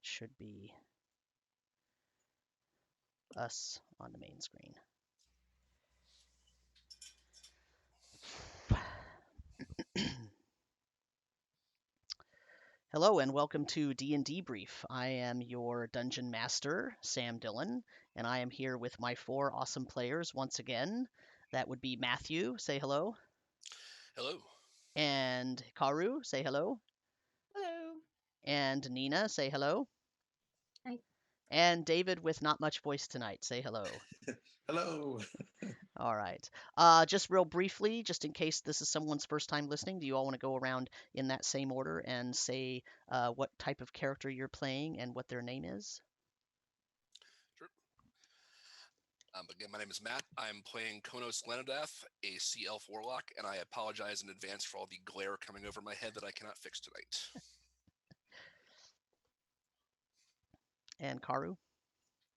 it should be us on the main screen. Hello and welcome to DnDeBrief. I am your dungeon master, Sam Dillon, and I am here with my 4 awesome players once again. That would be Matthew, say hello. Hello. And Karu, say hello. Hello. And Nina, say hello. Hi. And David with not much voice tonight, say hello. Hello. All right. Just real briefly, just in case this is someone's first time listening, do you all want to go around in that same order and say what type of character you're playing and what their name is? Sure. Again, my name is Matt. I'm playing Khonnos, a Sea Elf Warlock, and I apologize in advance for all the glare coming over my head that I cannot fix tonight. And Karu?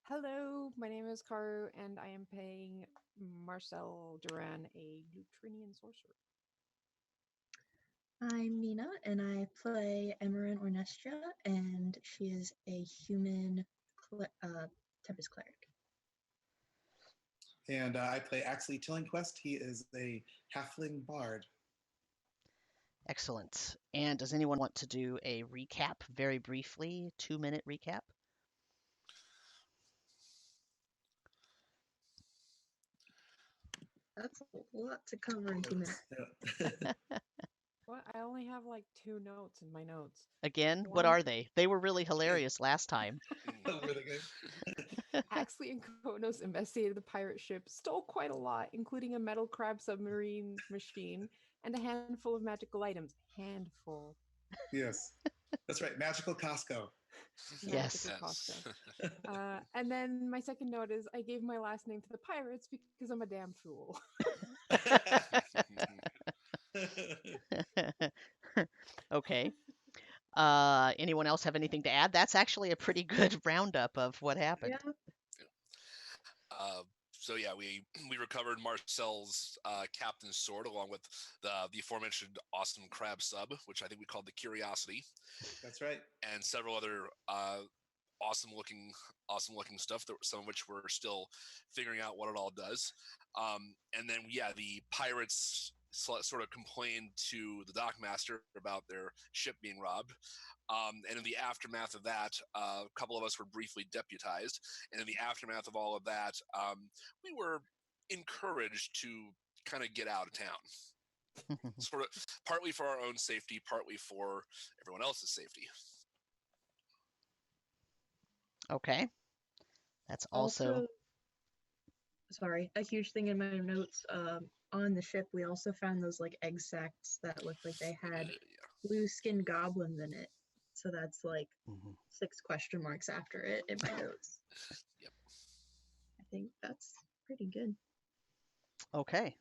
Hello, my name is Karu, and I am playing Marcel Duran, a Neutrinian sorcerer. I'm Nina, and I play Emmeryn Ornestia, and she is a human Tempest cleric. And I play Axley Tillingquest. He is a halfling bard. Excellent. And does anyone want to do a recap very briefly, 2-minute recap? That's a lot to cover in 2 minutes. What? I only have like 2 notes in my notes. Again, what are they? They were really hilarious last time. Really good. Axley and Khonnos investigated the pirate ship, stole quite a lot, including a metal crab submarine machine and a handful of magical items. Handful. Yes. That's right. Magical Costco. Yes. Magical Costco. And then my second note is I gave my last name to the pirates because I'm a damn fool. Okay. Anyone else have anything to add? That's actually a pretty good roundup of what happened. Yeah. So yeah, we recovered Marcel's captain's sword along with the aforementioned awesome crab sub, which I think we called the Curiosity. That's right. And several other awesome looking stuff, some of which we're still figuring out what it all does. And then yeah, the pirates sort of complained to the dockmaster about their ship being robbed. And in the aftermath of that, a couple of us were briefly deputized. And in the aftermath of all of that, we were encouraged to kind of get out of town. Sort of partly for our own safety, partly for everyone else's safety. Okay. That's also sorry, a huge thing in my notes. On the ship, we also found those like egg sacs that looked like they had blue-skinned goblins in it. So that's like 6 question marks after it in my notes. Yep. I think that's pretty good. Okay.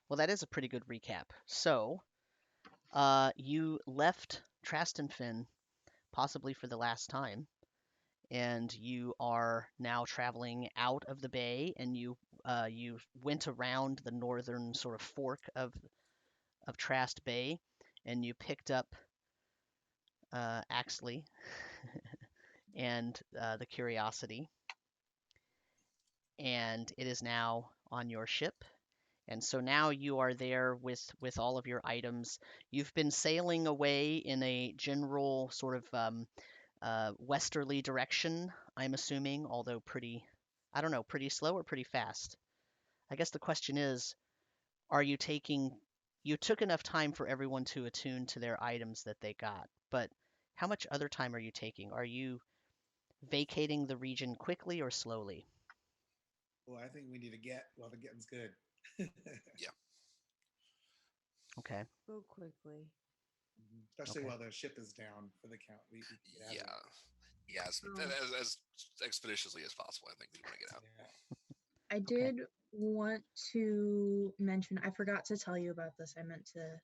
Well, that is a pretty good recap. So, you left Trastenfinn possibly for the last time, and you are now traveling out of the bay, and you went around the northern sort of fork of Trast Bay, and you picked up Axley and the Curiosity, and it is now on your ship. And so now you are there with all of your items. You've been sailing away in a general sort of westerly direction, I'm assuming, although pretty slow or pretty fast. I guess the question is, you took enough time for everyone to attune to their items that they got, but how much other time are you taking? Are you vacating the region quickly or slowly? Well, I think we need to get while the getting's good. Yeah. Okay. Go quickly. Especially Okay. while the ship is down for the count. We get out of it. Yes, as expeditiously as possible. I think we want to get out. Yeah. I did want to mention, I forgot to tell you about this. I meant to,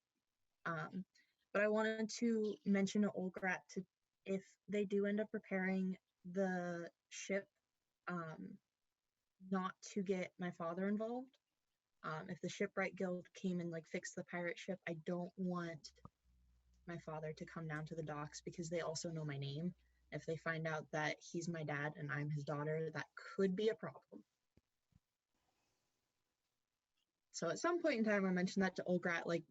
but I wanted to mention to Olgrat to, if they do end up repairing the ship, not to get my father involved. If the shipwright guild came and like fixed the pirate ship, I don't want my father to come down to the docks because they also know my name. If they find out that he's my dad and I'm his daughter, that could be a problem. So at some point in time, I mentioned that to Olgrat, like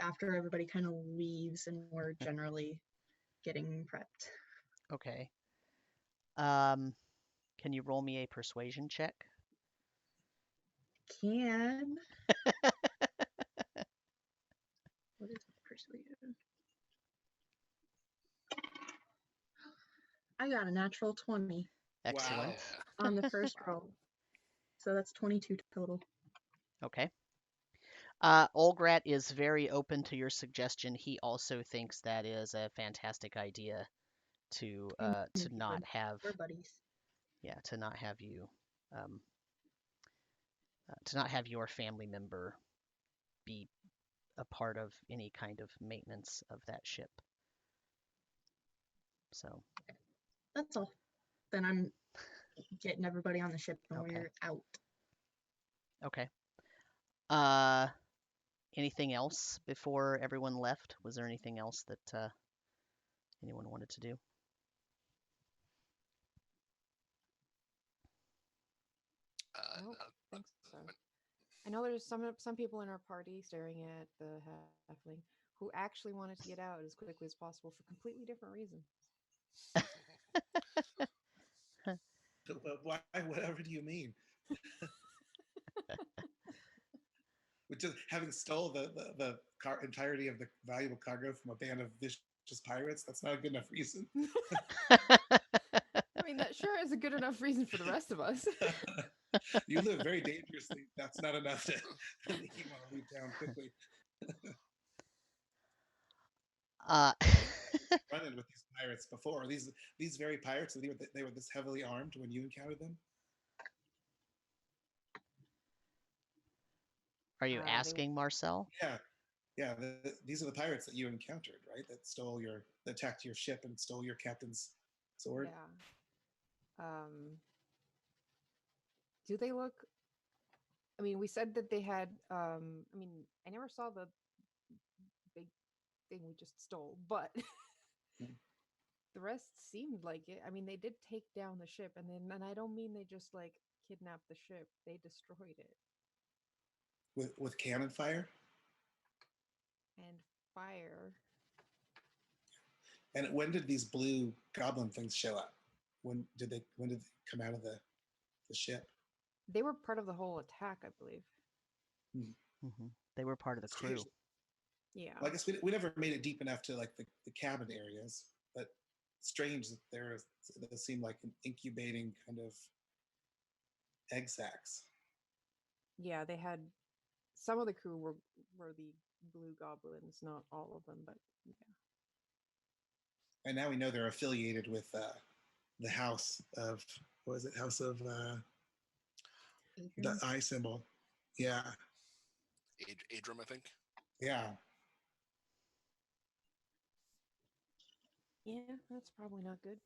after everybody kind of leaves and we're generally getting prepped. Okay. Can you roll me a persuasion check? Can. What is persuasion? I got a natural 20 Excellent. Wow. on the first roll. So that's 22 total. Okay. Olgrat is very open to your suggestion. He also thinks that is a fantastic idea to not have We're buddies. to not have you to not have your family member be a part of any kind of maintenance of that ship. So That's all. Then I'm getting everybody on the ship and Okay. we're out. okay. Anything else before everyone left? Was there anything else that anyone wanted to do? I don't No, think so. I know there's some people in our party staring at the halfling who actually wanted to get out as quickly as possible for completely different reasons. But why? Whatever do you mean? Which is having stole the entirety of the valuable cargo from a band of vicious pirates. That's not a good enough reason. I mean, that sure is a good enough reason for the rest of us. You live very dangerously. That's not enough to you want to leave town quickly. Running with these pirates before these very pirates. They were this heavily armed when you encountered them. Are you They- asking Marcel? Yeah. These are the pirates that you encountered, right? That attacked your ship and stole your captain's sword. Yeah. Do they look? I mean, we said that they had. I mean, I never saw the big thing we just stole, but Hmm. the rest seemed like it. I mean, they did take down the ship, and I don't mean they just like kidnapped the ship; they destroyed it With cannon fire. and fire. And when did these blue goblin things show up? When did they come out of the ship? They were part of the whole attack, I believe. Mm-hmm. They were part of the crew. Yeah. Well, I guess we never made it deep enough to like the cabin areas, but strange that they seem like an incubating kind of egg sacs. Yeah, they had some of the crew were the blue goblins, not all of them, but yeah. And now we know they're affiliated with the house of what was it? House of the eye symbol. Yeah, Adram, I think. yeah. Yeah, that's probably not good.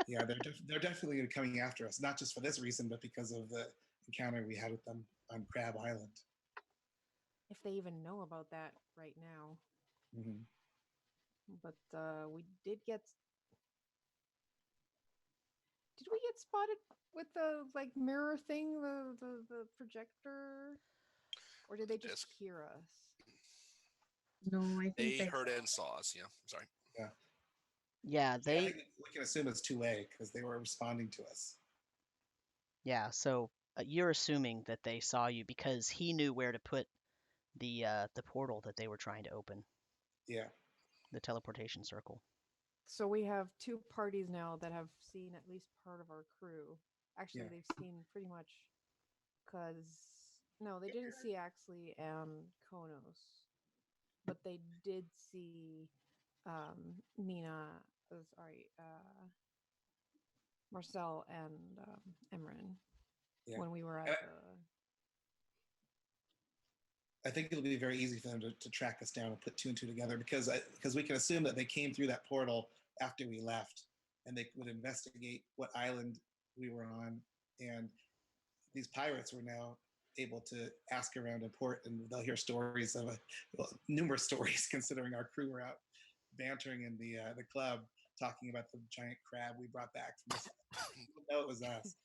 Yeah, they're definitely coming after us, not just for this reason, but because of the encounter we had with them on Crab Island. If they even know about that right now. Mm-hmm. But we did get. Did we get spotted with the like mirror thing, the projector, or did they just Disc. hear us? No, I think They heard and saw us. Yeah, I'm sorry. Yeah. Yeah, I think we can assume it's two-way because they were responding to us. Yeah, so you're assuming that they saw you because he knew where to put the portal that they were trying to open, Yeah. the teleportation circle. So we have two parties now that have seen at least part of our crew. Actually, Yeah. they've seen pretty much, because no, they didn't see Axley and Khonnos, but they did see Nina. Sorry, Marcel and Emmeryn Yeah. when we were at And the. I think it'll be very easy for them to track us down and put two and two together because we can assume that they came through that portal after we left, and they would investigate what island we were on, and these pirates were now able to ask around a port, and they'll hear stories of numerous stories considering our crew were out bantering in the club talking about the giant crab we brought back from this. No, it was us.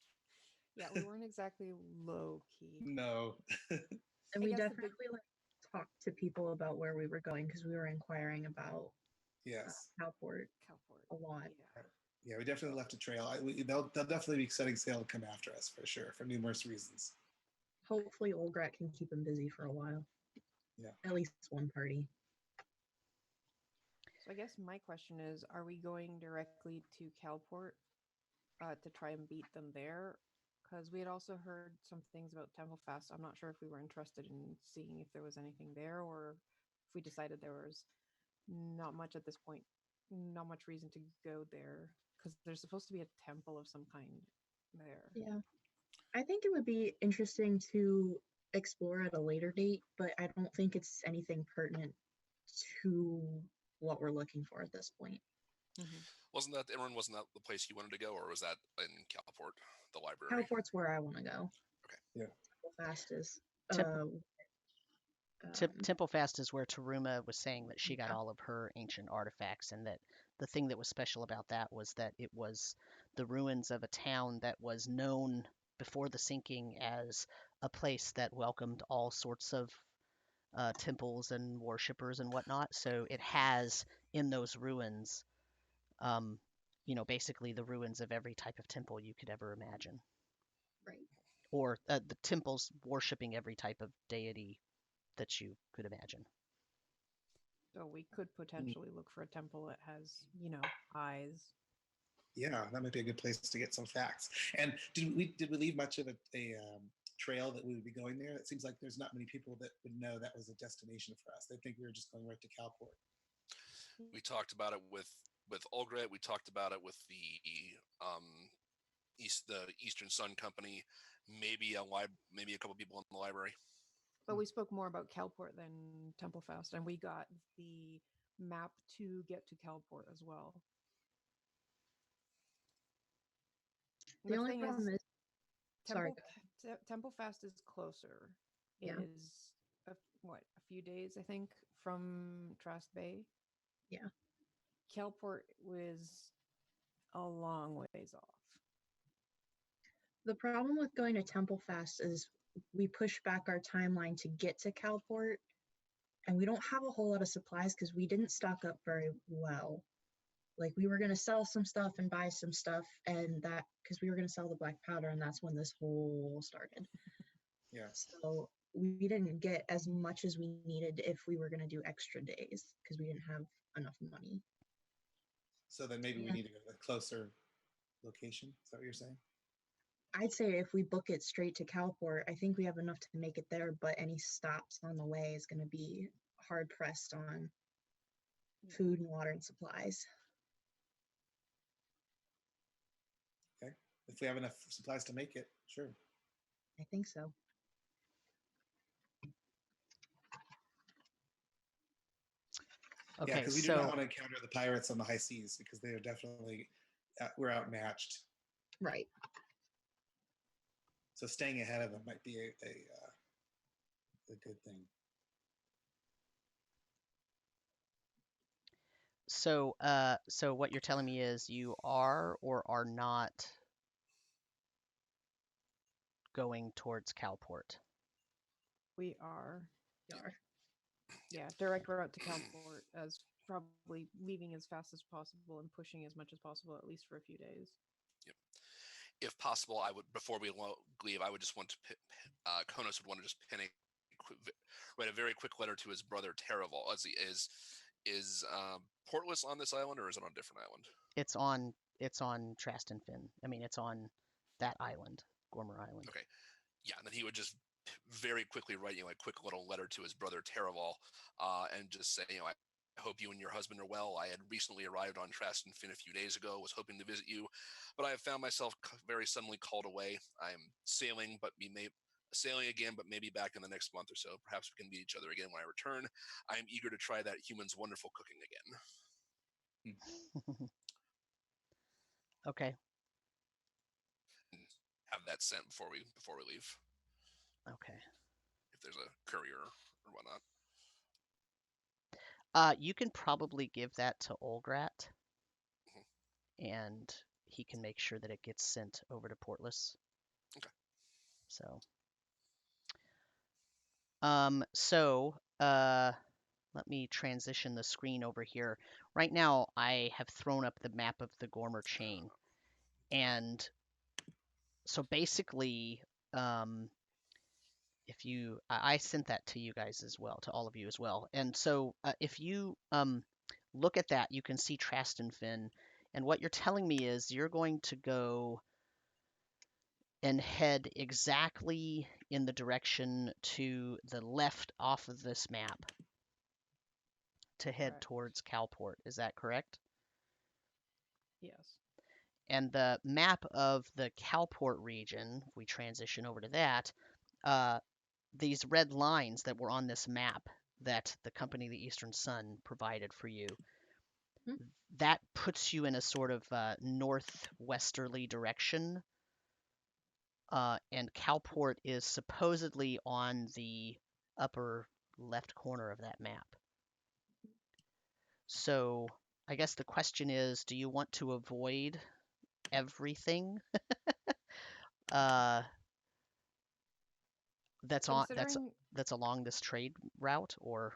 Yeah, we weren't exactly low key. No. And I we guess the definitely like talked to people about where we were going because we were inquiring about Yes. Kalport Calport. a lot. Yeah. Yeah, we definitely left a trail. They'll definitely be setting sail to come after us for sure, for numerous reasons. Hopefully, Olgrat can keep him busy for a while. Yeah. At least one party. So I guess my question is, are we going directly to Calport to try and beat them there? Because we had also heard some things about Temple Fast. I'm not sure if we were interested in seeing if there was anything there, or if we decided there was not much at this point, not much reason to go there, because there's supposed to be a temple of some kind there. Yeah. I think it would be interesting to explore at a later date, but I don't think it's anything pertinent to what we're looking for at this point. Mm-hmm. Wasn't that the place you wanted to go, or was that in Calport, the library? Kalport's where I want to go. Okay. Yeah. Fast is. Temple Fast is where Taruma was saying that she got Yeah. all of her ancient artifacts, and that the thing that was special about that was that it was the ruins of a town that was known before the sinking as a place that welcomed all sorts of temples and worshippers and whatnot. So it has in those ruins, basically the ruins of every type of temple you could ever imagine, Right. or the temples worshiping every type of deity that you could imagine. So we could potentially look for a temple that has, eyes. Yeah, that might be a good place to get some facts. And did we leave much of a trail that we would be going there? It seems like there's not many people that would know that was a destination for us. They think we were just going right to Calport. We talked about it with Olgret. We talked about it with the Eastern Sun Company. Maybe a couple people in the library. But we spoke more about Calport than Temple Fast, and we got the map to get to Calport as well. The only problem is, sorry, Temple Fast is closer. Yeah. It is a few days, I think, from Trask Bay. Yeah. Calport was a long ways off. The problem with going to Temple Fast is we push back our timeline to get to Calport, and we don't have a whole lot of supplies because we didn't stock up very well. Like, we were going to sell some stuff and buy some stuff, and that because we were going to sell the black powder, and that's when this whole started. Yeah. So we didn't get as much as we needed if we were going to do extra days because we didn't have enough money. So then maybe we need to go to a closer location. Is that what you're saying? I'd say if we book it straight to Calport, I think we have enough to make it there, but any stops on the way is going to be hard pressed on food and water and supplies. Okay. If we have enough supplies to make it, sure. I think so. Okay, yeah, because we do not want to encounter the pirates on the high seas because they are definitely we're outmatched. Right. So staying ahead of them might be a good thing. So what you're telling me is you are or are not going towards Calport? We are. We are. Yeah, direct route to Calport, as probably leaving as fast as possible and pushing as much as possible, at least for a few days. Yep. If possible, I would, before we leave, I would just want to, Khonnos would want to just write a very quick letter to his brother Teraval. Is Portless on this island, or is it on a different island? It's on Traston Fin. I mean, it's on that island, Gormer Island. Okay. Yeah, and then he would just very quickly write a quick little letter to his brother Teraval, and just say, I hope you and your husband are well. I had recently arrived on Traston Fin a few days ago, was hoping to visit you, but I have found myself very suddenly called away. I am sailing again, but maybe back in the next month or so. Perhaps we can meet each other again when I return. I am eager to try that human's wonderful cooking again. Okay. And have that sent before we leave. Okay. If there's a courier or whatnot. You can probably give that to Olgrat. and he can make sure that it gets sent over to Portless. Okay. So, let me transition the screen over here. Right now, I have thrown up the map of the Gormer chain, and so basically, if you, I sent that to you guys as well, to all of you as well. And so, if you look at that, you can see Trastenfin, and what you're telling me is you're going to go and head exactly in the direction to the left off of this map to head Correct. towards Kalport. Is that correct? Yes. And the map of the Kalport region, if we transition over to that, these red lines that were on this map that the company the Eastern Sun provided for you, that puts you in a sort of northwesterly direction. And Kalport is supposedly on the upper left corner of that map. So I guess the question is, do you want to avoid everything that's along this trade route, or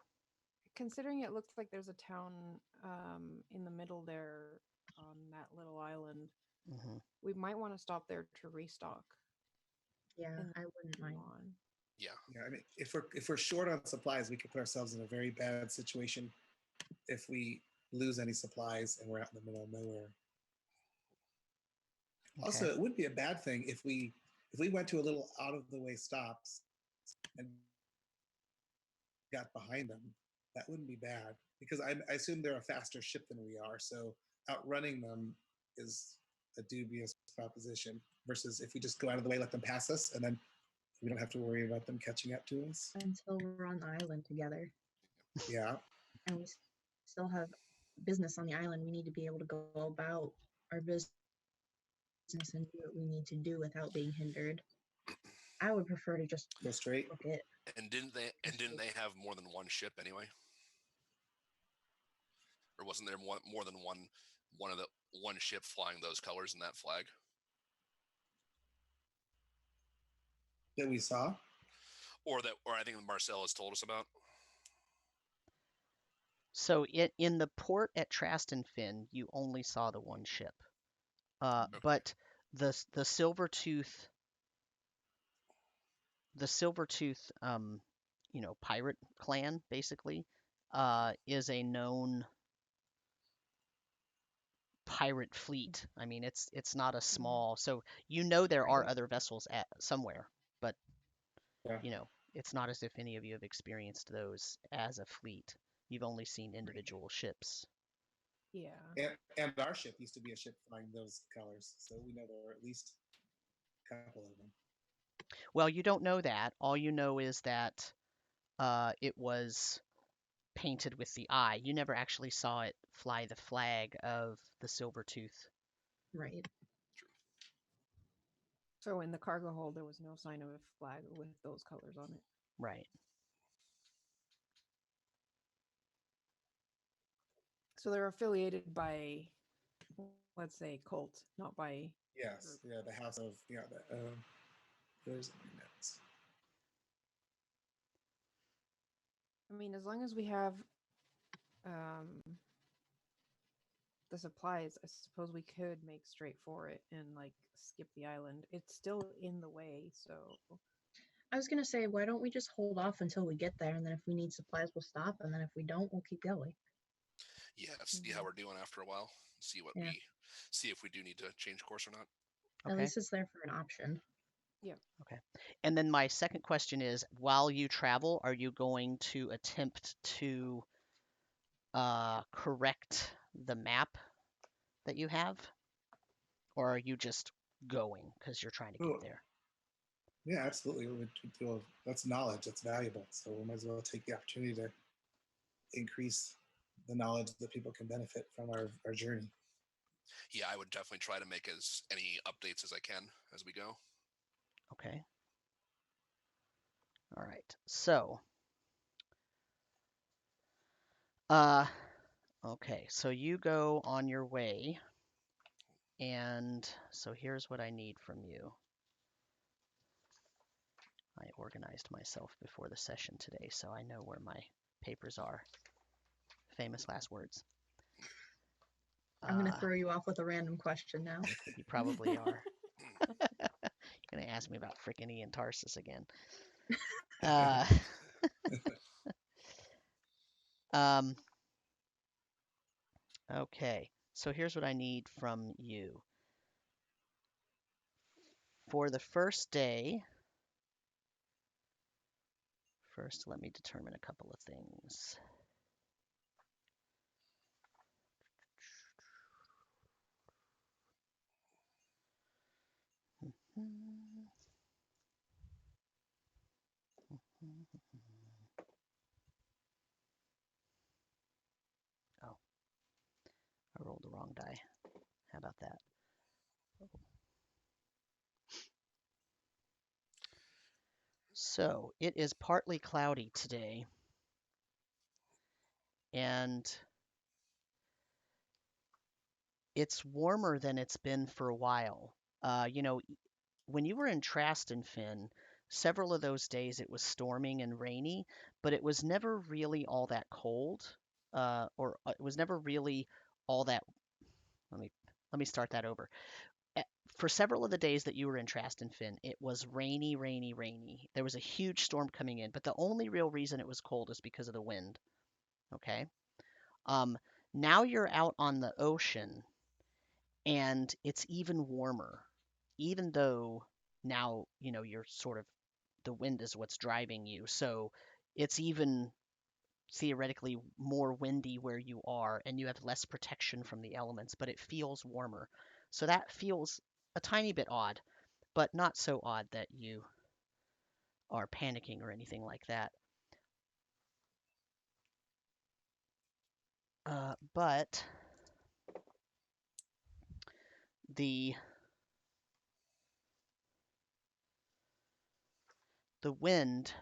considering it looks like there's a town in the middle there on that little island, we might want to stop there to restock. Yeah, I wouldn't mind. Yeah. I mean, if we're short on supplies, we could put ourselves in a very bad situation if we lose any supplies and we're out in the middle of nowhere. Okay. Also, it would be a bad thing if we went to a little out of the way stops and got behind them. That wouldn't be bad, because I assume they're a faster ship than we are. So outrunning them is a dubious proposition. Versus if we just go out of the way, let them pass us, and then we don't have to worry about them catching up to us until we're on the island together. Yeah. And we still have business on the island. We need to be able to go about our business and do what we need to do without being hindered. I would prefer to just go straight. Book it. And didn't they have more than one ship anyway? Or wasn't there more than one ship flying those colors in that flag? That we saw? Or I think Marcel has told us about. So in the port at Trastenfin, you only saw the one ship. Okay. But the Silvertooth pirate clan basically is a known pirate fleet. I mean, it's not a small, so there are other vessels at somewhere, but it's not as if any of you have experienced those as a fleet. You've only seen individual ships. Yeah. And our ship used to be a ship flying those colors, so we know there are at least a couple of them. Well, you don't know that. All you know is that it was painted with the eye. You never actually saw it fly the flag of the Silvertooth. Right. So in the cargo hold, there was no sign of a flag with those colors on it. Right. So they're affiliated by, let's say, Colt, not by. Yes. Yeah. The house of there's notes. I mean, as long as we have the supplies, I suppose we could make straight for it and skip the island. It's still in the way, so. I was gonna say, why don't we just hold off until we get there, and then if we need supplies, we'll stop, and then if we don't, we'll keep going. Yeah, see how we're doing after a while. See if we do need to change course or not. Okay. At least it's there for an option. Yeah. Okay. And then my second question is, while you travel, are you going to attempt to correct the map that you have? Or are you just going because you're trying to get there? Yeah, absolutely. That's knowledge. That's valuable. So we might as well take the opportunity to increase the knowledge that people can benefit from our journey. Yeah, I would definitely try to make any updates as I can as we go. Okay. All right. So, okay. So you go on your way And so here's what I need from you. I organized myself before the session today, so I know where my papers are. Famous last words. I'm going to throw you off with a random question now. You probably are. You're going to ask me about frickin' Ian Tarsus again. Okay, so here's what I need from you. For the first day, first let me determine a couple of things. Oh, I rolled the wrong die. How about that? So it is partly cloudy today, and it's warmer than it's been for a while. When you were in Trastenfin, several of those days it was storming and rainy, but it was never really all that cold, or it was never really all that. Let me start that over. For several of the days that you were in Trastenfin, it was rainy, rainy, rainy. There was a huge storm coming in, but the only real reason it was cold is because of the wind. Okay. Now you're out on the ocean, and it's even warmer, even though now you're sort of the wind is what's driving you, so it's even theoretically more windy where you are, and you have less protection from the elements, but it feels warmer. So that feels a tiny bit odd, but not so odd that you are panicking or anything like that. But the wind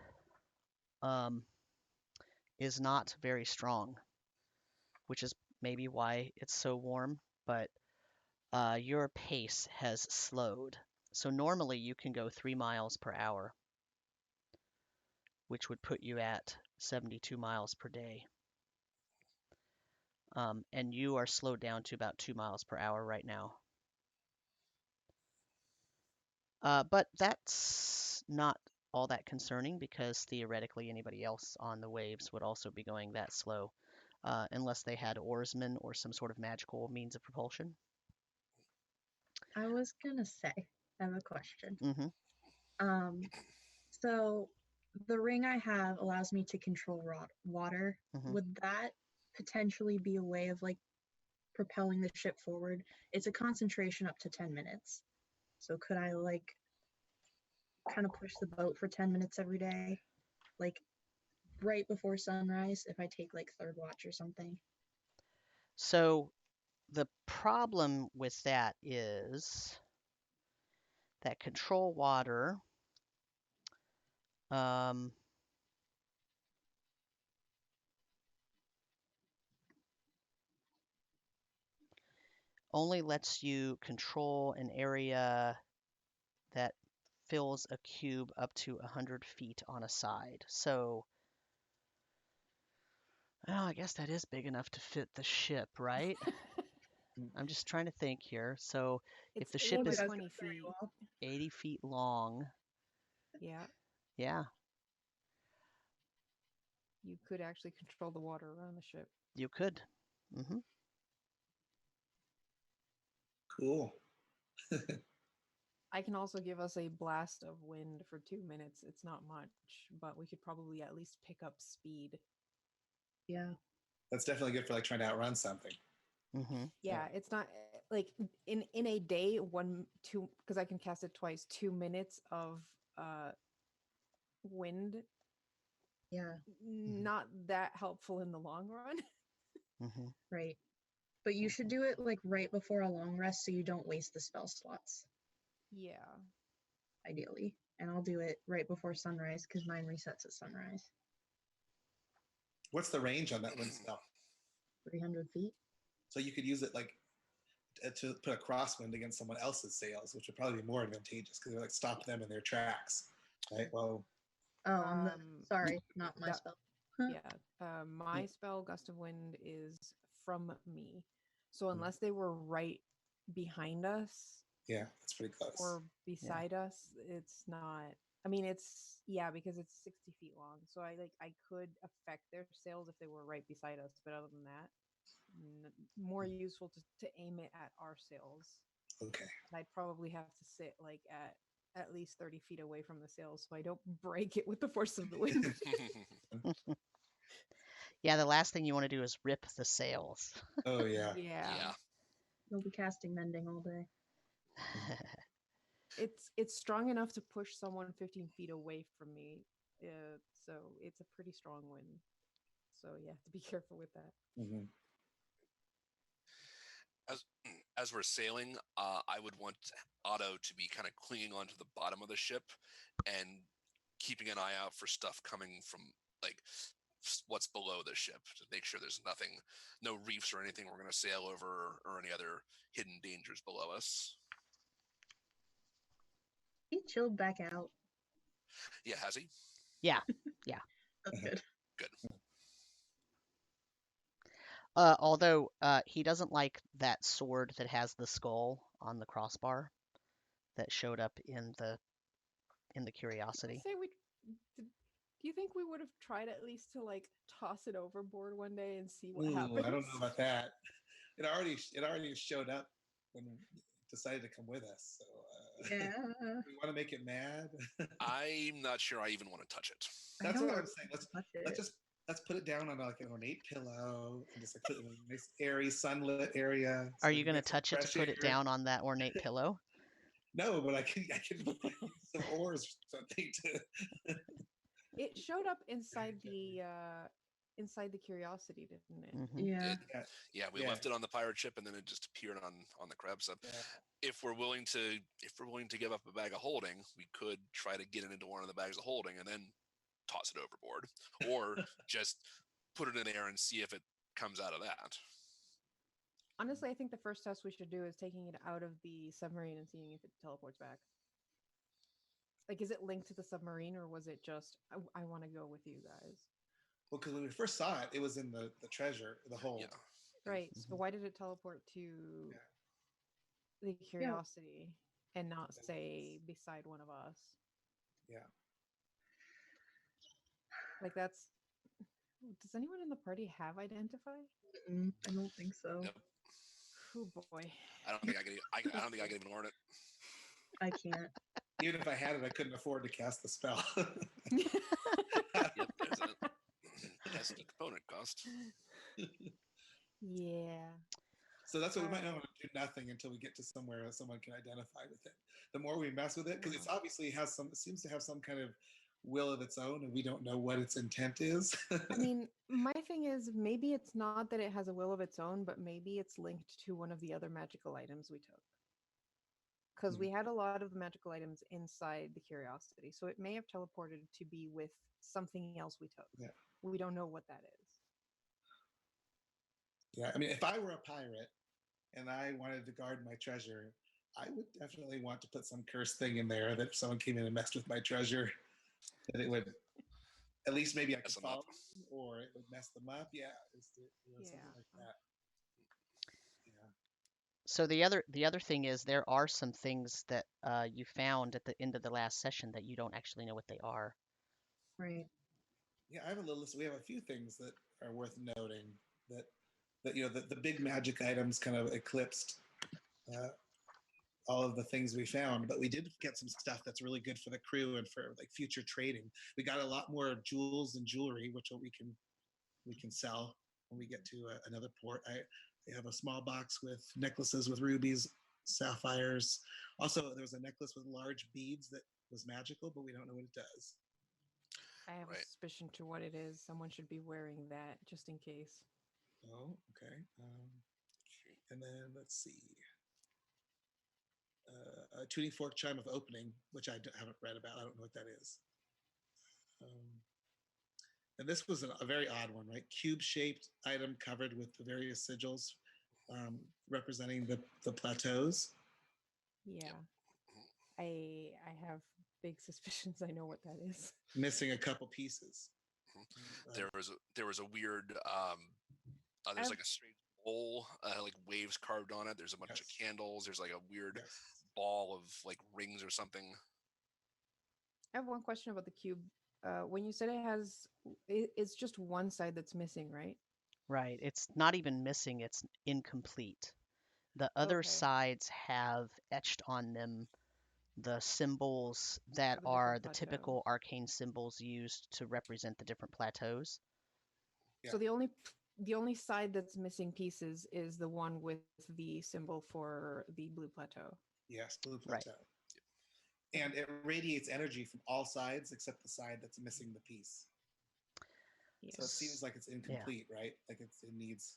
is not very strong, which is maybe why it's so warm, but your pace has slowed. So normally you can go 3 miles per hour, which would put you at 72 miles per day. And you are slowed down to about 2 miles per hour right now. But that's not all that concerning, because theoretically anybody else on the waves would also be going that slow, unless they had oarsmen or some sort of magical means of propulsion. I was going to say, I have a question. Mm-hmm. So the ring I have allows me to control water. Mm-hmm. Would that potentially be a way of like propelling the ship forward? It's a concentration up to 10 minutes. So could I like kind of push the boat for 10 minutes every day? Like right before sunrise if I take like third watch or something? So the problem with that is that control water only lets you control an area that fills a cube up to 100 feet on a side. So, well, I guess that is big enough to fit the ship, right? I'm just trying to think here. So if the ship is 20 feet. 80 feet long, Yeah, yeah, you could actually control the water around the ship. you could. Mm-hmm. Cool. I can also give us a blast of wind for 2 minutes. It's not much, but we could probably at least pick up speed. Yeah. That's definitely good for like trying to outrun something. Mm-hmm. Yeah, it's not like in a day, 1, 2, because I can cast it twice, 2 minutes of wind. Yeah. Not that helpful in the long run. Mm-hmm. Right. But you should do it like right before a long rest so you don't waste the spell slots. Yeah. Ideally. And I'll do it right before sunrise because mine resets at sunrise. What's the range on that wind spell? 300 feet. So you could use it like to put a crosswind against someone else's sails, which would probably be more advantageous because it would stop them in their tracks, right? Well, sorry, not my that- spell. Yeah. My spell, Gust of Wind, is from me. So unless they were right behind us yeah, that's pretty close. or beside us, it's not. I mean, it's because it's 60 feet long. So I could affect their sails if they were right beside us. But other than that, more useful to aim it at our sails. Okay. And I'd probably have to sit at least 30 feet away from the sails so I don't break it with the force of the wind. Yeah, the last thing you want to do is rip the sails. Oh yeah. Yeah. You'll be casting mending all day. It's strong enough to push someone 15 feet away from me. So it's a pretty strong wind. So you have to be careful with that. Mm-hmm. As we're sailing, I would want Otto to be kind of clinging onto the bottom of the ship and keeping an eye out for stuff coming from like what's below the ship to make sure there's no reefs or anything we're going to sail over or any other hidden dangers below us. He chilled back out. Yeah, has he? Yeah. That's good. Good. Although he doesn't like that sword that has the skull on the crossbar that showed up in the curiosity. Do you think we would have tried at least to toss it overboard one day and see what Ooh, happens? I don't know about that. It already showed up when it decided to come with us. So Yeah. we want to make it mad. I'm not sure I even want to touch it. That's I what don't I'm saying. touch it. Let's put it down on like an ornate pillow and just put it in a nice airy sunlit area. Are so you we going to get some touch it to fresh put it air. down on that ornate pillow? No, but I can use some oars or something to. It showed up inside the curiosity, didn't it? Mhm. Yeah. Yeah, we left it on the pirate ship and then it just appeared on the crab. So Yeah. if we're willing to give up a bag of holding, we could try to get it into one of the bags of holding and then toss it overboard, or just put it in the air and see if it comes out of that. Honestly, I think the first test we should do is taking it out of the submarine and seeing if it teleports back. Like, is it linked to the submarine, or was it just I want to go with you guys? Well, because when we first saw it, it was in the treasure, the hold. Yeah. Right. So why did it teleport to the curiosity and not say beside one of us? Yeah. Like that's. Does anyone in the party have identify? I don't think so. Nope. Oh boy. I don't think I can even learn it. I can't. Even if I had it, I couldn't afford to cast the spell. Yep, there's that's the component cost. Yeah. So that's what we might not want to do nothing until we get to somewhere that someone can identify with it. The more we mess with it, because it's obviously it seems to have some kind of will of its own, and we don't know what its intent is. I mean, my thing is maybe it's not that it has a will of its own, but maybe it's linked to one of the other magical items we took. Because we had a lot of the magical items inside the curiosity, so it may have teleported to be with something else we took. Yeah. We don't know what that is. Yeah, I mean, if I were a pirate and I wanted to guard my treasure, I would definitely want to put some cursed thing in there that if someone came in and messed with my treasure, that it would at least maybe I could Mess them follow up. them, or it would mess them up. Yeah, something like that. Yeah. So the other thing is there are some things that you found at the end of the last session that you don't actually know what they are. Right. Yeah, I have a little list. We have a few things that are worth noting that the big magic items kind of eclipsed all of the things we found, but we did get some stuff that's really good for the crew and for like future trading. We got a lot more jewels and jewelry, which we can sell when we get to another port. I have a small box with necklaces with rubies, sapphires. Also, there was a necklace with large beads that was magical, but we don't know what it does. I have a suspicion to what it is. Someone should be wearing that just in case. Oh, okay. And then let's see. A tuning fork chime of opening, which I haven't read about. I don't know what that is. And this was a very odd one, right? Cube-shaped item covered with the various sigils. representing the plateaus. Yeah. I have big suspicions I know what that is. Missing a couple pieces. There was a weird there's like a strange bowl, like waves carved on it. There's a bunch of candles. There's like a weird ball of like rings or something. I have one question about the cube. When you said it's just one side that's missing, right? Right. It's not even missing, it's incomplete. The other Okay. sides have etched on them the symbols that Of the are different the typical arcane symbols used to represent the different plateaus. So the only side that's missing pieces is the one with the symbol for the blue plateau. Yes, blue plateau. Right. And it radiates energy from all sides except the side that's missing the piece. Yes. So it seems like it's incomplete, right? Like it needs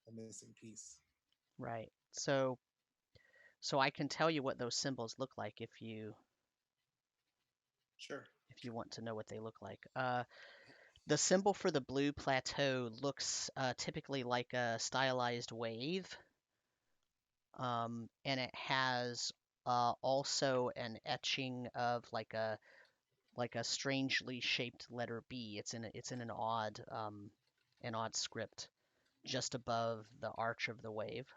a missing piece. Right. So I can tell you what those symbols look like if you want to know what they look like. The symbol for the blue plateau looks typically like a stylized wave, and it has also an etching of like a strangely shaped letter B. It's in an odd script just above the arch of the wave.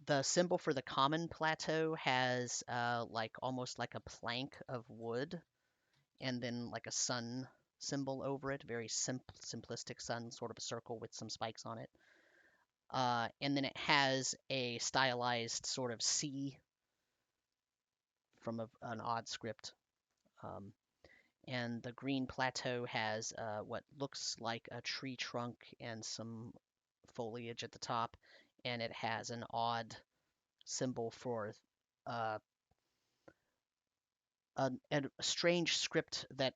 The symbol for the common plateau has like almost like a plank of wood, and then like a sun symbol over it, very simplistic sun, sort of a circle with some spikes on it. And then it has a stylized sort of C from an odd script. And the green plateau has what looks like a tree trunk and some foliage at the top, and it has an odd symbol for a strange script that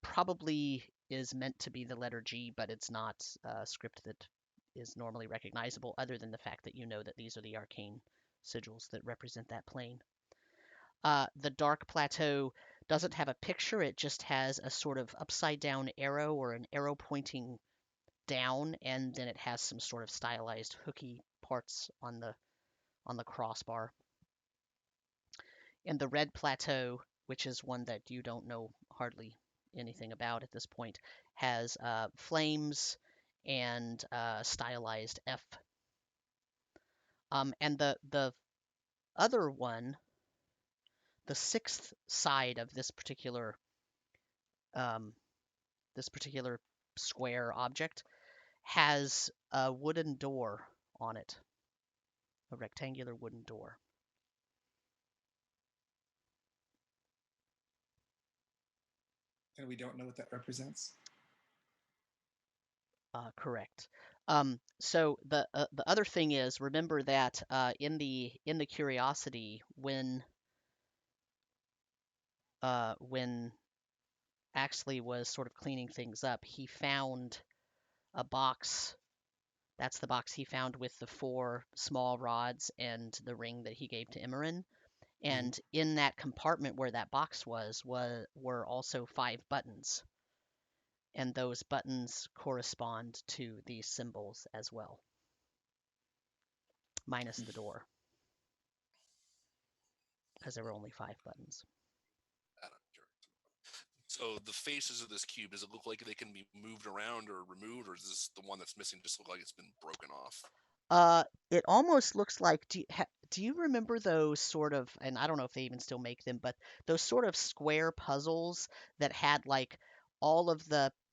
probably is meant to be the letter G, but it's not a script that is normally recognizable, other than the fact that you know that these are the arcane sigils that represent that plane. The dark plateau doesn't have a picture, it just has a sort of upside down arrow or an arrow pointing down, and then it has some sort of stylized hooky parts on the crossbar. And the red plateau, which is one that you don't know hardly anything about at this point, has flames and stylized F. And the other one, the sixth side of this particular square object, has a wooden door on it, a rectangular wooden door. And we don't know what that represents? Correct. So the other thing is, remember that in the curiosity, when Axley was sort of cleaning things up, he found a box. That's the box he found with the 4 small rods and the ring that he gave to Emmeryn. And in that compartment where that box were also 5 buttons. And those buttons correspond to these symbols as well, minus the door, because there were only 5 buttons. So the faces of this cube, does it look like they can be moved around or removed, or is this the one that's missing just look like it's been broken off? It almost looks like, do you remember those sort of, and I don't know if they even still make them, but those sort of square puzzles that had like all of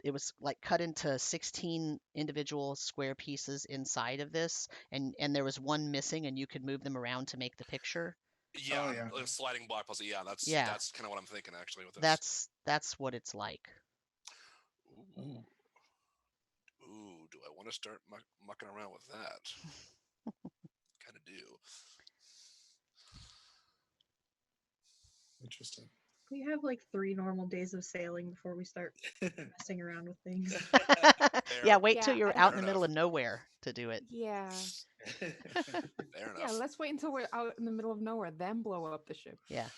it was like cut into 16 individual square pieces inside of this, and there was one missing, and you could move them around to make the picture? Yeah, like a sliding block puzzle. Yeah, that's kind of what I'm thinking actually with this. That's what it's like. Ooh, do I want to start mucking around with that? Kind of do. Interesting. We have like 3 normal days of sailing before we start messing around with things. Yeah, wait till you're out in the middle of nowhere to do it. Yeah. Fair enough. Yeah, let's wait until we're out in the middle of nowhere, then blow up the ship. Yeah.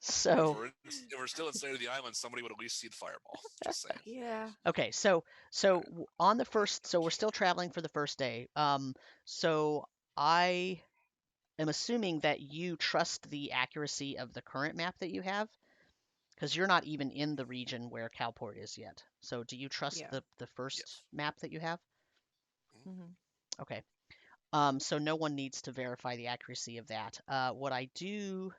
So If we're still in State of the Island, somebody would at least see the fireball. Just saying. Yeah. okay, so on the first, so we're still traveling for the first day. So I am assuming that you trust the accuracy of the current map that you have, because you're not even in the region where Kalport is yet. So do you trust Yeah. the first Yes. map that you have? Mm-hmm. Okay. So no one needs to verify the accuracy of that. What I do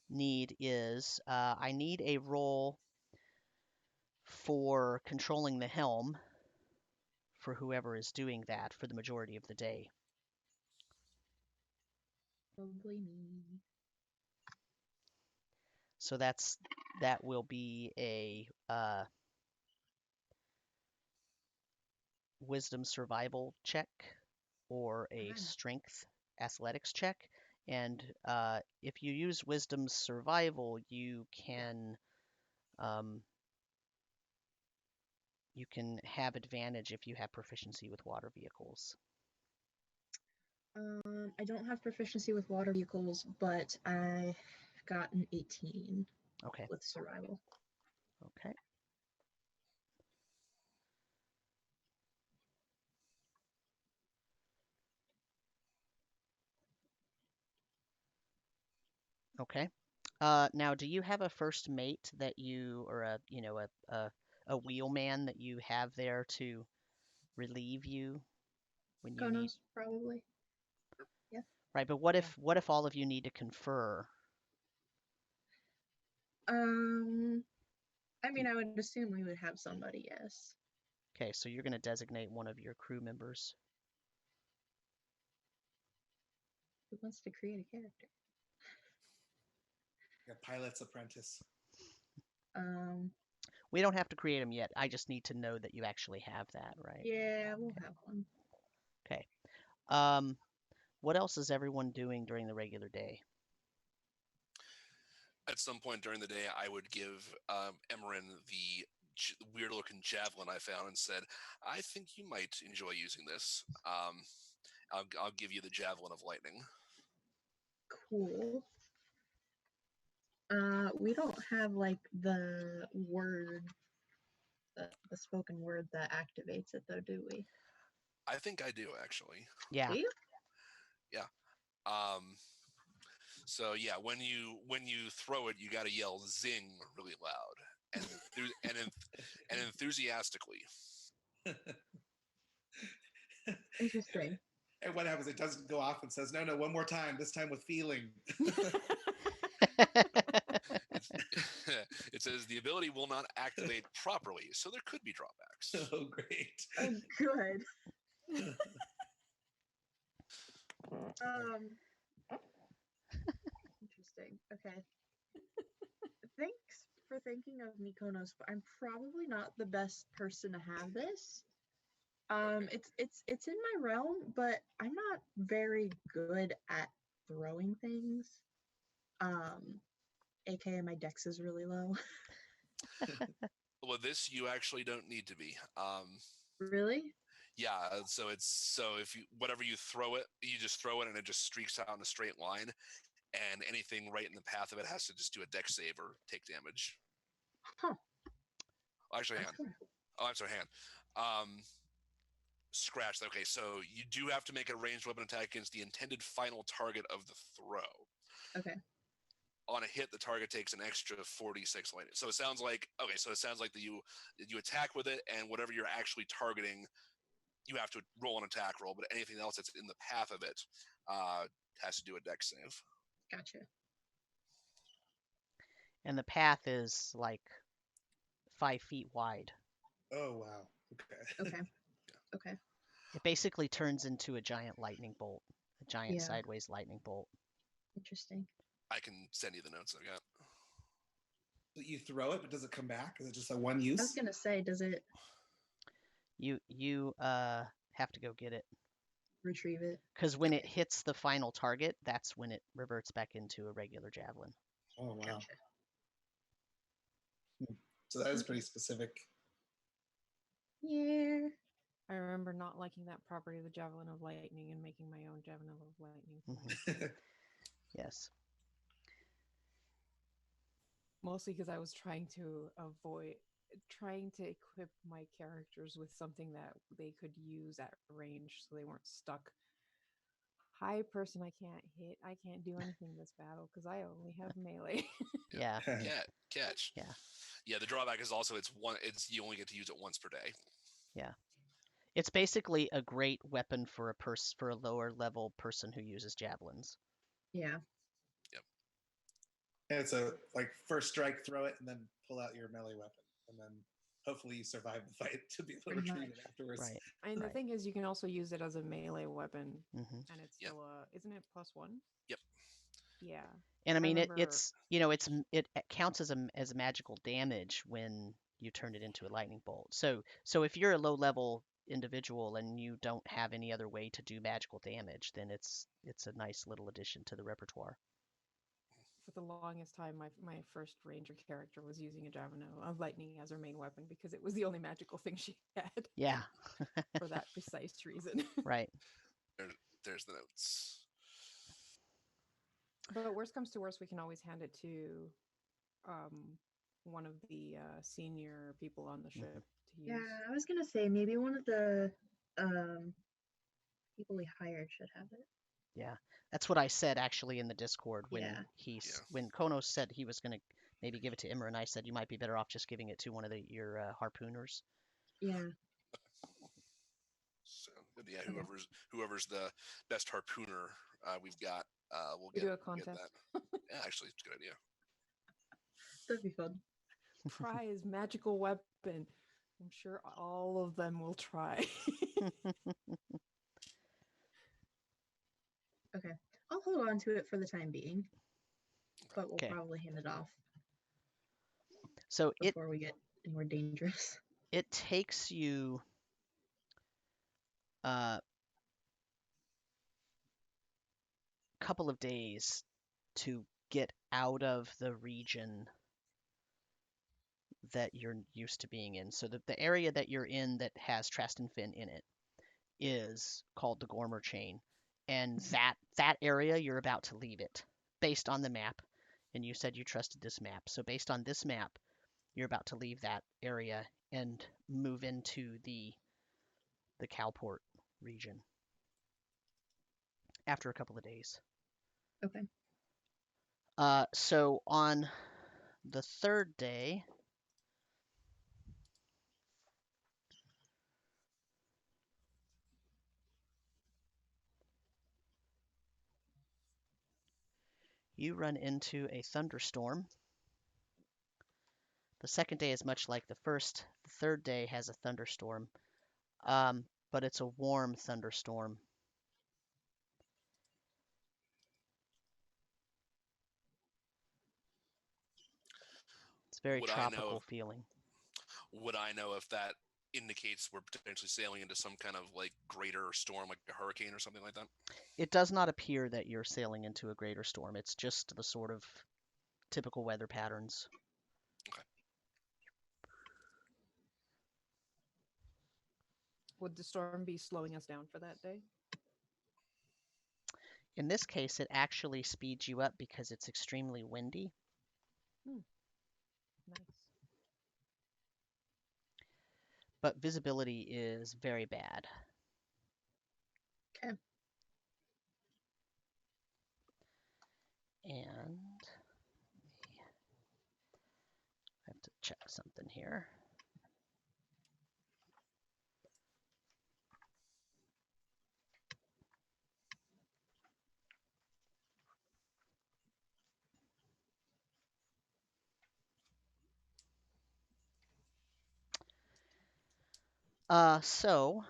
need is I need a roll for controlling the helm for whoever is doing that for the majority of the day. Probably me. So that will be a wisdom survival check or a Ah. strength athletics check. And if you use wisdom survival, you can have advantage if you have proficiency with water vehicles. I don't have proficiency with water vehicles, but I got an 18 Okay. with survival. Okay. Okay. Now, do you have a first mate that you, or a wheelman that you have there to relieve you when you need? Khonnos, probably. Yeah. Right, but what if all of you need to confer? I mean, I would assume we would have somebody, yes. Okay, so you're going to designate one of your crew members. Who wants to create a character? A pilot's apprentice. We don't have to create them yet. I just need to know that you actually have that, right? Yeah, we'll have one. Okay. What else is everyone doing during the regular day? At some point during the day, I would give Emmeryn the weird-looking javelin I found and said, "I think you might enjoy using this. I'll give you the javelin of lightning." Cool. We don't have like the word, the spoken word that activates it, though, do we? I think I do actually. Yeah. Do you? Yeah. So yeah, when you throw it, you got to yell "zing" really loud and enthusiastically. Interesting. And what happens? It doesn't go off and says, "No, one more time. This time with feeling." It says the ability will not activate properly, so there could be drawbacks. Oh, great. Oh, good. Interesting. Okay. Thanks for thinking of me, Khonnos, but I'm probably not the best person to have this. It's in my realm, but I'm not very good at throwing things. AKA my dex is really low. Well, this you actually don't need to be. Really? Yeah, so if you whatever you throw it, you just throw it and it just streaks out in a straight line, and anything right in the path of it has to just do a dex save or take damage. Huh. Actually, hand. Oh, I'm sorry, hand. Scratch. Okay, so you do have to make a ranged weapon attack against the intended final target of the throw. Okay. On a hit, the target takes an extra 46 lightning. So it sounds like that you attack with it, and whatever you're actually targeting, you have to roll an attack roll. But anything else that's in the path of it has to do a dex save. Gotcha. And the path is like 5 feet wide. Oh, wow. Okay. Okay. Okay. It basically turns into a giant lightning bolt, a giant sideways lightning bolt. Interesting. I can send you the notes I got. You throw it, but does it come back? Is it just a one use? I was gonna say, does it You have to go get it. retrieve it? Because when it hits the final target, that's when it reverts back into a regular javelin. Oh, wow. Gotcha. So that is pretty specific. Yeah. I remember not liking that property of the Javelin of Lightning and making my own Javelin of Lightning. Mm-hmm. Yes. Mostly because I was trying to equip my characters with something that they could use at range so they weren't stuck. Hi, person I can't hit. I can't do anything this battle because I only have melee. Yeah. Catch. Yeah. Yeah, the drawback is also it's you only get to use it once per day. Yeah. It's basically a great weapon for a lower level person who uses javelins. Yeah. And it's a like first strike, throw it, and then pull out your melee weapon, and then hopefully you survive the fight to be able to Pretty retrieve much. it afterwards. Right. And the Right. thing is, you can also use it as a melee weapon, Hmm. and it's Yep. still isn't it +1? Yep. Yeah. And I mean, remember- it counts as magical damage when you turn it into a lightning bolt. So if you're a low level individual and you don't have any other way to do magical damage, then it's a nice little addition to the repertoire. For the longest time, my first ranger character was using a lightning as her main weapon because it was the only magical thing she had. Yeah. For that precise reason. Right. There's the notes. But worst comes to worst, we can always hand it to one of the senior people on the ship to use. Yeah, I was gonna say maybe one of the people we hired should have it. Yeah. That's what I said actually in the Discord when Yeah. when Khonnos said he was going to maybe give it to Emmeryn. I said you might be better off just giving it to one of your harpooners. Yeah. So yeah, whoever's the best harpooner we've got, we'll We get do a get contest. that. Yeah, actually, it's a good idea. That'd be fun. Prize magical weapon. I'm sure all of them will try. Okay. I'll hold on to it for the time being. But we'll Okay. probably hand it off So before we get any more dangerous. it takes you a couple of days to get out of the region that you're used to being in. So the area that you're in that has Trastenfin in it is called the Gormer Chain. And that area, you're about to leave it based on the map. And you said you trusted this map. So based on this map, you're about to leave that area and move into the Kalport region after a couple of days. Okay. So on the third day, you run into a thunderstorm. The second day is much like the first. The third day has a thunderstorm, but it's a warm thunderstorm. It's very tropical feeling. Would I know if that indicates we're potentially sailing into some kind of like greater storm, like a hurricane or something like that? It does not appear that you're sailing into a greater storm. It's just the sort of typical weather patterns. Okay. Would the storm be slowing us down for that day? In this case, it actually speeds you up because it's extremely windy. Nice. But visibility is very bad. Okay. And I have to check something here. So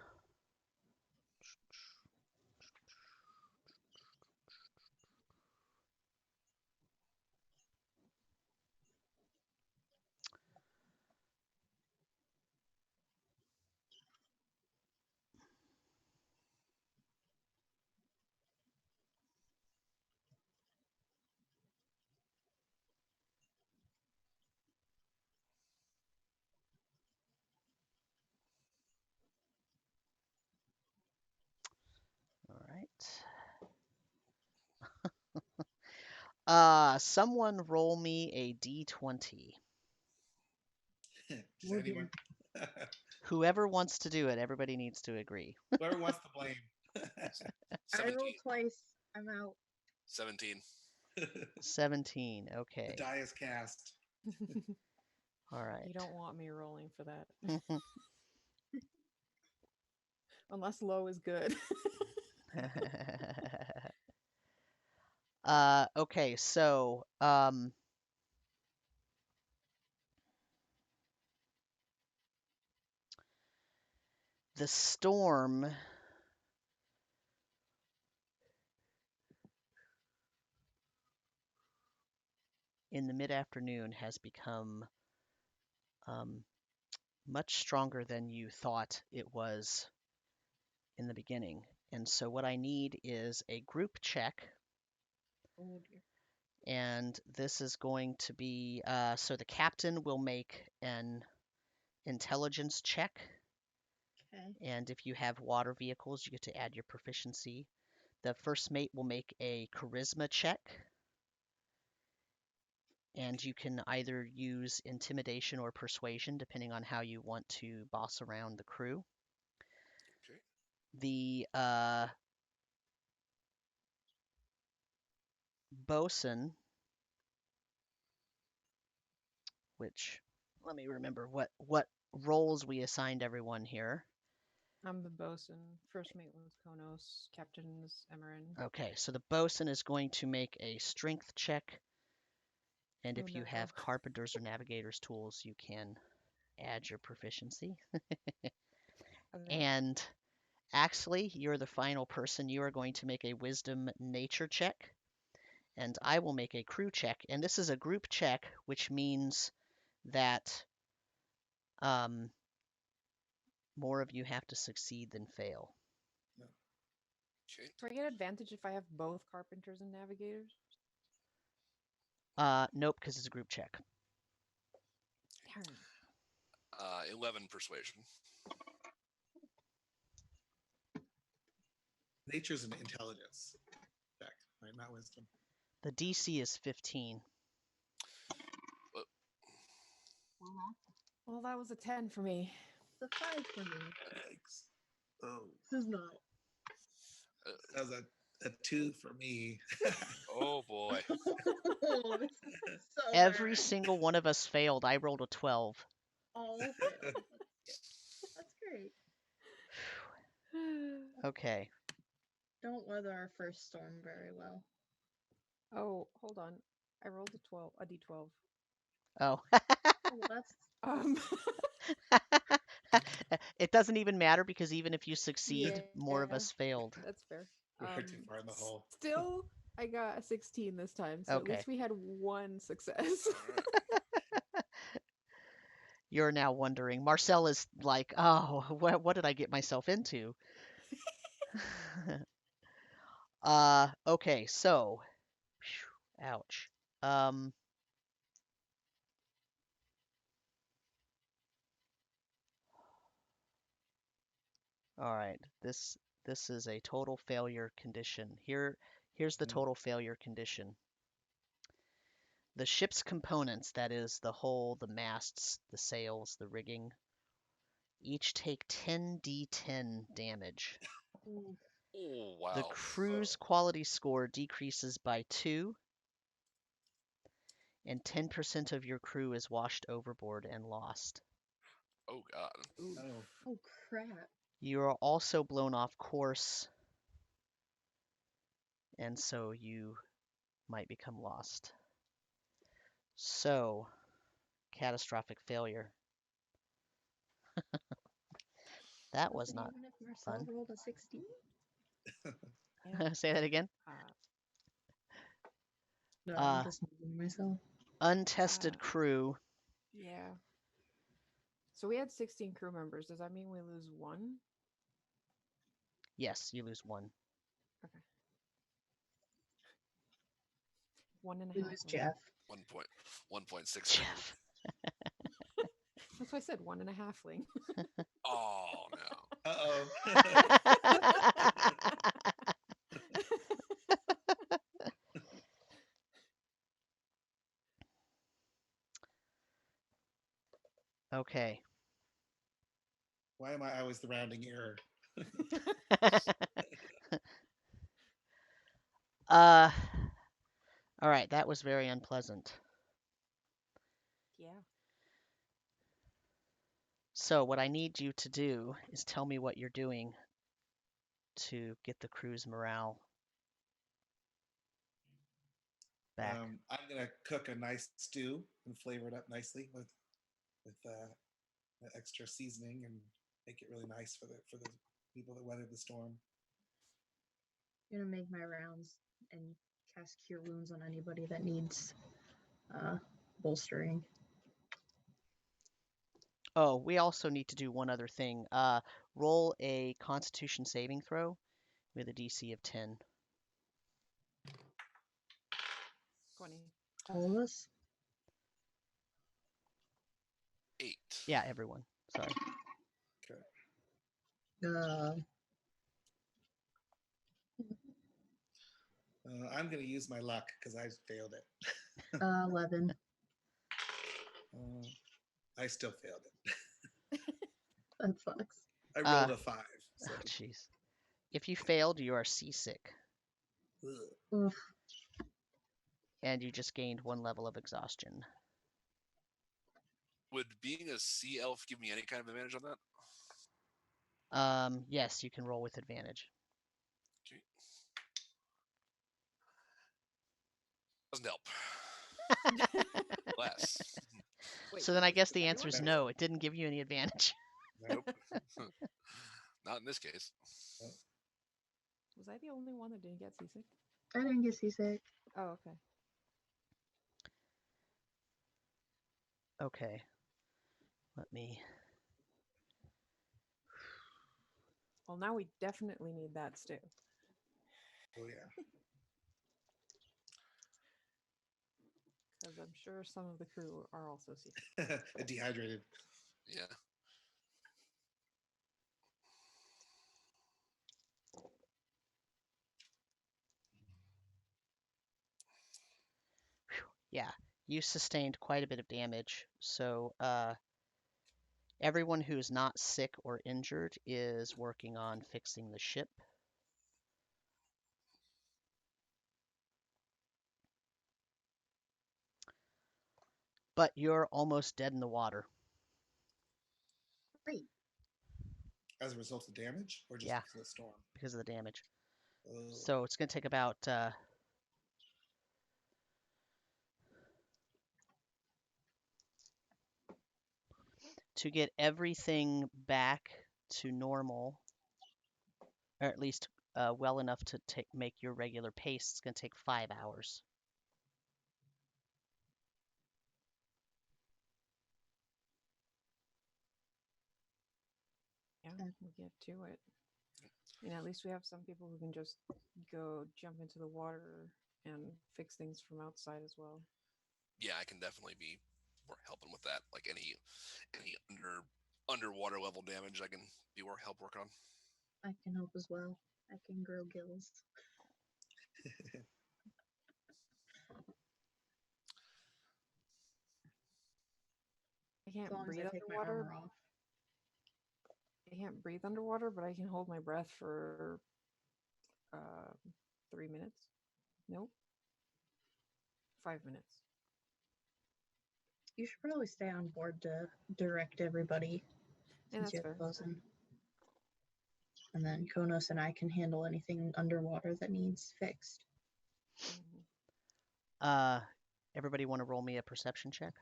Someone roll me a d20. Does Oh, anyone? Whoever wants to do it, everybody needs to agree. Whoever wants to blame. I 17. rolled twice. I'm out. 17. 17. The Okay. die is cast. All right. You don't want me rolling for that. Unless low is good. Okay, so the storm in the mid-afternoon has become much stronger than you thought it was in the beginning. And so what I need is a group check, Oh dear. and this is going to be so the captain will make an intelligence check, Okay. and if you have water vehicles, you get to add your proficiency. The first mate will make a charisma check, and you can either use intimidation or persuasion depending on how you want to boss around the crew. Okay. The bosun, which let me remember what roles we assigned everyone here. I'm the bosun. First mate was Khonnos. Captain is Emmeryn. Okay, so the bosun is going to make a strength check, and Oh, if you no. have carpenters or navigators tools, you can add your proficiency. Okay. And Axley, you're the final person. You are going to make a wisdom nature check, and I will make a crew check. And this is a group check, which means that more of you have to succeed than fail. Okay. Do I get advantage if I have both carpenters and navigators? Nope, because it's a group check. Darn. 11 persuasion. Nature's an intelligence check, right? Not wisdom. The DC is 15. Well, that was a 10 for me. The 5 for me. Yikes. Oh, This is not. that was a 2 for me. Oh boy. Oh, this is so Every bad. single one of us failed. I rolled a 12. All failed. That's great. Okay. Don't weather our first storm very well. Oh, hold on. I rolled a d12. Oh. Oh, that's Um, It doesn't even matter because even if you succeed, more of Yeah. us failed. that's fair. We're too far in the hole. Still, I got a 16 this time, so Okay. at least we had one success. You're now wondering. Marcel is like, oh, what did I get myself into? Okay, so, ouch. All right, this is a total failure condition. Here's the total failure condition. The ship's components, that is the hull, the masts, the sails, the rigging, each take 10d10 damage. Oh wow. The crew's quality score decreases by 2, and 10% of your crew is washed overboard and lost. Oh god. Ooh. oh crap. You are also blown off course, and so you might become lost. So, catastrophic failure. That was not Even if Marcel fun. rolled a 16? Yeah. Say that again. No, Uh, I'm just moving myself. Untested crew. Yeah. So we had 16 crew members. Does that mean we lose one? Yes, you lose 1. Okay. 1.5. Who is Jeff? 1.6. Jeff. That's why I said 1.5 ling. Oh no. Uh-oh. Why am I always the rounding error? All right, that was very unpleasant. Yeah. So what I need you to do is tell me what you're doing to get the crew's morale back. I'm gonna cook a nice stew and flavor it up nicely with extra seasoning and make it really nice for the people that weathered the storm. I'm gonna make my rounds and cast Cure Wounds on anybody that needs bolstering. Oh, we also need to do one other thing. Roll a Constitution saving throw with a DC of 10. 20. All of us? 8. Yeah, everyone. Sorry. Okay. I'm going to use my luck because I failed it. 11. I still failed it. That sucks. I rolled a 5. So. Oh, jeez. If you failed, you are seasick. Ugh. Oof. And you just gained 1 level of exhaustion. Would being a sea elf give me any kind of advantage on that? Yes, you can roll with advantage. Okay. Doesn't help. Less. Wait, So then I guess the did answer is anyone- no. It didn't give you any advantage. Nope. Not in this case. Was I the only one that didn't get seasick? I didn't get seasick. Oh, okay. Okay. Let me... Well, now we definitely need that stew. Oh, yeah. Because I'm sure some of the crew are also seasick. Dehydrated. Yeah. Yeah, you sustained quite a bit of damage. So everyone who's not sick or injured is working on fixing the ship. But you're almost dead in the water. Great. As a result of damage or just Yeah. because of the storm? Because of the damage. Ugh. So it's going to take about... to get everything back to normal, or at least well enough to make your regular pace, it's going to take 5 hours. Yeah, we'll get to it. And at least we have some people who can just go jump into the water and fix things from outside as well. Yeah, I can definitely be helping with that. Like any underwater level damage, I can be help work on. I can help as well. I can grow gills. I can't As long as breathe I take my underwater. armor off. I can't breathe underwater, but I can hold my breath for 3 minutes. Nope. 5 minutes. You should probably stay on board to direct everybody. Yeah, Since that's you're fair. closing. And then Khonnos and I can handle anything underwater that needs fixed. Mhm. Everybody want to roll me a perception check?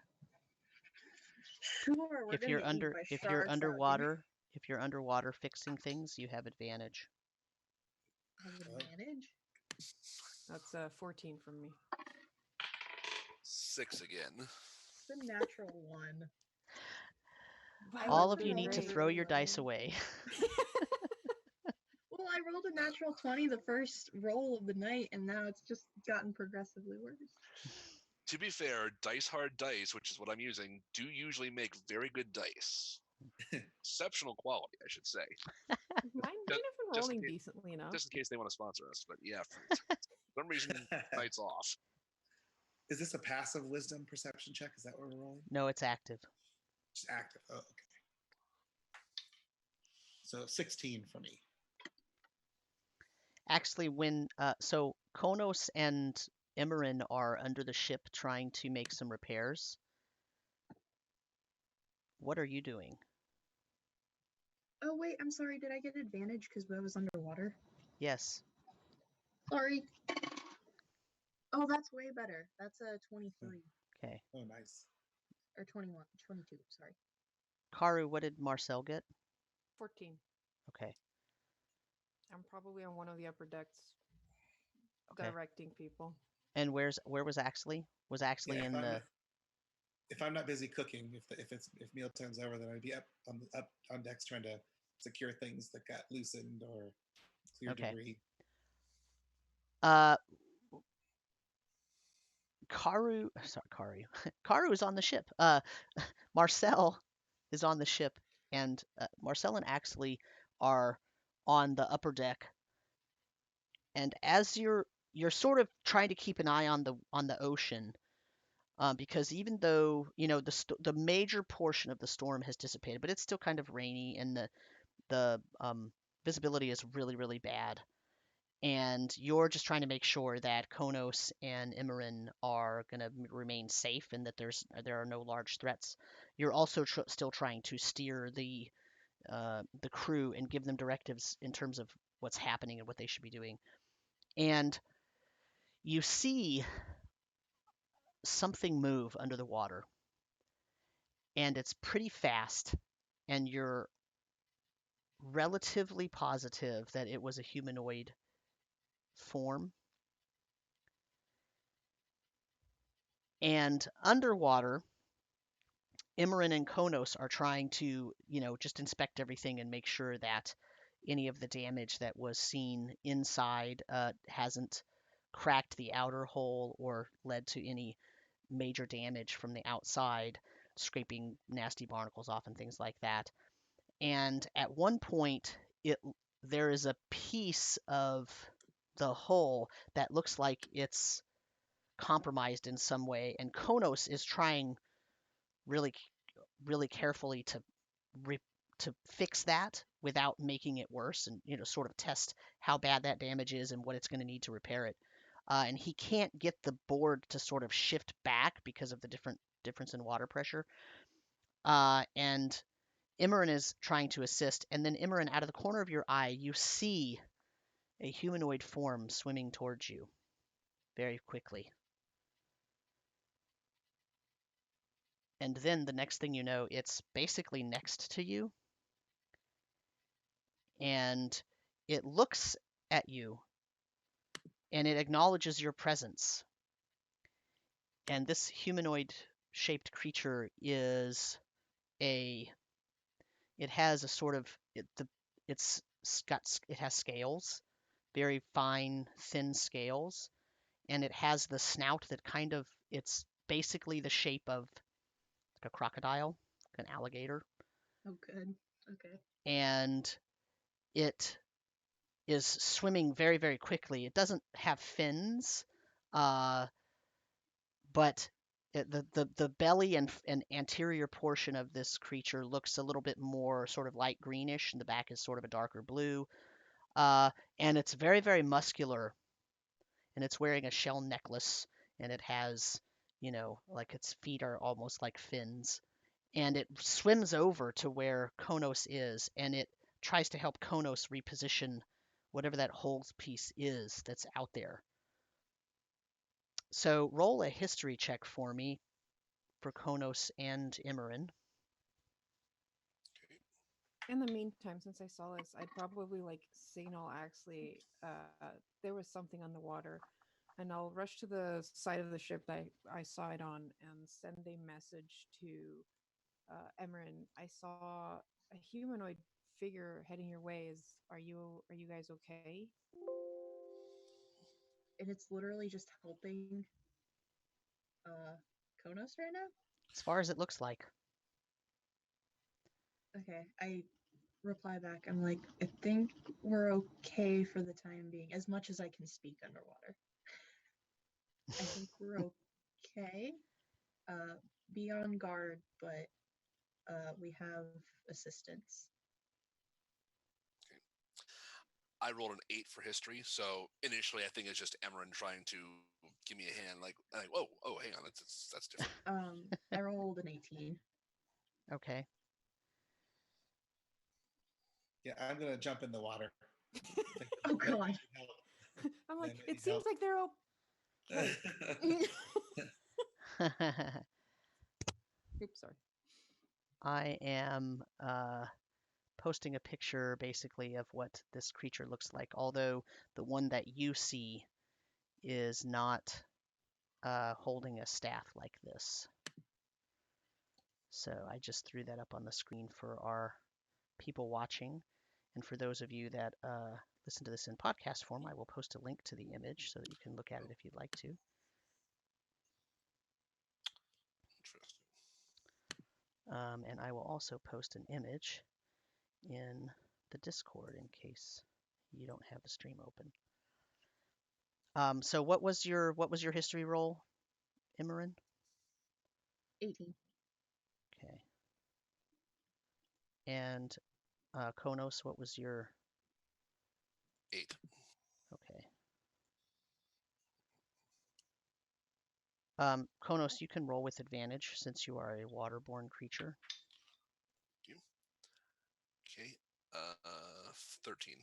Sure, we're If gonna you're get eaten under by if sharks you're out underwater, if you're underwater fixing things, you have advantage. here. Have advantage? That's 14 from me. 6 again. It's a natural 1. Wow, All rolled of a you need to great throw your roll. dice away. Well, I rolled a natural 20 the first roll of the night, and now it's just gotten progressively worse. To be fair, dice hard dice, which is what I'm using, do usually make very good dice. Exceptional quality, I should say. Mine have been just in rolling case- decently enough. Just in case they want to sponsor us. But yeah, for some reason, night's off. Is this a passive wisdom perception check? Is that what we're rolling? No, it's active. Just active. Oh, okay. So 16 for me. Actually, when so Khonnos and Emmeryn are under the ship trying to make some repairs. What are you doing? Oh wait, I'm sorry. Did I get advantage because I was underwater? Yes. Sorry. Oh, that's way better. That's a 23 Okay. Oh, nice. or 21, 22. Sorry. Karu, what did Marcel get? 14. Okay. I'm probably on one of the upper decks Okay. directing people. And where was Axley? Was Axley Yeah, in the? if I'm not busy cooking, if mealtime's over, then I'd be up on decks trying to secure things that got loosened or clear Okay. debris. Karu, sorry, Karu. Karu is on the ship. Marcel is on the ship, and Marcel and Axley are on the upper deck. And as you're sort of trying to keep an eye on the ocean, because even though the major portion of the storm has dissipated, but it's still kind of rainy, and the visibility is really, really bad. And you're just trying to make sure that Khonnos and Emmeryn are going to remain safe and that there are no large threats. You're also still trying to steer the crew and give them directives in terms of what's happening and what they should be doing. And you see something move under the water, and it's pretty fast, and you're relatively positive that it was a humanoid form. And underwater, Emmeryn and Khonnos are trying to, just inspect everything and make sure that any of the damage that was seen inside hasn't cracked the outer hull or led to any major damage from the outside, scraping nasty barnacles off and things like that. And at one point, there is a piece of the hull that looks like it's compromised in some way, and Khonnos is trying really, really carefully to fix that without making it worse, and sort of test how bad that damage is and what it's going to need to repair it. And he can't get the board to sort of shift back because of the difference in water pressure. And Emmeryn is trying to assist, and then Emmeryn, out of the corner of your eye, you see a humanoid form swimming towards you very quickly. And then the next thing you know, it's basically next to you, and it looks at you, and it acknowledges your presence. And this humanoid-shaped creature is it has a sort of it has scales, very fine, thin scales, and it has the snout that it's basically the shape of like a crocodile, like an alligator. Oh, good. Okay. And it is swimming very, very quickly. It doesn't have fins, but the belly and anterior portion of this creature looks a little bit more sort of light greenish, and the back is sort of a darker blue. And it's very, very muscular, and it's wearing a shell necklace, and it has, like its feet are almost like fins. And it swims over to where Khonnos is, and it tries to help Khonnos reposition whatever that hold piece is that's out there. So roll a history check for me for Khonnos and Emmeryn. In the meantime, since I saw this, I'd probably signal Axley there was something on the water, and I'll rush to the side of the ship that I saw it on and send a message to Emmeryn. I saw a humanoid figure heading your way. Are you guys okay? And it's literally just helping Khonnos right now? As far as it looks like. Okay, I reply back. I'm like, I think we're okay for the time being, as much as I can speak underwater. I think we're okay. Be on guard, but we have assistance. I rolled an 8 for history, so initially I think it's just Emmeryn trying to give me a hand. Like oh, hang on, that's different. I rolled an 18. Okay. Yeah, I'm gonna jump in the water. Oh God. I'm like, They may it need seems help. like they're all. Oops, sorry. I am posting a picture basically of what this creature looks like, although the one that you see is not holding a staff like this. So I just threw that up on the screen for our people watching. And for those of you that listen to this in podcast form, I will post a link to the image so that you can look at it if you'd like to. Interesting. And I will also post an image in the Discord in case you don't have the stream open. So what was your history roll, Emmeryn? 18. Okay. And Khonnos, what was your 8. Okay. Khonnos, you can roll with advantage since you are a waterborne creature. Okay. 13.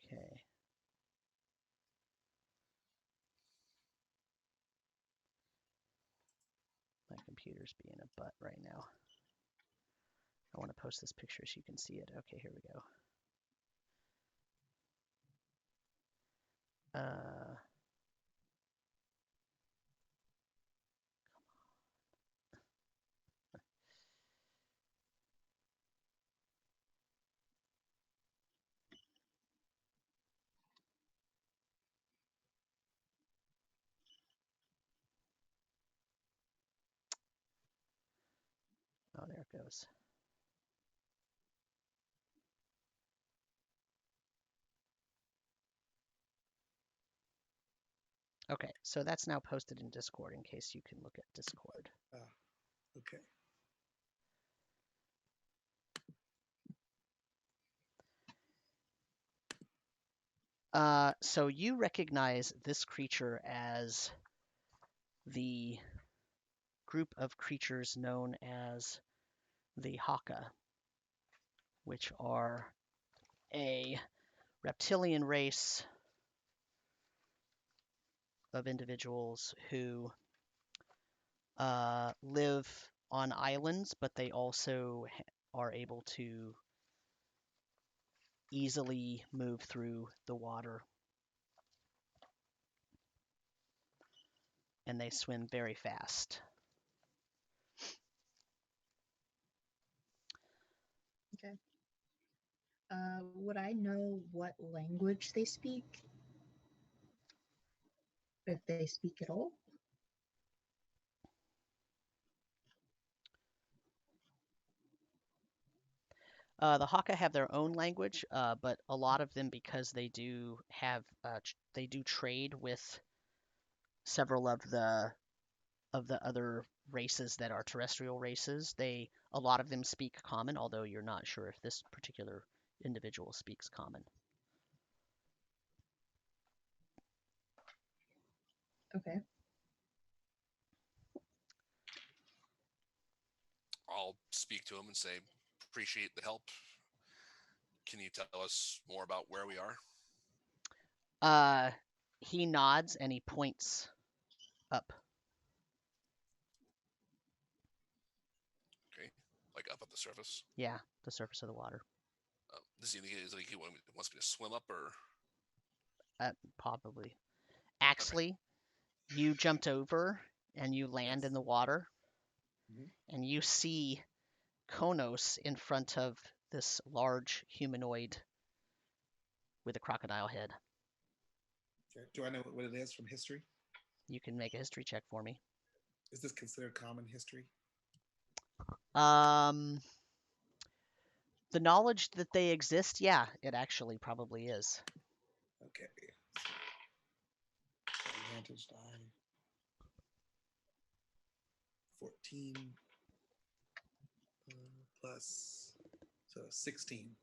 Okay. My computer's being a butt right now. I want to post this picture so you can see it. Okay, here we go. Oh, there it goes. Okay, so that's now posted in Discord in case you can look at Discord. Okay. So you recognize this creature as the group of creatures known as the Hokka, which are a reptilian race of individuals who live on islands, but they also are able to easily move through the water. And they swim very fast. Okay. Would I know what language they speak? If they speak at all? The Hokka have their own language, but a lot of them, because they do have they do trade with several of the other races that are terrestrial races. A lot of them speak common, although you're not sure if this particular individual speaks common. Okay. I'll speak to him and say, appreciate the help. Can you tell us more about where we are? He nods and he points up. Okay, like up at the surface. Yeah, the surface of the water. Does he indicate is like he wants me to swim up or? Probably. Axley, you jumped over and you land in the water, and you see Khonnos in front of this large humanoid with a crocodile head. Okay. Do I know what it is from history? You can make a history check for me. Is this considered common history? The knowledge that they exist, yeah, it actually probably is. Okay. Advantage die. 14 plus, so 16.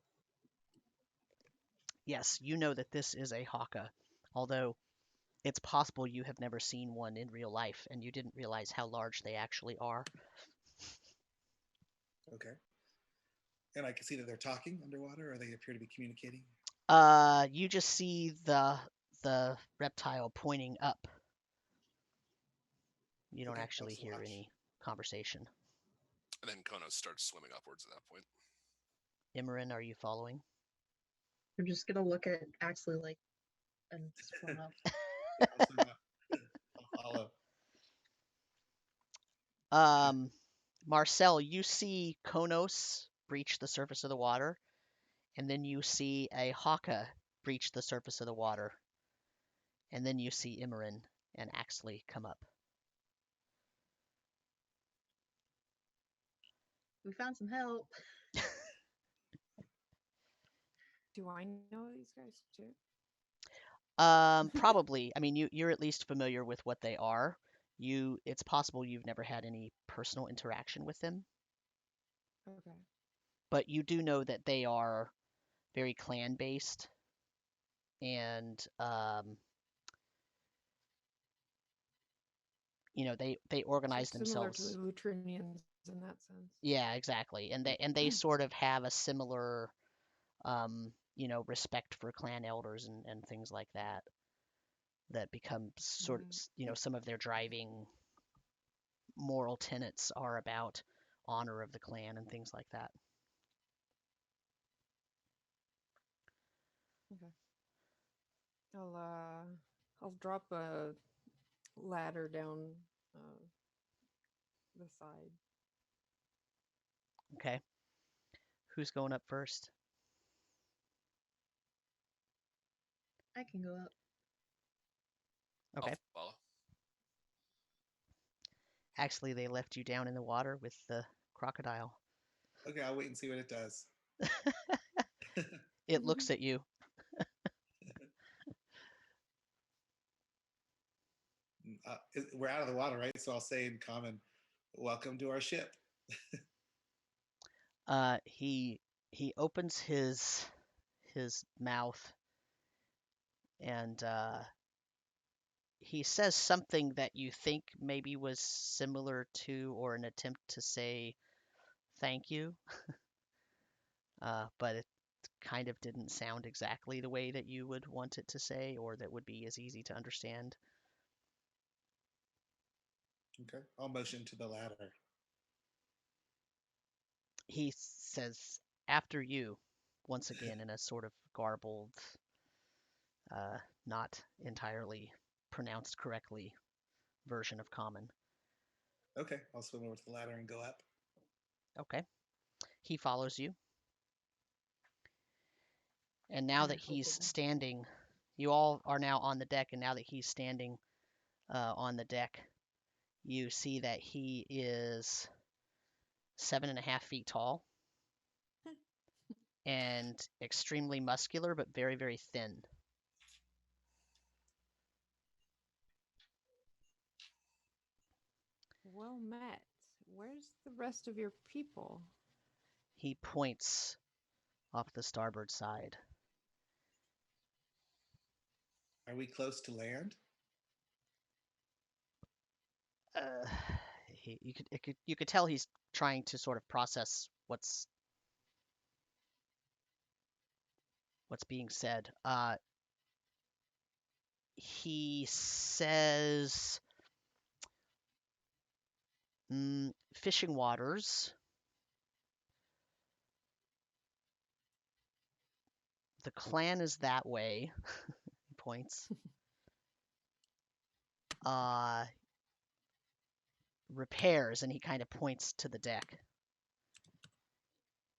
Yes, you know that this is a Hokka, although it's possible you have never seen one in real life and you didn't realize how large they actually are. Okay. And I can see that they're talking underwater, or they appear to be communicating. You just see the reptile pointing up. You don't Okay, actually let's hear watch. any conversation. And then Khonnos starts swimming upwards at that point. Emmeryn, are you following? I'm just gonna look at Axley like and swim up. I'll swim up. I'll follow. Marcel, you see Khonnos breach the surface of the water, and then you see a Hokka breach the surface of the water, and then you see Emmeryn and Axley come up. We found some help. Do I know these guys too? Probably. I mean, you're at least familiar with what they are. It's possible you've never had any personal interaction with them, Okay. but you do know that they are very clan based, and they So organize similar to the themselves. Lutrinians in that sense. Yeah, exactly. And they sort of have a similar respect for clan elders and things like that become sort of, some of their driving moral tenets are about honor of the clan and things like that. Okay. I'll drop a ladder down the side. Okay. Who's going up first? I can go up. Okay. I'll follow. Actually, they left you down in the water with the crocodile. Okay, I'll wait and see what it does. It looks at you. We're out of the water, right? So I'll say in common, "Welcome to our ship." He opens his mouth and he says something that you think maybe was similar to or an attempt to say thank you, but it kind of didn't sound exactly the way that you would want it to say or that would be as easy to understand. Okay, I'll motion to the ladder. He says, after you, once again in a sort of garbled, not entirely pronounced correctly version of common. Okay, I'll swim over to the ladder and go up. Okay. He follows you. And now that he's standing, you all are now on the deck, and now that he's standing on the deck, you see that he is 7.5 feet tall and extremely muscular, but very, very thin. Well met. Where's the rest of your people? He points off the starboard side. Are we close to land? You could tell he's trying to sort of process what's being said. He says, fishing waters. The clan is that way. He points. Repairs, and he kind of points to the deck.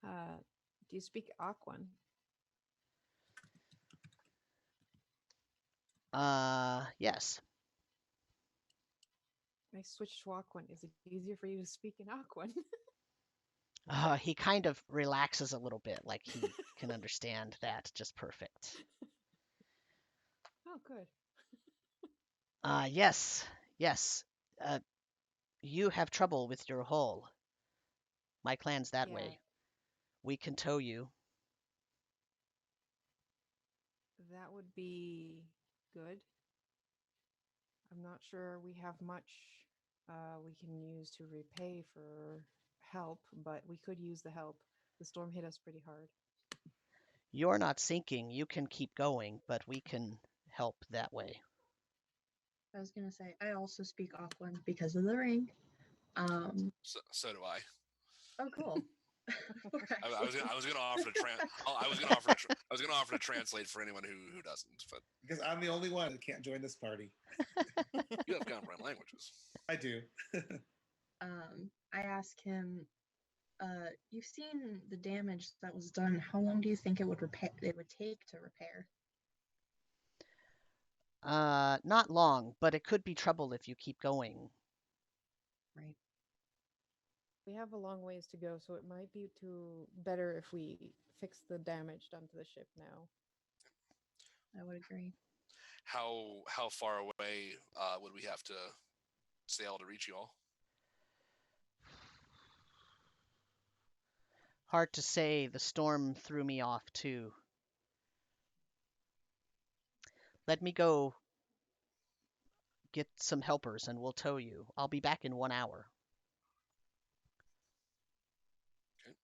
Do you speak Aquan? Yes. I switched to Aquan. Is it easier for you to speak in Aquan? He kind of relaxes a little bit, like he can understand that just perfect. Oh, good. Yes. You have trouble with your hull. My clan's that Yeah. way. We can tow you. That would be good. I'm not sure we have much we can use to repay for help, but we could use the help. The storm hit us pretty hard. You're not sinking. You can keep going, but we can help that way. I was gonna say I also speak Auckland because of the ring. So do I. Oh, cool. I was gonna offer to translate for anyone who doesn't, but Because I'm the only one who can't join this party. you have comprehend languages. I do. I asked him, you've seen the damage that was done. How long do you think it would take to repair? Not long, but it could be trouble if you keep going. Right. We have a long ways to go, so it might be better if we fix the damage done to the ship now. I would agree. How far away would we have to sail to reach you all? Hard to say. The storm threw me off too. Let me go get some helpers and we'll tow you. I'll be back in 1 hour. Okay.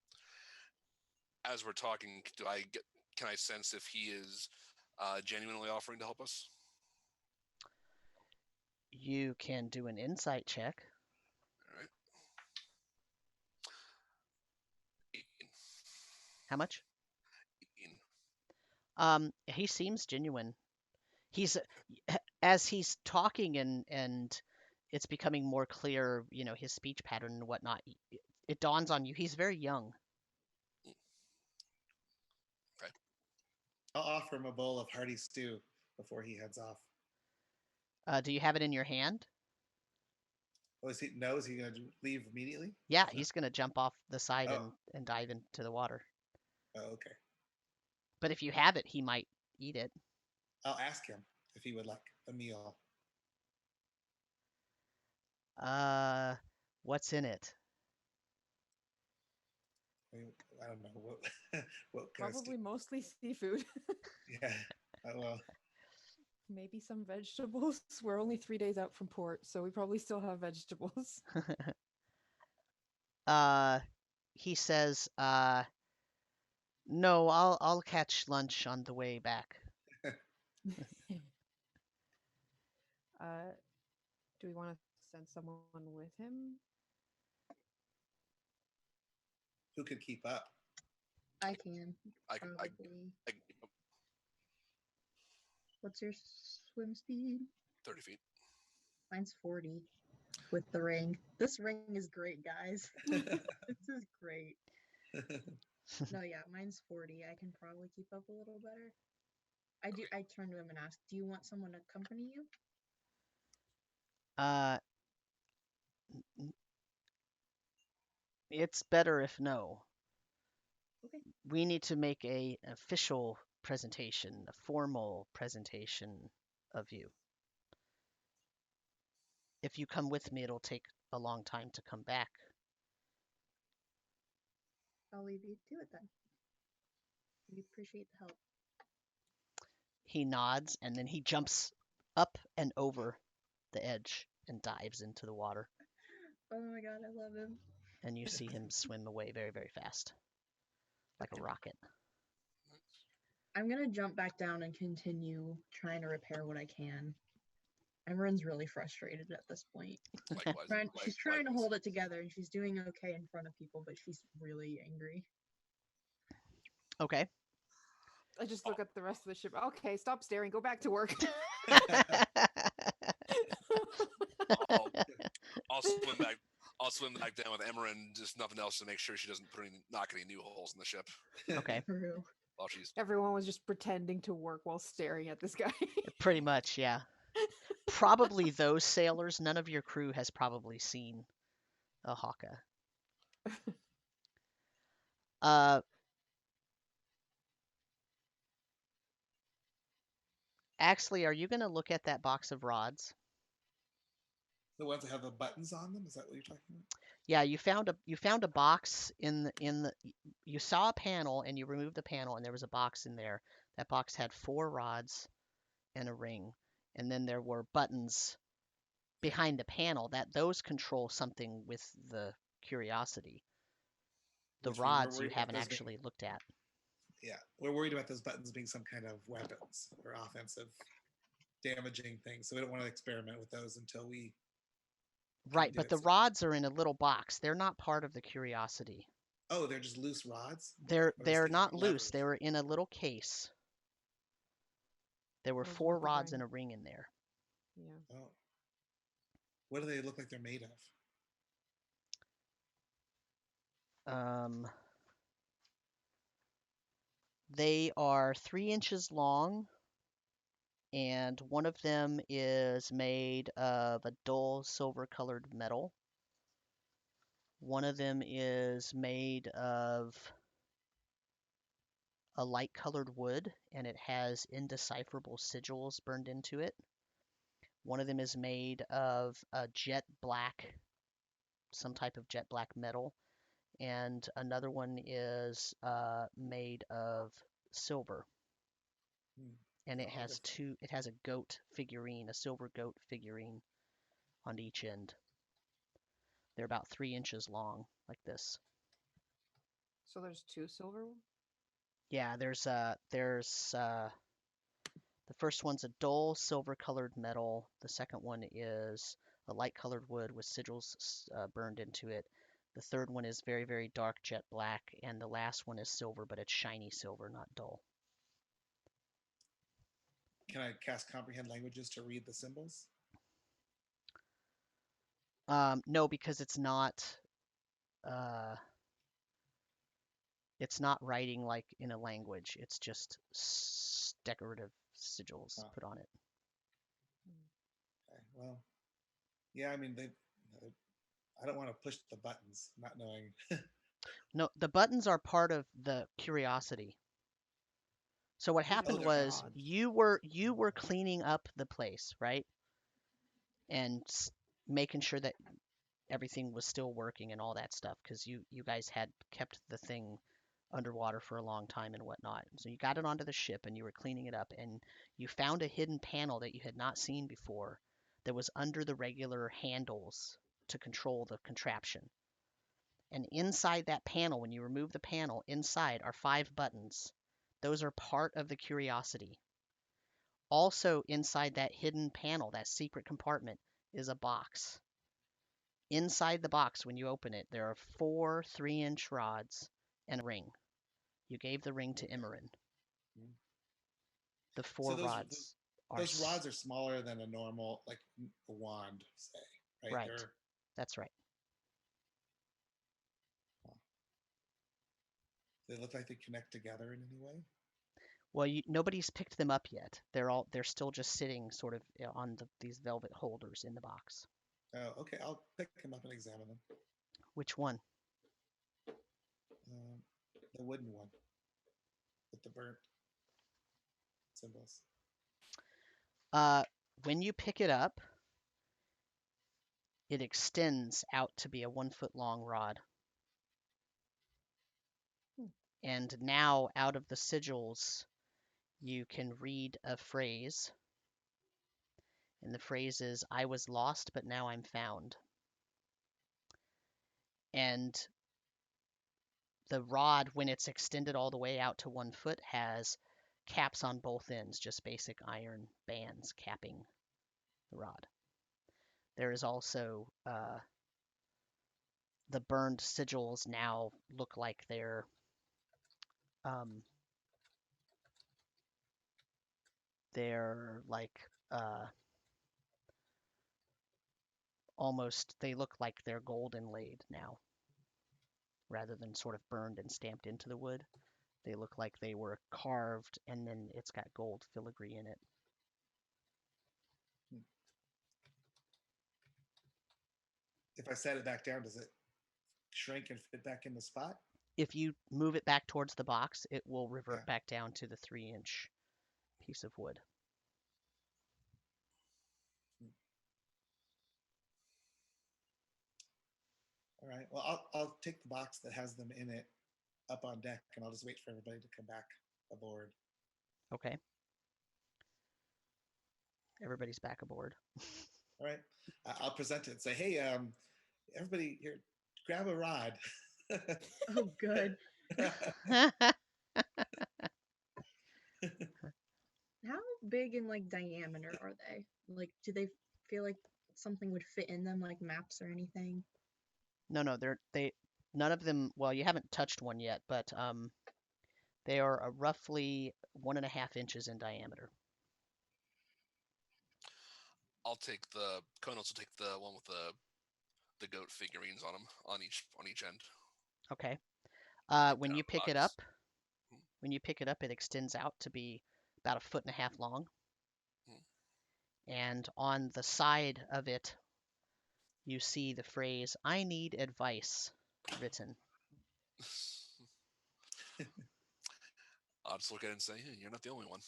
As we're talking, can I sense if he is genuinely offering to help us? You can do an insight check. All right. 18. How much? 18. He seems genuine. As he's talking and it's becoming more clear, his speech pattern and whatnot, it dawns on you he's very young. Okay. I'll offer him a bowl of hearty stew before he heads off. Do you have it in your hand? Oh, is he going to leave immediately? Yeah, he's going to jump off the side Oh. and dive into the water. Oh, okay. But if you have it, he might eat it. I'll ask him if he would like a meal. What's in it? I don't know. What Probably mostly seafood. Yeah. Well, maybe some vegetables. We're only 3 days out from port, so we probably still have vegetables. He says, no, I'll catch lunch on the way back. Do we want to send someone with him? who could keep up? I can. I can Probably. keep up What's your swim speed? 30 feet. Mine's 40 with the ring. This ring is great, guys. This is great. No, yeah, mine's 40. I can probably keep up a little better. I turn to him and ask, do you want someone to accompany you? It's better if no. Okay. We need to make an official presentation, a formal presentation of you. If you come with me, it'll take a long time to come back. I'll leave you to it then. We appreciate the help. He nods and then he jumps up and over the edge and dives into the water. Oh my god, I love him. And you see him swim away very, very fast, like a rocket. I'm gonna jump back down and continue trying to repair what I can. Emmeryn's really frustrated at this point. Likewise. She's trying to hold it together and she's doing okay in front of people, but she's really angry. Okay. I just look at the rest of the ship. Okay, stop staring. Go back to work. I'll swim back down with Emmeryn, just nothing else to make sure she doesn't knock any new holes in the ship. Okay. While she's Everyone was just pretending to work while staring at this guy. Pretty much, yeah. Probably those sailors, none of your crew has probably seen a Hokka. Axley, are you going to look at that box of rods? The ones that have the buttons on them? Is that what you're talking about? Yeah, you found a box in the you saw a panel and you removed the panel and there was a box in there That box had 4 rods and a ring, and then there were buttons behind the panel that those control something with the curiosity. The Which we were rods you worried about haven't those being- actually looked at. Yeah, we're worried about those buttons being some kind of weapons or offensive damaging things. So we don't want to experiment with those until we Right, do but it. the So- rods are in a little box. They're not part of the curiosity. Oh, they're just loose rods? They're I was thinking not about loose. levers. They were in a little case. There were Those 4 with the rods and ring. a ring in there. Yeah. Oh. What do they look like they're made of? They are 3 inches long, and one of them is made of a dull silver-colored metal. One of them is made of a light-colored wood, and it has indecipherable sigils burned into it. One of them is made of a jet black, some type of jet black metal, and another one is made of silver. And it All has different. it has a goat figurine, a silver goat figurine on each end. They're about 3 inches long, like this. So there's 2 silver. Yeah, there's the first one's a dull silver-colored metal. The second one is a light-colored wood with sigils burned into it. The third one is very, very dark jet black, and the last one is silver, but it's shiny silver, not dull. Can I cast comprehend languages to read the symbols? No, because it's not writing like in a language. It's just decorative sigils put on it. Okay, well, yeah, I mean, I don't want to push the buttons, not knowing. No, the buttons are part of the curiosity. So what happened they're was rods. you were cleaning up the place, right? And making sure that everything was still working and all that stuff, because you guys had kept the thing underwater for a long time and whatnot. So you got it onto the ship and you were cleaning it up, and you found a hidden panel that you had not seen before that was under the regular handles to control the contraption. And inside that panel, when you remove the panel, inside are 5 buttons. Those are part of the curiosity. Also inside that hidden panel, that secret compartment, is a box. Inside the box, when you open it, there are 4 3-inch rods and a ring. You gave the ring to Emmeryn. The 4 So rods are those rods are smaller than a normal, like a wand, say, right? Right. That's right. They look like they connect together in any way. Well, nobody's picked them up yet. They're still just sitting sort of on these velvet holders in the box. Oh, okay. I'll pick them up and examine them. Which one? The wooden one with the burnt symbols. When you pick it up, it extends out to be a 1-foot long rod. And now, out of the sigils, you can read a phrase. And the phrase is, "I was lost, but now I'm found." And the rod, when it's extended all the way out to 1 foot, has caps on both ends, just basic iron bands capping the rod. There is also the burned sigils now look like they're like almost, they look like they're gold inlaid now, rather than sort of burned and stamped into the wood. They look like they were carved, and then it's got gold filigree in it. If I set it back down, does it shrink and fit back in the spot? If you move it back towards the box, it will revert back down to the 3-inch piece of wood. All right. Well, I'll take the box that has them in it up on deck, and I'll just wait for everybody to come back aboard. Okay. Everybody's back aboard. All right. I'll present it and say, hey, everybody here, grab a rod. Oh, good. How big in like diameter are they? Like, do they feel like something would fit in them, like maps or anything? No, none of them. Well, you haven't touched one yet, but they are roughly 1.5 inches in diameter. I'll take the Khonnos will take the one with the goat figurines on them on each end. Okay. Keep When that you out of the pick it box. up, it extends out to be about 1.5 feet long. And on the side of it, you see the phrase, "I need advice," written. I'll just look at it and say, hey, you're not the only one.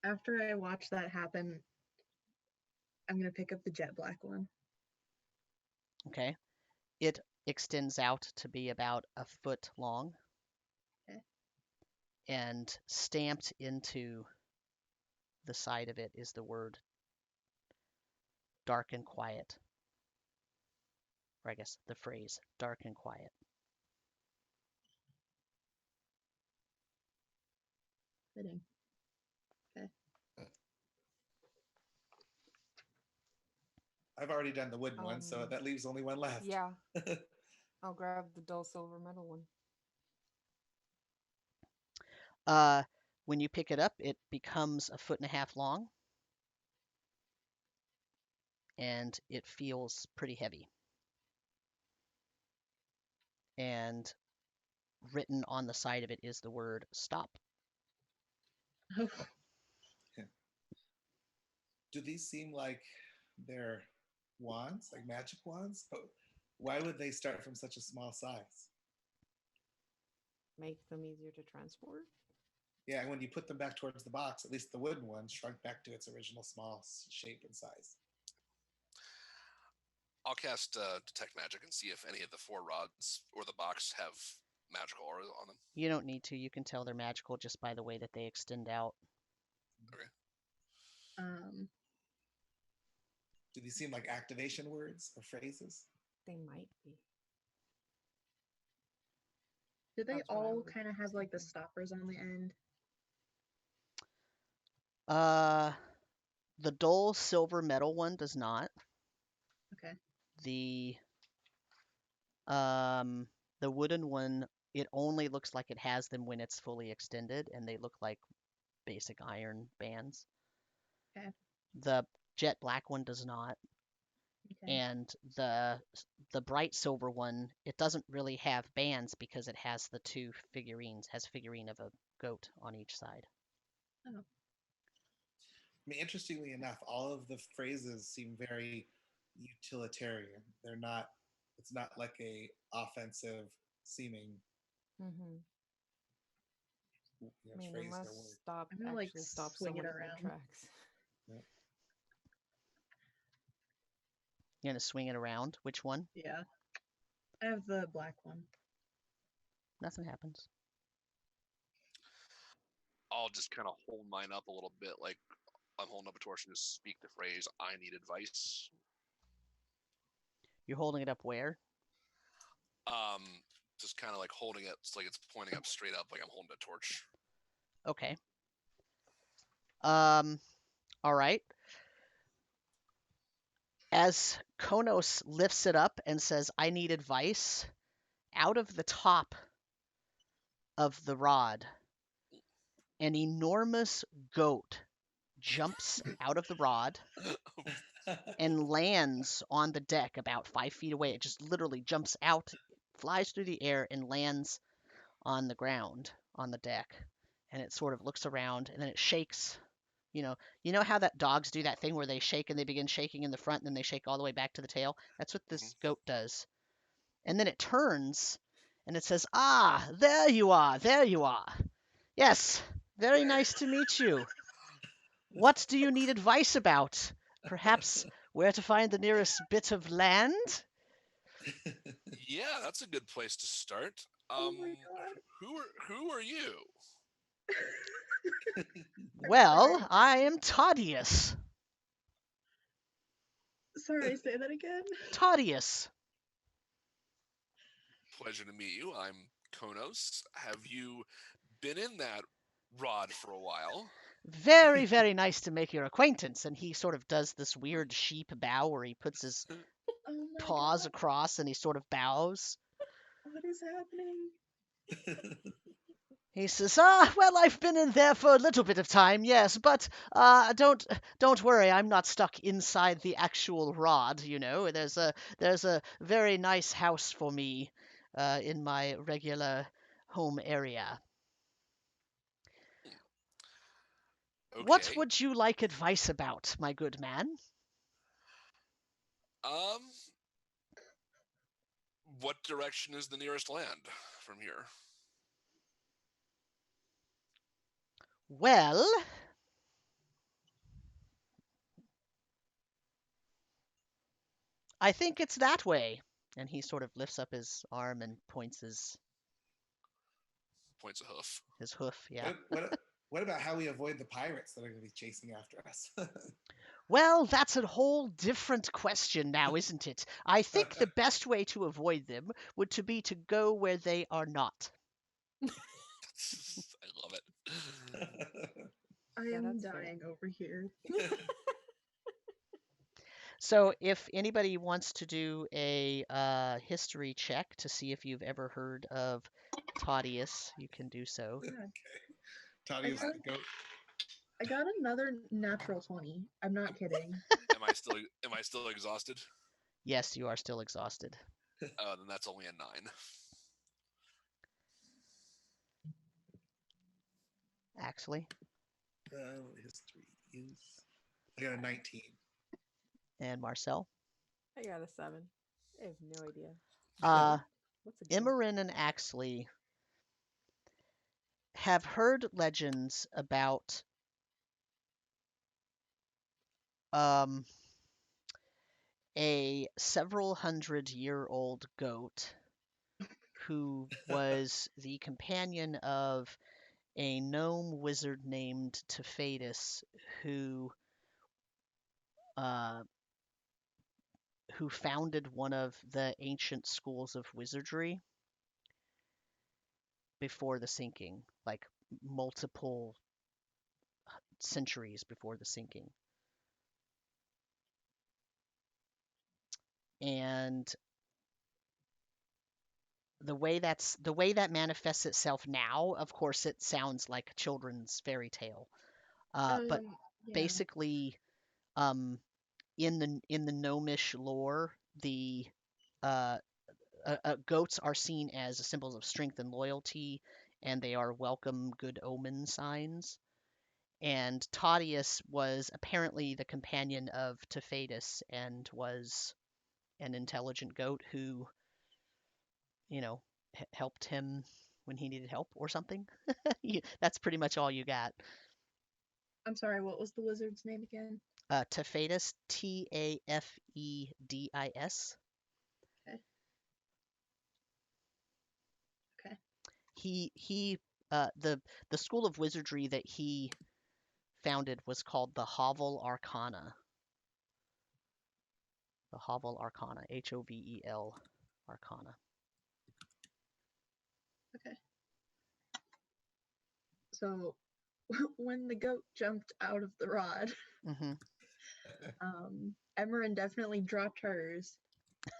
After I watch that happen, I'm gonna pick up the jet black one. Okay. It extends out to be about 1 foot long. Okay. And stamped into the side of it is the word dark and quiet. Or I guess the phrase dark and quiet. Fitting. Okay. I've already done the wooden one, so that leaves only one left. Yeah. I'll grab the dull silver metal one. When you pick it up, it becomes 1.5 feet long. And it feels pretty heavy. And written on the side of it is the word stop. Oh, Do these seem like they're wands, like magic wands? But why would they start from such a small size? Make them easier to transport. Yeah, and when you put them back towards the box, at least the wooden one shrunk back to its original small shape and size. I'll cast Detect Magic and see if any of the 4 rods or the box have magical aura on them. You don't need to. You can tell they're magical just by the way that they extend out. Okay. Do these seem like activation words or phrases? They might be. do they That's what I all would kind of have like the thinking. stoppers on the end? The dull silver metal one does not. Okay. The wooden one, it only looks like it has them when it's fully extended, and they look like basic iron bands. Okay. The jet black one does not. Okay. And the bright silver one, it doesn't really have bands because it has the 2 figurines, has figurine of a goat on each side. Oh. I mean, interestingly enough, all of the phrases seem very utilitarian. They're not. It's not like a offensive seeming Mm-hmm. I mean, phrase unless or word. stop I'm gonna, like, actually stop swing it someone in their around. tracks. You're gonna swing it around. Which one? Yeah. I have the black one. Nothing happens. I'll just kind of hold mine up a little bit, like I'm holding up a torch and just speak the phrase, I need advice. You're holding it up where? Just kind of like holding it, it's like it's pointing up straight up, like I'm holding a torch. Okay. All right. As Khonnos lifts it up and says, I need advice, out of the top of the rod, an enormous goat jumps out of the rod and lands on the deck about 5 feet away. It just literally jumps out, flies through the air, and lands on the ground on the deck. And it sort of looks around, and then it shakes. You know how that dogs do that thing where they shake and they begin shaking in the front and then they shake all the way back to the tail? That's what this goat does. And then it turns and it says, "Ah, there you are, there you are. Yes, very nice to meet you. What do you need advice about? Perhaps where to find the nearest bit of land?" Yeah, that's a good place to start. Oh my god. Who are you? Well, I am Todius. Sorry, say that again. Todius. Pleasure to meet you. I'm Khonnos. Have you been in that rod for a while? Very, very nice to make your acquaintance. And he sort of does this weird sheep bow where he puts his Oh my paws god. across and he sort of bows. What is happening? He says, well, I've been in there for a little bit of time, yes, but don't worry, I'm not stuck inside the actual rod, you know. There's a very nice house for me in my regular home area. What Okay. would you like advice about, my good man? Um, what direction is the nearest land from here? Well, I think it's that way. And he sort of lifts up his arm and points Points a hoof. his hoof, yeah. What about how we avoid the pirates that are going to be chasing after us? Well, that's a whole different question now, isn't it? I think the best way to avoid them would to be to go where they are not. I love it. I Yeah, am that's fair. dying over here. So if anybody wants to do a history check to see if you've ever heard of Todius, you can do so. Yeah. Todius the goat. I got another natural 20. I'm not kidding. Am I still exhausted? Yes, you are still exhausted. Oh, then that's only a 9. Axley History use. I got a 19. and Marcel. I got a 7. I have no idea. What's a good? Emmeryn and Axley have heard legends about a several 100-year-old goat who was the companion of a gnome wizard named Tempest who founded one of the ancient schools of wizardry before the sinking, like multiple centuries before the sinking. And the way that manifests itself now, of course, it sounds like a children's fairy tale. But Yeah. basically, in the gnomish lore, the goats are seen as symbols of strength and loyalty, and they are welcome, good omen signs. And Todius was apparently the companion of Tempest and was an intelligent goat who, helped him when he needed help or something. That's pretty much all you got. I'm sorry, what was the wizard's name again? Tempest, Tafedis. Okay. Okay. The school of wizardry that he founded was called the Hovel Arcana. The Hovel Arcana, Hovel Arcana. Okay. So when the goat jumped out of the rod, Mm-hmm. Emmeryn definitely dropped hers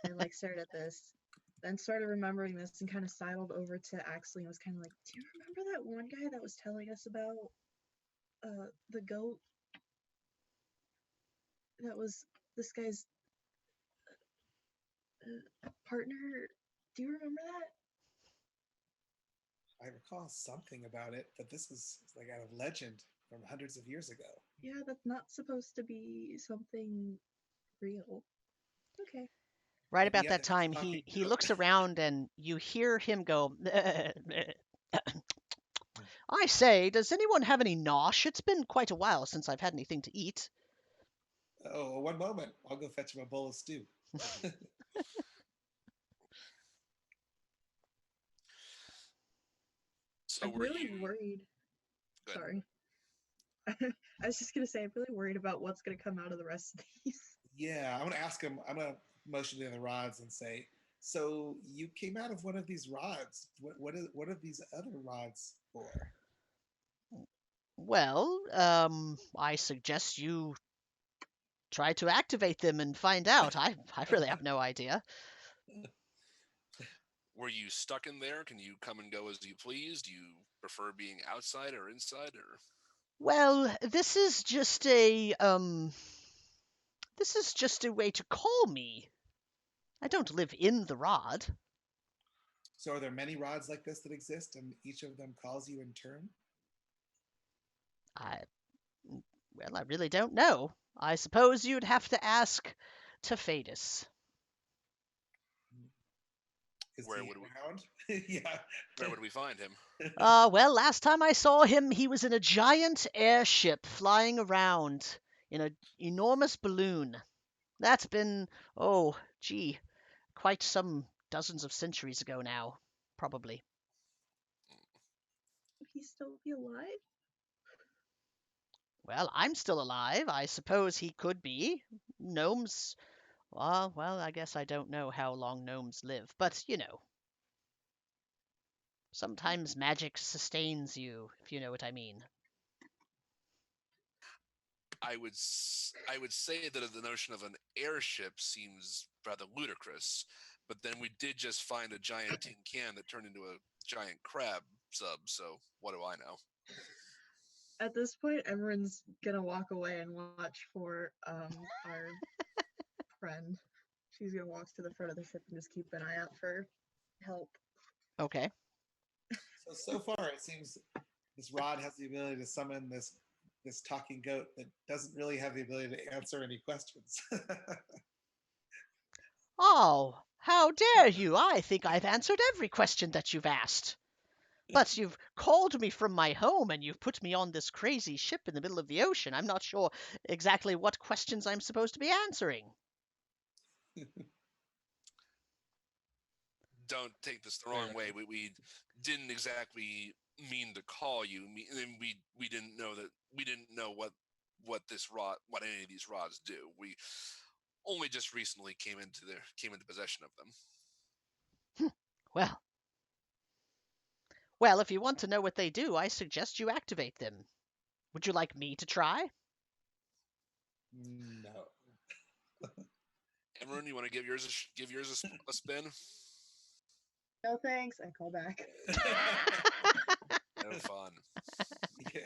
and stared at this, then started remembering this and kind of sidled over to Axley and was kind of like, "Do you remember that one guy that was telling us about the goat? That was this guy's partner. Do you remember that?" I recall something about it, but this is like out of legend from hundreds of years ago. Yeah, that's not supposed to be something real. Okay. Right But about yeah, that it's time, talking he goat. looks around and you hear him go, I say, does anyone have any nosh? It's been quite a while since I've had anything to eat. Oh, one moment. I'll go fetch him a bowl of stew. So I'm were really you? worried. Good. Sorry. I was just gonna say I'm really worried about what's gonna come out of the rest of these. Yeah, I'm gonna ask him. I'm gonna motion to the rods and say, "So you came out of one of these rods. What are these other rods for?" Well, I suggest you try to activate them and find out. I really have no idea. Were you stuck in there? Can you come and go as you please? Do you prefer being outside or inside? Or Well, this is just a way to call me. I don't live in the rod. So are there many rods like this that exist, and each of them calls you in turn? I Well, I really don't know. I suppose you'd have to ask Tefadus. Is where he would we? around? Yeah. Where would we find him? Well, last time I saw him, he was in a giant airship flying around in an enormous balloon. That's been, oh, gee, quite some dozens of centuries ago now, probably. Would he still be alive? Well, I'm still alive. I suppose he could be. Gnomes, well, I guess I don't know how long gnomes live, but you know, sometimes magic sustains you, if you know what I mean. I would say that the notion of an airship seems rather ludicrous, but then we did just find a giant tin can that turned into a giant crab sub. So what do I know? At this point, Emmeryn's gonna walk away and watch for our friend. She's gonna walk to the front of the ship and just keep an eye out for help. Okay. So far, it seems this rod has the ability to summon this talking goat that doesn't really have the ability to answer any questions. Oh, how dare you! I think I've answered every question that you've asked. But you've called me from my home and you've put me on this crazy ship in the middle of the ocean. I'm not sure exactly what questions I'm supposed to be answering. Don't take this the wrong way. We didn't exactly mean to call you. We didn't know that we didn't know what what any of these rods do. We only just recently came into possession of them. Well, well, if you want to know what they do, I suggest you activate them. Would you like me to try? No. Emmeryn, you want to give yours a spin? No thanks. I call back. No fun. Yeah.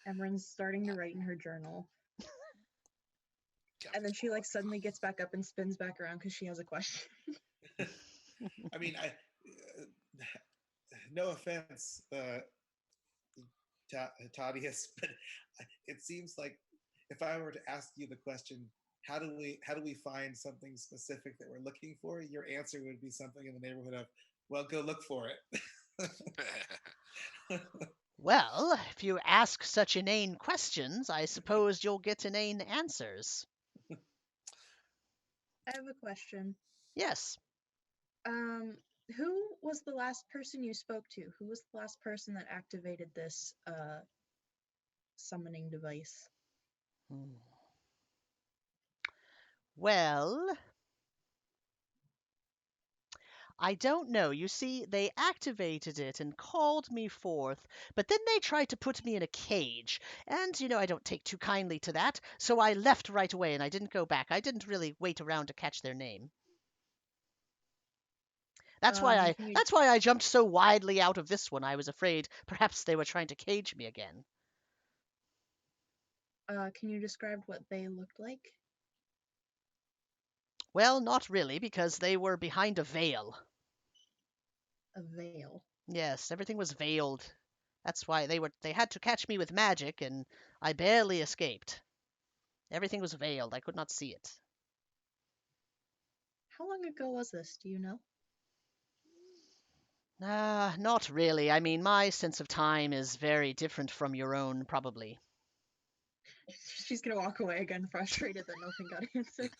Emmeryn's starting to write in her journal. And then she like suddenly gets back up and spins back around because she has a question. I mean, no offense, Tadius, but it seems like if I were to ask you the question, how do we find something specific that we're looking for? Your answer would be something in the neighborhood of, well, go look for it. Well, if you ask such inane questions, I suppose you'll get inane answers. I have a question. Yes. Who was the last person you spoke to? Who was the last person that activated this summoning device? Well, I don't know. You see, they activated it and called me forth, but then they tried to put me in a cage. And, you know, I don't take too kindly to that, so I left right away and I didn't go back. I didn't really wait around to catch their name. That's why I jumped so widely out of this one. I was afraid perhaps they were trying to cage me again. Can you describe what they looked like? Well, not really, because they were behind a veil. A veil. Yes, everything was veiled. That's why they had to catch me with magic, and I barely escaped. Everything was veiled. I could not see it. How long ago was this? Do you know? Not really. I mean, my sense of time is very different from your own, probably. She's gonna walk away again, frustrated that nothing got answered.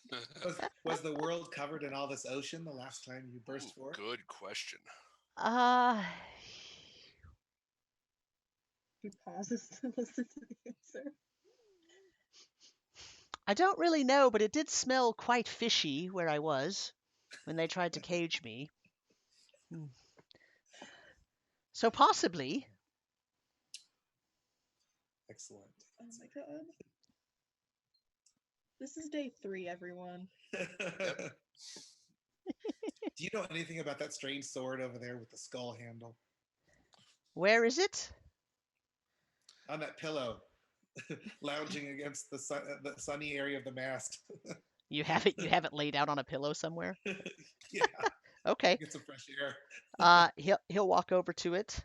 Was the world covered in all this ocean the last time you burst forth? Good question. He pauses to listen to the answer. I don't really know, but it did smell quite fishy where I was when they tried to cage me. So possibly. Excellent. Oh my god. This is day 3, everyone. Do you know anything about that strange sword over there with the skull handle? Where is it? On that pillow, lounging against the sunny area of the mast. You have it laid out on a pillow somewhere? Yeah, Okay. get some fresh air. He'll walk over to it,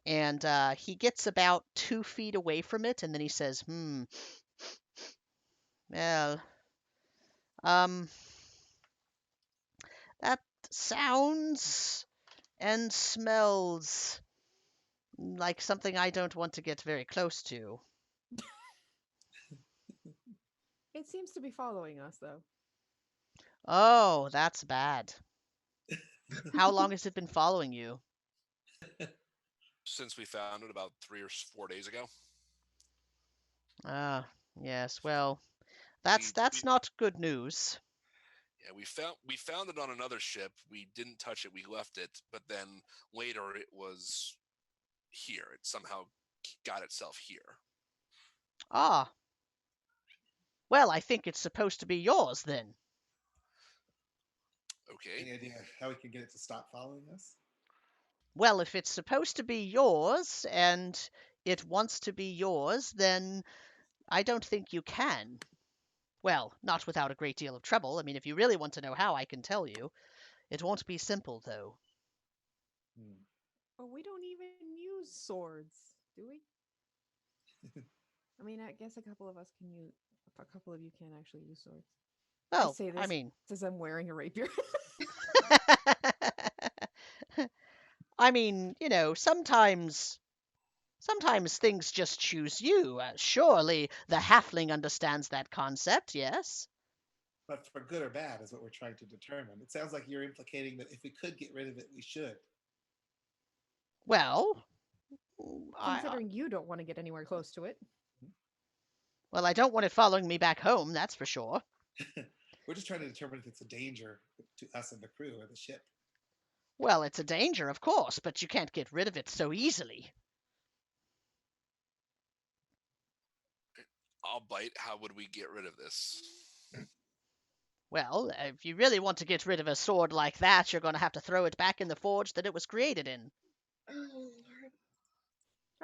and he gets about 2 feet away from it, and then he says, well, that sounds and smells like something I don't want to get very close to. It seems to be following us, though. Oh, that's bad. How long has it been following you? Since we found it about 3 or 4 days ago. Ah, yes. Well, that's not good news. Yeah, we found it on another ship. We didn't touch it. We left it, but then later it was here. It somehow got itself here. Ah. Well, I think it's supposed to be yours then. Okay. Any idea how we can get it to stop following us? Well, if it's supposed to be yours and it wants to be yours, then I don't think you can. Well, not without a great deal of trouble. I mean, if you really want to know how, I can tell you. It won't be simple, though. Oh, we don't even use swords, do we? I mean, I guess a couple of you can actually use swords. Well, I say this I mean, as I'm wearing a rapier. I mean, sometimes things just choose you. Surely the halfling understands that concept, yes? But for good or bad is what we're trying to determine. It sounds like you're implicating that if we could get rid of it, we should. Well, Considering you don't want to get anywhere close to it. Well, I don't want it following me back home, that's for sure. We're just trying to determine if it's a danger to us and the crew or the ship. Well, it's a danger, of course, but you can't get rid of it so easily. I'll bite. How would we get rid of this? Well, if you really want to get rid of a sword like that, you're going to have to throw it back in the forge that it was created in. Oh, Lord.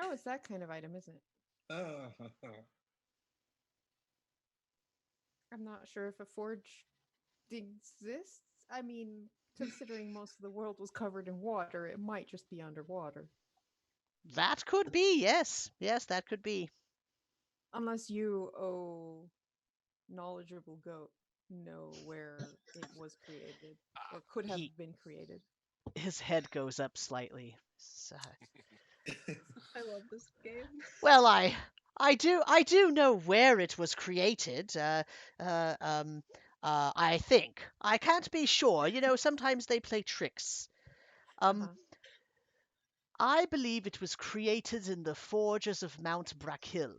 Oh, it's that kind of item, isn't it? I'm not sure if a forge exists. I mean, considering most of the world was covered in water, it might just be underwater. That could be, yes. Yes, that could be. Unless you, knowledgeable goat, know where it was created or could have been created. His head goes up slightly. I love this game. Well, I do know where it was created. I think. I can't be sure. Sometimes they play tricks. I believe it was created in the forges of Mount Brackhill.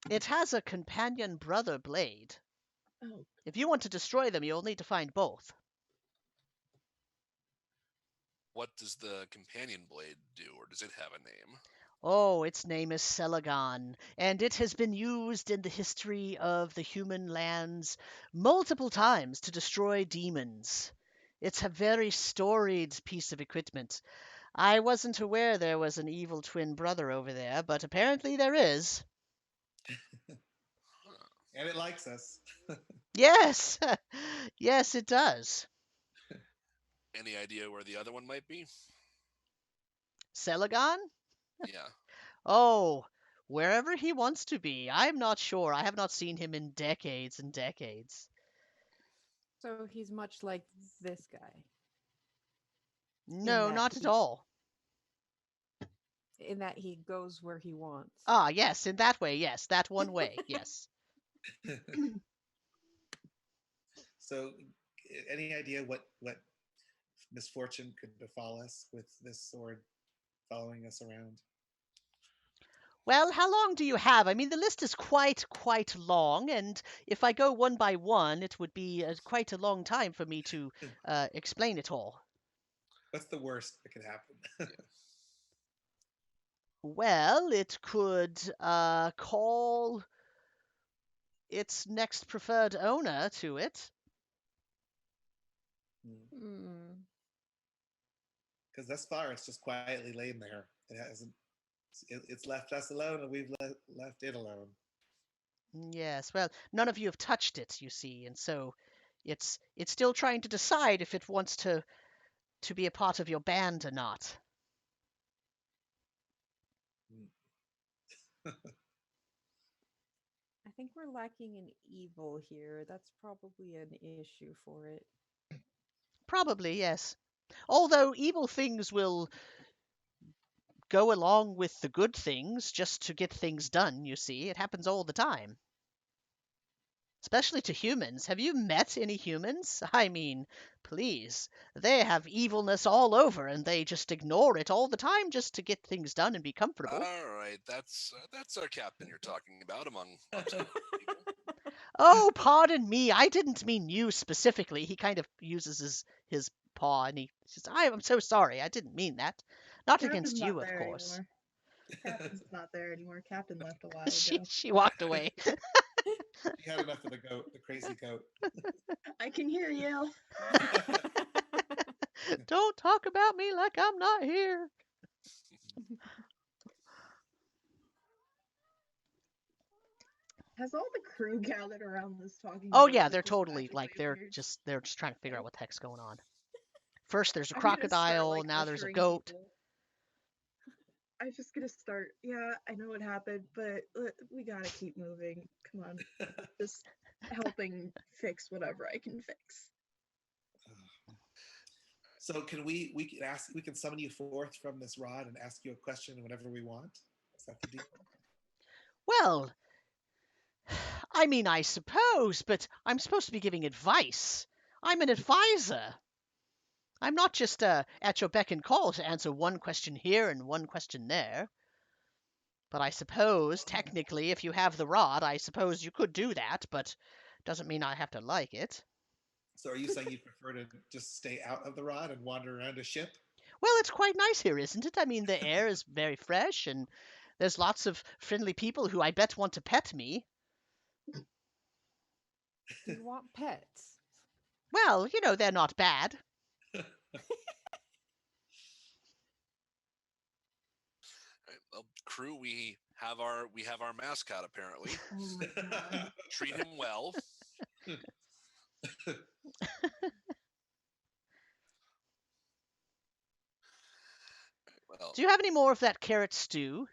It has a companion brother blade. Oh. If you want to destroy them, you'll need to find both. What does the companion blade do, or does it have a name? Oh, its name is Celagon, and it has been used in the history of the human lands multiple times to destroy demons. It's a very storied piece of equipment. I wasn't aware there was an evil twin brother over there, but apparently there is. And it likes us. Yes, yes, it does. Any idea where the other one might be? Celagon? Yeah. Oh, wherever he wants to be. I'm not sure. I have not seen him in decades and decades. So he's much like this guy. No, that not at he- all. in that he goes where he wants. Ah, yes, in that way, yes, that one way, yes. So, any idea what misfortune could befall us with this sword following us around? Well, how long do you have? I mean, the list is quite long, and if I go one by one, it would be quite a long time for me to explain it all. What's the worst that could happen? Well, it could call its next preferred owner to it. Hmm. Because thus far, it's just quietly laid there. It hasn't. It's left us alone, and we've left it alone. Yes, well, none of you have touched it, you see, and so it's still trying to decide if it wants to be a part of your band or not. I think we're lacking in evil here. That's probably an issue for it. Probably, yes. Although evil things will go along with the good things just to get things done, you see. It happens all the time. Especially to humans. Have you met any humans? I mean, please. They have evilness all over and they just ignore it all the time just to get things done and be comfortable. All right, that's our captain you're talking about among people. Oh, pardon me. I didn't mean you specifically. He kind of uses his paw and he says, I'm so sorry. I didn't mean that. Not Captain's against not you, of there course. anymore. Captain's not there anymore. Captain left a while ago. She walked away. She had enough of the goat, the crazy goat. I can hear you. Don't talk about me like I'm not here. Has all the crew gathered around this talking? Oh boat yeah, that they're just totally like magically appeared? they're just trying to figure out what the heck's going on. First there's a I'm gonna start, crocodile, like, now there's a ushering goat. people. I'm just gonna start. Yeah, I know what happened, but we gotta keep moving. Come on, just helping fix whatever I can fix. So can we can summon you forth from this rod and ask you a question whenever we want? Is that the deal? Well, I mean, I suppose, but I'm supposed to be giving advice. I'm an advisor. I'm not just at your beck and call to answer one question here and one question there. But I suppose, technically, if you have the rod, I suppose you could do that, but doesn't mean I have to like it. So are you saying you prefer to just stay out of the rod and wander around a ship? Well, it's quite nice here, isn't it? I mean, the air is very fresh, and there's lots of friendly people who I bet want to pet me. Do you want pets? Well, you know, they're not bad. Well, crew, we have our mascot apparently. Oh my god. Treat him well. Well, Do you have any more of that carrot stew?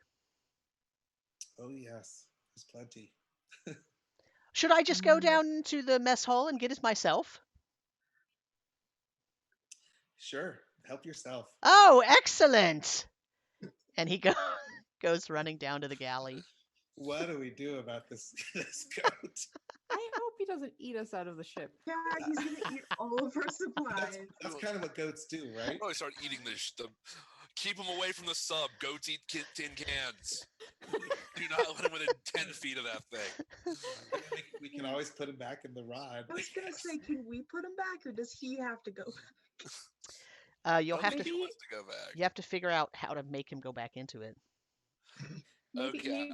Oh yes, there's plenty. Should I just go down to the mess hall and get it myself? Sure, help yourself. Oh, excellent! And he goes running down to the galley. What do we do about this goat? I hope he doesn't eat us out of the ship. Yeah, he's gonna eat all of our supplies. That's kind of what goats do, right? probably start eating the. Keep him away from the sub. Goats eat tin cans. Do not let him within 10 feet of that thing. We can always put him back in the rod. I was gonna say, can we put him back, or does he have to go You'll I have think to he wants to go back. you have to figure out how to make him go back into it. Okay.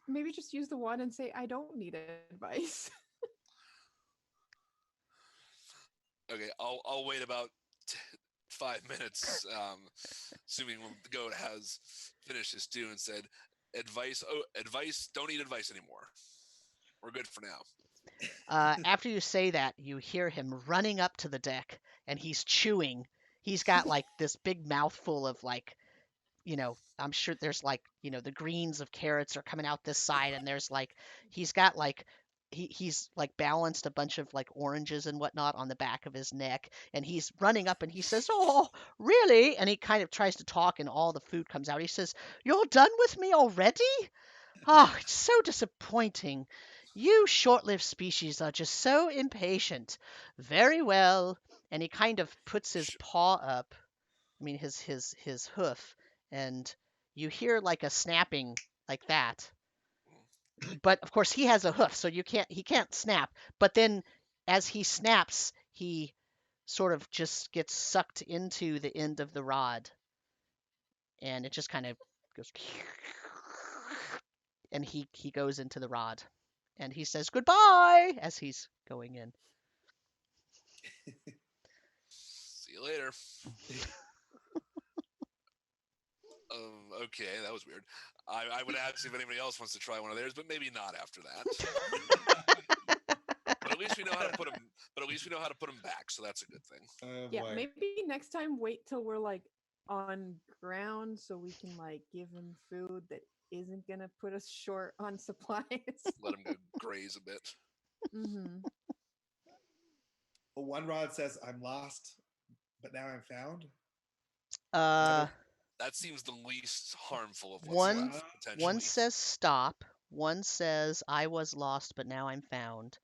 Maybe just use the one and say I don't need advice. Okay, I'll wait about 5 minutes, assuming when the goat has finished his stew and said, advice, don't need advice anymore. We're good for now. After you say that, you hear him running up to the deck, and he's chewing. He's got like this big mouthful of like, you know, I'm sure there's like, you know, the greens of carrots are coming out this side, and there's like, he's got like he's like balanced a bunch of like oranges and whatnot on the back of his neck, and he's running up and he says, "Oh, really?" And he kind of tries to talk, and all the food comes out. He says, "You're done with me already? Ah, it's so disappointing. You short-lived species are just so impatient. Very well." And he kind of puts his paw up, I mean his hoof, and you hear like a snapping like that. But of course he has a hoof, so he can't snap. But then as he snaps, he sort of just gets sucked into the end of the rod, and it just kind of goes, and he goes into the rod, and he says goodbye as he's going in. See you later. Okay, that was weird. I would ask if anybody else wants to try one of theirs, but maybe not after that. But at least we know how to put them. But at least we know how to put them back, so that's a good thing. Oh, Yeah, boy. maybe next time wait till we're like on ground so we can like give him food that isn't gonna put us short on supplies. Let them go graze a bit. Mm-hmm. Well, one rod says, "I'm lost, but now I'm found." That seems the least harmful of what's One left, potentially. one says stop, one says I was lost but now I'm found,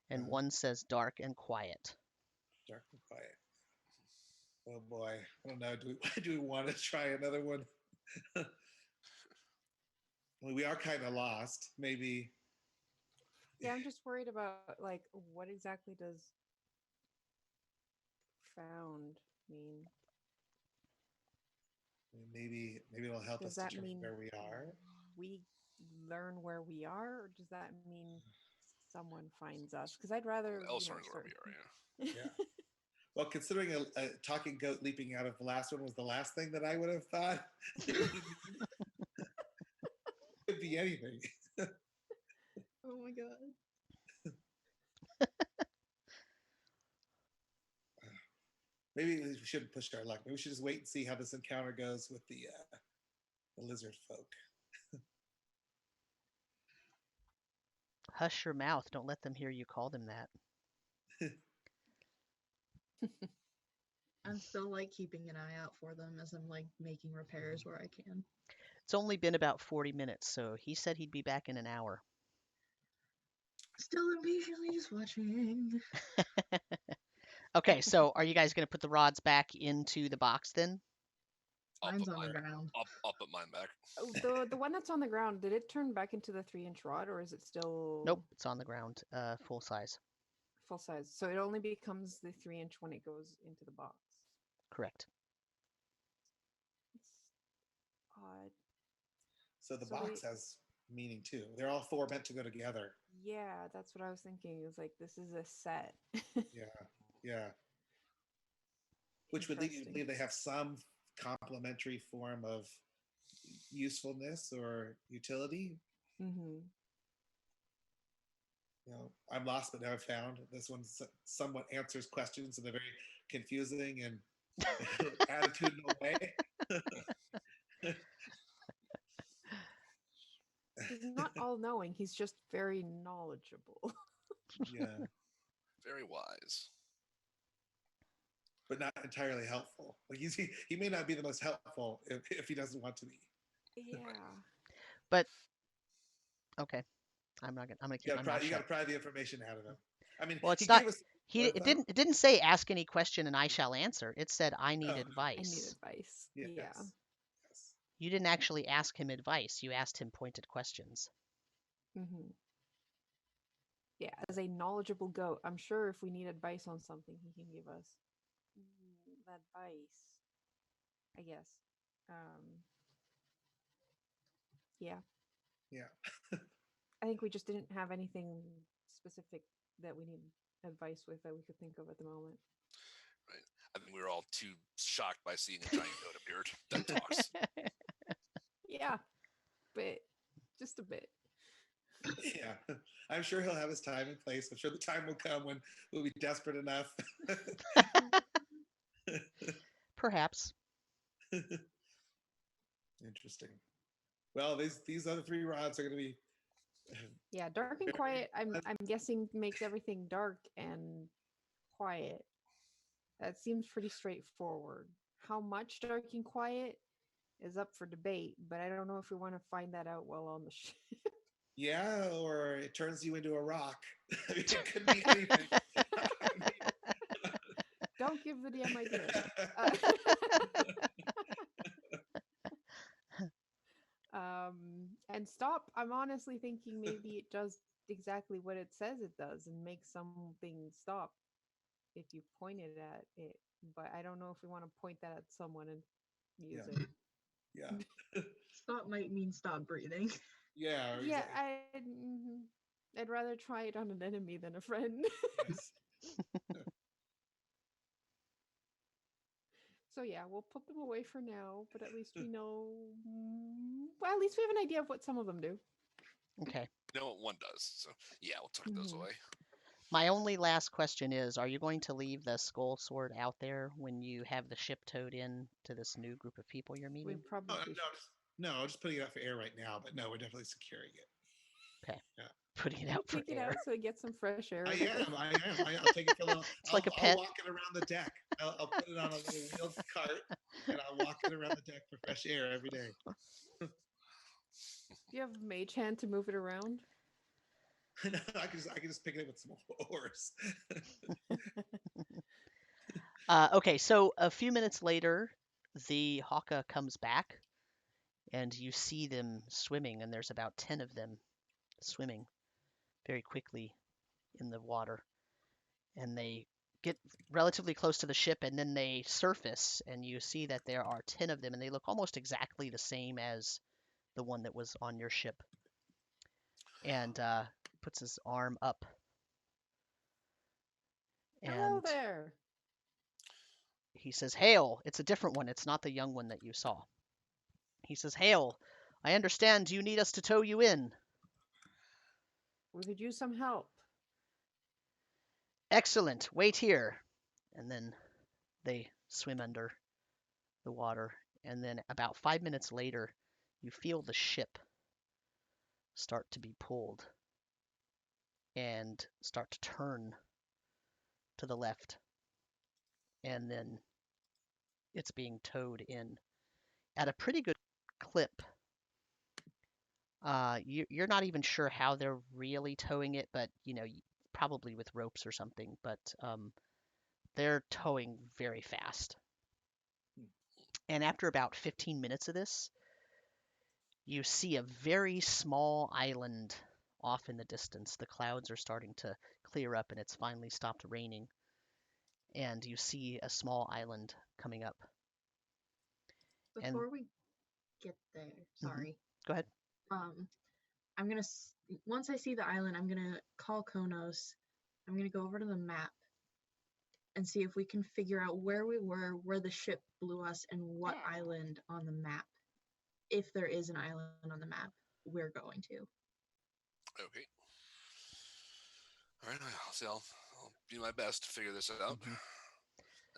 and one says dark and quiet. Dark and quiet. Oh boy, I don't know. Do we want to try another one? Well, we are kind of lost. Maybe. Yeah, I'm just worried about like what exactly does found mean? Maybe it'll help Does us that determine mean where we are. we learn where we are, or does that mean someone finds us? Because I'd rather Else learns where we are. Yeah. Yeah. Well, considering a talking goat leaping out of the last one was the last thing that I would have thought. Could be anything. Oh my god. Maybe we shouldn't push our luck. Maybe we should just wait and see how this encounter goes with the lizard folk. Hush your mouth. Don't let them hear you call them that. I'm still like keeping an eye out for them as I'm like making repairs where I can. It's only been about 40 minutes, so he said he'd be back in an hour. Still impatiently just watching. Okay, so are you guys going to put the rods back into the box then? Mine's on the ground. I'll put mine back. The one that's on the ground, did it turn back into the 3-inch rod, or is it still Nope, it's on the ground, full size. full size? So it only becomes the 3-inch when it goes into the box. Correct. It's odd. So the box has meaning too. They're all four meant to go together. Yeah, that's what I was thinking. It was like this is a set. Yeah. Which would lead you to believe they have some complementary form of usefulness or utility. Mm-hmm. You know, I'm lost, but now I'm found. This one somewhat answers questions in a very confusing and attitudinal way. He's not all-knowing. He's just very knowledgeable. Yeah, Very wise, but not entirely helpful. Like he may not be the most helpful if he doesn't want to be. Yeah. But okay, I'm gonna keep my mouth You got to shut. pry the information out of him. I mean, Well, it's he not. gave us. It didn't say ask any question and I shall answer. It said I need I advice. need advice. Yes. Yeah. Yes. You didn't actually ask him advice. You asked him pointed questions. Mm-hmm. Yeah, as a knowledgeable goat, I'm sure if we need advice on something, he can give us advice. I guess. Yeah. Yeah. I think we just didn't have anything specific that we need advice with that we could think of at the moment. right? I think we were all too shocked by seeing a giant goat appeared that talks. Yeah, but just a bit. Yeah, I'm sure he'll have his time and place. I'm sure the time will come when we'll be desperate enough. Perhaps. Interesting. Well, these other three rods are going to be Yeah, dark and quiet. I'm guessing makes everything dark and quiet. That seems pretty straightforward. How much dark and quiet is up for debate, but I don't know if we want to find that out while on the ship. Yeah, or it turns you into a rock. I mean, it could be anything. Don't give the DM ideas. And stop. I'm honestly thinking maybe it does exactly what it says it does and makes something stop if you point it at it. But I don't know if we want to point that at someone and use Yeah. it. Yeah. Stop might mean stop breathing. Yeah. Yeah, Exactly. I'd rather try it on an enemy than a friend. Yes. So yeah, we'll put them away for now, but at least we know. Well, at least we have an idea of what some of them do. Okay. You know what one does. So yeah, we'll tuck those Mhm. away. My only last question is, are you going to leave the skull sword out there when you have the ship towed in to this new group of people you're We meeting? probably should. No, just putting it out for air right now. But no, we're definitely securing it. Okay. Yeah. Putting it You out for take it air. out so it gets some fresh air. I in it. am. I am. I'll take it for a little. It's like a I'll pet. walk it around the deck. I'll put it on a little wheeled cart, and I'll walk it around the deck for fresh air every day. Do you have a mage hand to move it around? No, I can just pick it up with some oars. Okay, so a few minutes later, the Hokka comes back, and you see them swimming, and there's about 10 of them swimming very quickly in the water. And they get relatively close to the ship, and then they surface, and you see that there are 10 of them, and they look almost exactly the same as the one that was on your ship. And puts his arm up. Hello And there. he says, "Hail, it's a different one. It's not the young one that you saw." He says, "Hail, I understand you need us to tow you in." We could use some help. "Excellent, wait here." And then they swim under the water. And then about 5 minutes later, you feel the ship start to be pulled and start to turn to the left. And then it's being towed in at a pretty good clip. You're not even sure how they're really towing it, but probably with ropes or something. But they're towing very fast. And after about 15 minutes of this, you see a very small island off in the distance. The clouds are starting to clear up, and it's finally stopped raining. And you see a small island coming up. Before we get there, sorry. Go ahead. I'm gonna once I see the island, I'm gonna call Khonnos. I'm gonna go over to the map and see if we can figure out where we were, where the ship blew us, and what island on the map, if there is an island on the map, we're going to. Okay. All right. I'll do my best to figure this out. And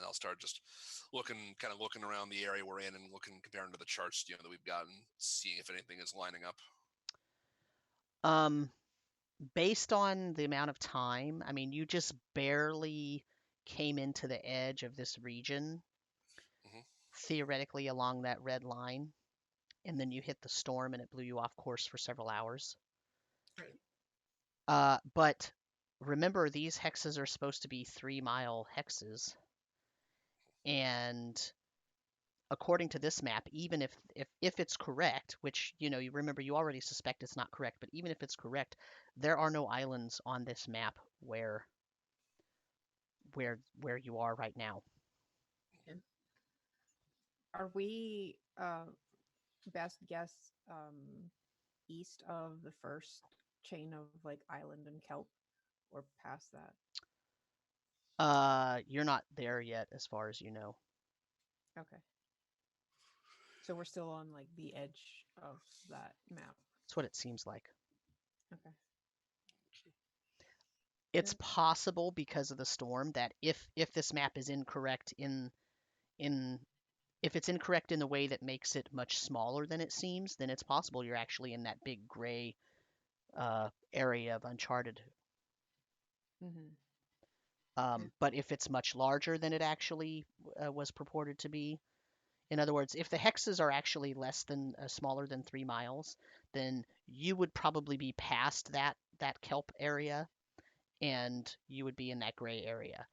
I'll start just looking around the area we're in and comparing to the charts, that we've got, and seeing if anything is lining up. Based on the amount of time, I mean, you just barely came into the edge of this region, theoretically along that red line, and then you hit the storm and it blew you off course for several hours. Right. But remember, these hexes are supposed to be 3-mile hexes, and according to this map, even if it's correct, which you remember you already suspect it's not correct, but even if it's correct, there are no islands on this map where you are right now. Okay. Are we best guess east of the first chain of like island and kelp, or past that? You're not there yet, as far as you know. Okay. So we're still on like the edge of that map. That's what it seems like. Okay. It's possible because of the storm that if this map is incorrect if it's incorrect in the way that makes it much smaller than it seems, then it's possible you're actually in that big gray area of Uncharted. Mm-hmm. But if it's much larger than it actually was purported to be, in other words, if the hexes are actually less than smaller than 3 miles, then you would probably be past that kelp area, and you would be in that gray area.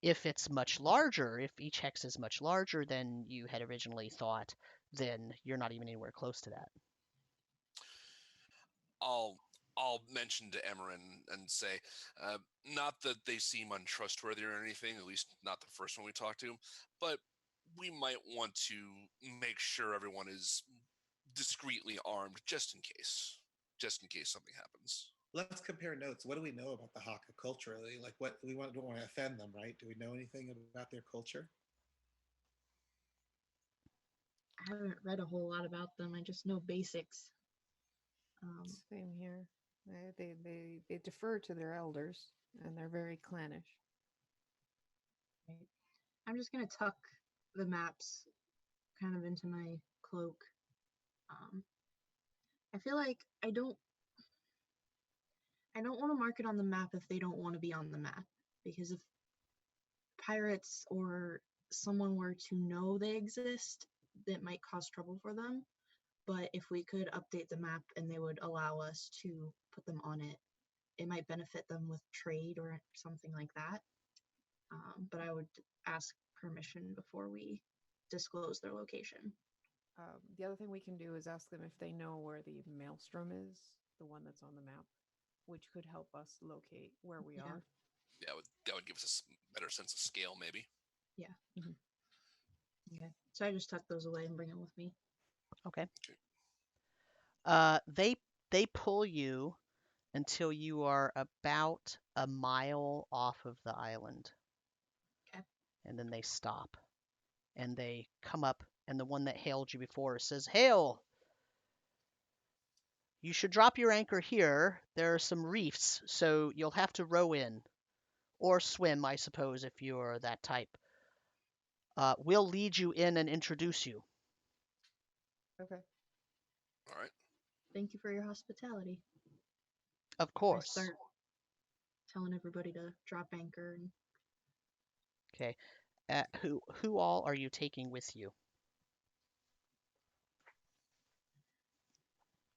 If it's much larger, if each hex is much larger than you had originally thought, then you're not even anywhere close to that. I'll mention to Emmeryn and say, not that they seem untrustworthy or anything, at least not the first one we talked to, but we might want to make sure everyone is discreetly armed just in case something happens. Let's compare notes. What do we know about the Hokka culturally? Like, what don't want to offend them, right? Do we know anything about their culture? I haven't read a whole lot about them. I just know basics. Same here. They defer to their elders, and they're very clannish. Right. I'm just gonna tuck the maps kind of into my cloak. I feel like I don't want to mark it on the map if they don't want to be on the map, because if pirates or someone were to know they exist, that might cause trouble for them. But if we could update the map and they would allow us to put them on it, it might benefit them with trade or something like that. But I would ask permission before we disclose their location. The other thing we can do is ask them if they know where the maelstrom is, the one that's on the map, which could help us locate where we are. Yeah, that would give us a better sense of scale, maybe. Yeah. Mm-hmm. Okay. So I just tuck those away and bring them with me. Okay. They pull you until you are about a mile off of the island. Okay. And then they stop. And they come up, and the one that hailed you before says, "Hail! You should drop your anchor here. There are some reefs, so you'll have to row in. Or swim, I suppose, if you're that type. We'll lead you in and introduce you." Okay. All right. Thank you for your hospitality. Of course. I start telling everybody to drop anchor. Okay. Who all are you taking with you?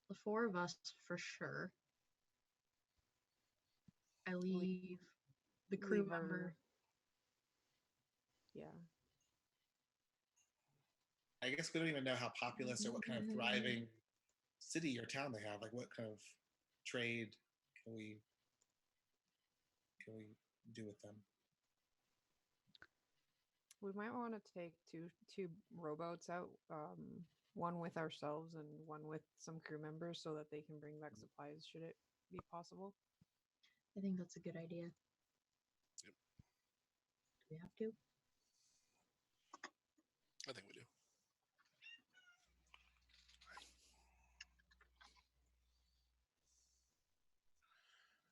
The 4 of us for sure. I leave the crew member. Yeah. I guess we don't even know how populous or what kind of thriving city or town they have. Like, what kind of trade can we do with them? We might want to take two rowboats out, one with ourselves and one with some crew members, so that they can bring back supplies should it be possible. I think that's a good idea. Yep. Do we have to? I think we do.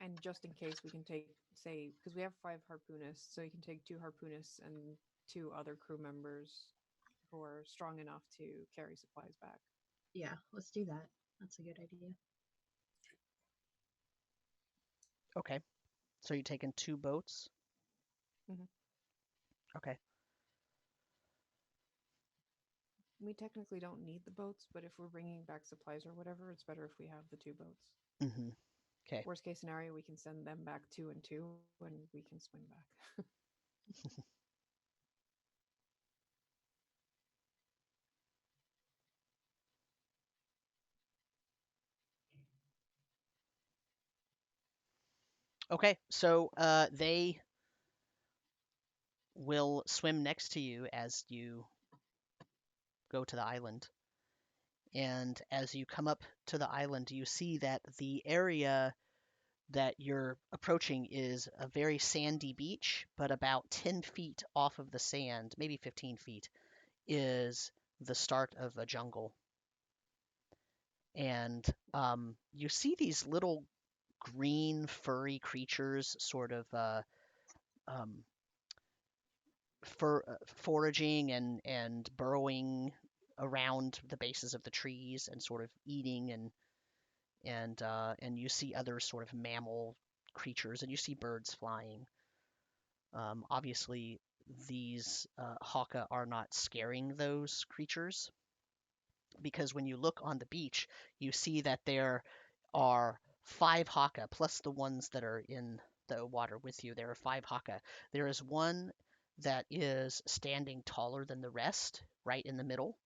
And just in case, we can take, say, because we have 5 harpoonists, so you can take 2 harpoonists and 2 other crew members who are strong enough to carry supplies back. Yeah, let's do that. That's a good idea. Okay. So you're taking 2 boats? Mm-hmm. Okay. We technically don't need the boats, but if we're bringing back supplies or whatever, it's better if we have the 2 boats. Mm-hmm. Okay. Worst case scenario, we can send them back 2 and 2, and we can swim back. Okay, so they will swim next to you as you go to the island. And as you come up to the island, you see that the area that you're approaching is a very sandy beach, but about 10 feet off of the sand, maybe 15 feet, is the start of a jungle. And you see these little green furry creatures sort of foraging and burrowing around the bases of the trees and sort of eating and you see other sort of mammal creatures, and you see birds flying. Obviously, these Hokka are not scaring those creatures, because when you look on the beach, you see that there are 5 Hokka, plus the ones that are in the water with you. There are 5 Hokka. There is one that is standing taller than the rest, right in the middle,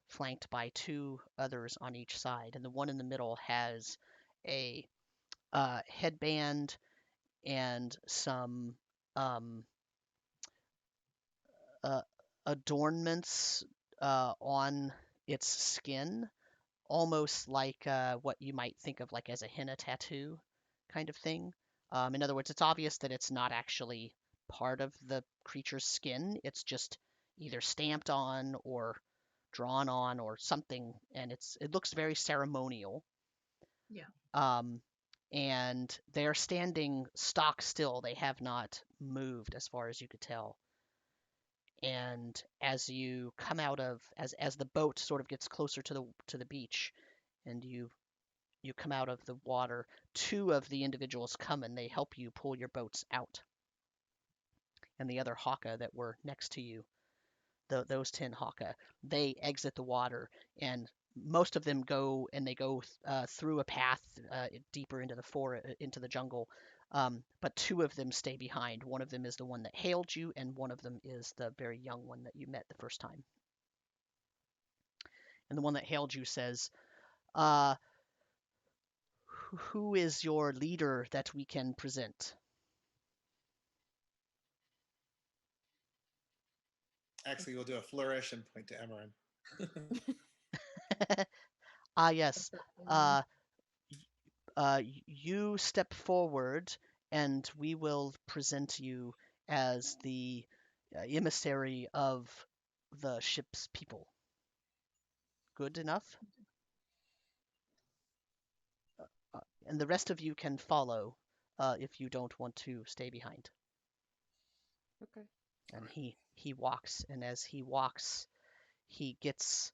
flanked by 2 others on each side. And the one in the middle has a headband and some um, uh, adornments on its skin, almost like what you might think of like as a henna tattoo kind of thing. In other words, it's obvious that it's not actually part of the creature's skin. It's just either stamped on or drawn on or something, and it looks very ceremonial. Yeah. And they're standing stock still. They have not moved as far as you could tell. And as you come out of as the boat sort of gets closer to the beach, and you come out of the water, 2 of the individuals come and they help you pull your boats out. And the other Hokka that were next to you, those 10 Hokka, they exit the water, and most of them go through a path deeper into the jungle. But 2 of them stay behind. One of them is the one that hailed you, and one of them is the very young one that you met the first time. And the one that hailed you says, who is your leader that we can present? Actually, we'll do a flourish and point to Emmeryn. Yes. You step forward, and we will present you as the emissary of the ship's people. Good enough? And the rest of you can follow if you don't want to stay behind. Okay. And he walks, and as he walks, he gets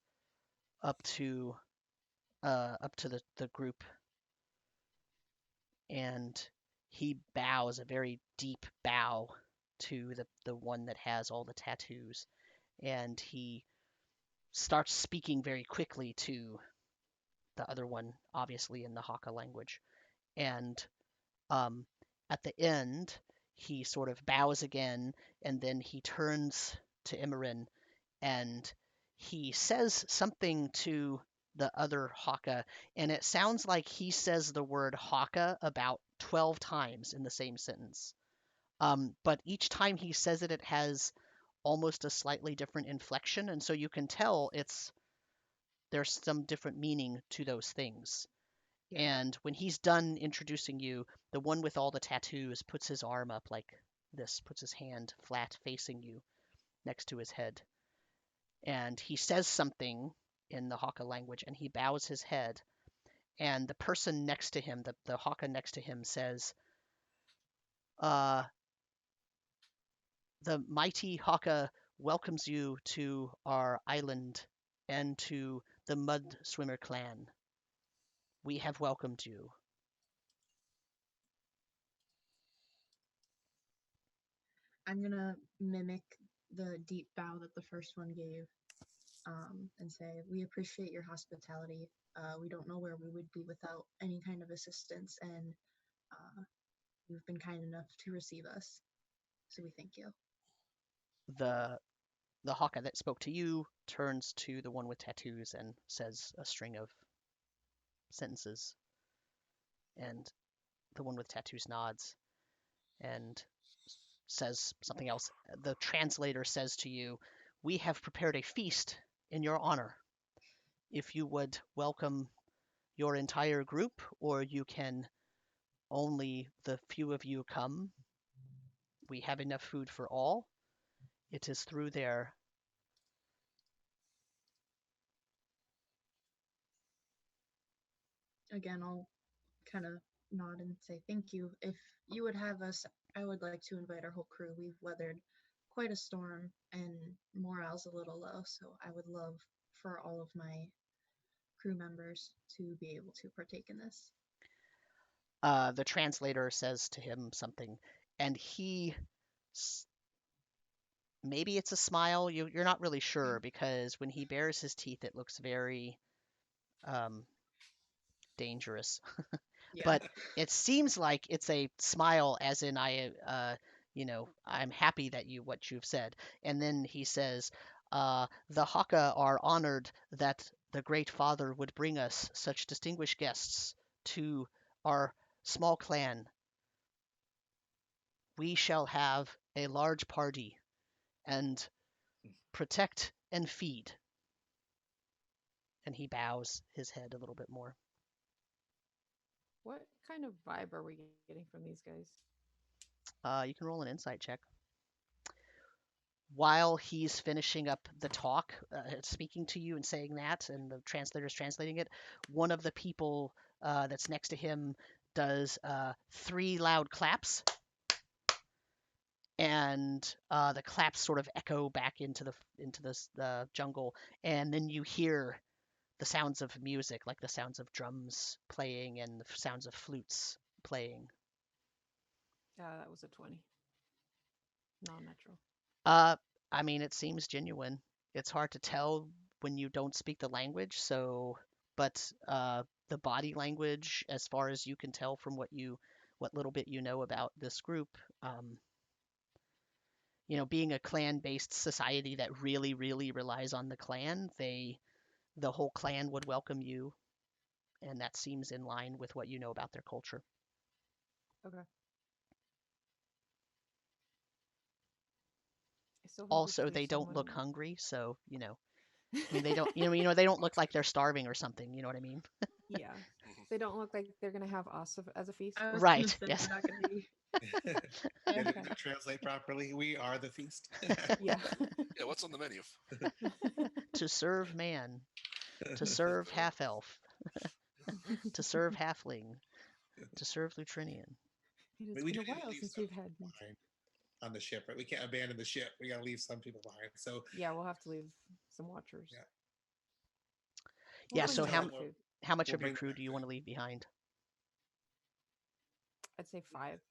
up to the group, and he bows a very deep bow to the one that has all the tattoos, and he starts speaking very quickly to the other one, obviously in the Hokka language. And at the end, he sort of bows again, and then he turns to Emmeryn, and he says something to the other Hokka, and it sounds like he says the word Hokka about 12 times in the same sentence. But each time he says it, it has almost a slightly different inflection, and so you can tell there's some different meaning to those things. Yeah. And when he's done introducing you, the one with all the tattoos puts his arm up like this, puts his hand flat facing you next to his head. And he says something in the Hokka language, and he bows his head. And the person next to him, the Hokka next to him, says, the mighty Hokka welcomes you to our island and to the Mud Swimmer clan. We have welcomed you. I'm gonna mimic the deep bow that the first one gave, and say, we appreciate your hospitality. We don't know where we would be without any kind of assistance, and you've been kind enough to receive us. So we thank you. The Hokka that spoke to you turns to the one with tattoos and says a string of sentences. And the one with tattoos nods and says something else. The translator says to you, we have prepared a feast in your honor. If you would welcome your entire group, or you can only the few of you come, we have enough food for all. It is through there. Again, I'll kind of nod and say thank you. If you would have us, I would like to invite our whole crew. We've weathered quite a storm and morale's a little low, so I would love for all of my crew members to be able to partake in this. The translator says to him something, and maybe it's a smile. You're not really sure because when he bares his teeth, it looks very dangerous. Yeah. But it seems like it's a smile, as in I'm happy that what you've said. And then he says, the Hokka are honored that the Great Father would bring us such distinguished guests to our small clan. We shall have a large party and protect and feed. And he bows his head a little bit more. What kind of vibe are we getting from these guys? You can roll an insight check. While he's finishing up the talk, speaking to you and saying that, and the translator's translating it, one of the people that's next to him does 3 loud claps, and the claps sort of echo back into the jungle, and then you hear the sounds of music, like the sounds of drums playing and the sounds of flutes playing. That was a 20. Non-natural. I mean, it seems genuine. It's hard to tell when you don't speak the language, but the body language, as far as you can tell from what little bit you know about this group, being a clan-based society that really, really relies on the clan, the whole clan would welcome you, and that seems in line with what you know about their culture. Okay. Also, they don't look hungry, so I mean, they don't, they don't look like they're starving or something. You know what I mean? Yeah, they don't look like they're gonna have us as a feast. I was Right, gonna say, yes. we're not gonna be. Yeah, Okay. to translate properly, we are the feast. Yeah. Yeah, what's on the menu? To serve man, to serve half elf, to serve halfling, to serve Lutrinian. It has We been do a need to while leave since some we've had. people behind on the ship, right? We can't abandon the ship. We gotta leave some people behind. So Yeah, we'll have to leave some watchers. Yeah. Yeah, bring so them some food. how much We'll of your bring crew them do you want to leave behind? I'd say 5.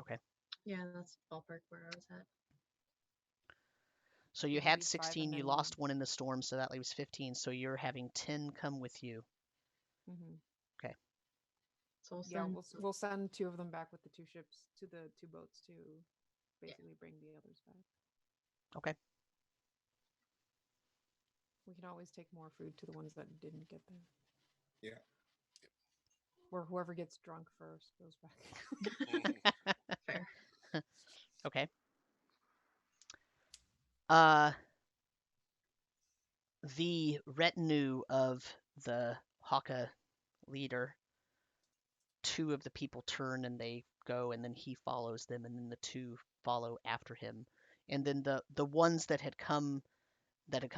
Okay. Yeah, that's ballpark where I was at. So you We can had leave 5 16, and you then- lost 1 in the storm, so that leaves 15. So you're having 10 come with you. Mhm. So we'll Yeah, send, we'll send 2 of them back with the 2 ships to the 2 boats to basically bring the others back. Okay. We can always take more food to the ones that didn't get there. Yeah. Or whoever gets drunk first goes back. fair. Okay. The retinue of the Hokka leader, 2 of the people turn and they go, and then he follows them, and then the 2 follow after him. And then the ones that had come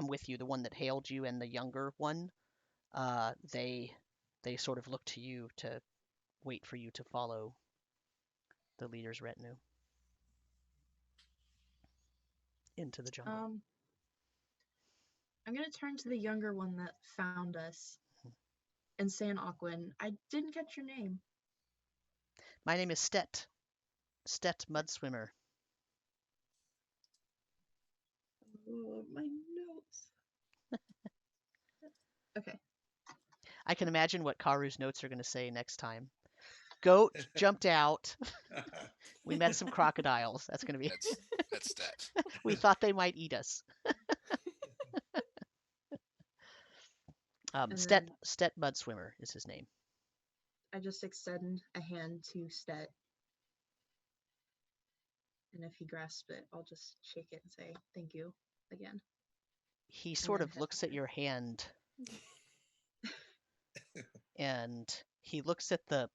with you, the one that hailed you and the younger one, they sort of look to you to wait for you to follow the leader's retinue into the jungle. I'm gonna turn to the younger one that found us and say in Aquan, I didn't catch your name. My name is Stet Mudswimmer. Oh, my notes. Okay. I can imagine what Karu's notes are going to say next time. Goat jumped out. We met some crocodiles. That's going to be. That's Stet. We thought they might eat us. Stet Mudswimmer is his name. I just extend a hand to Stet. And if he grasps it, I'll just shake it and say, thank you again. He sort of looks at your hand. And he looks at the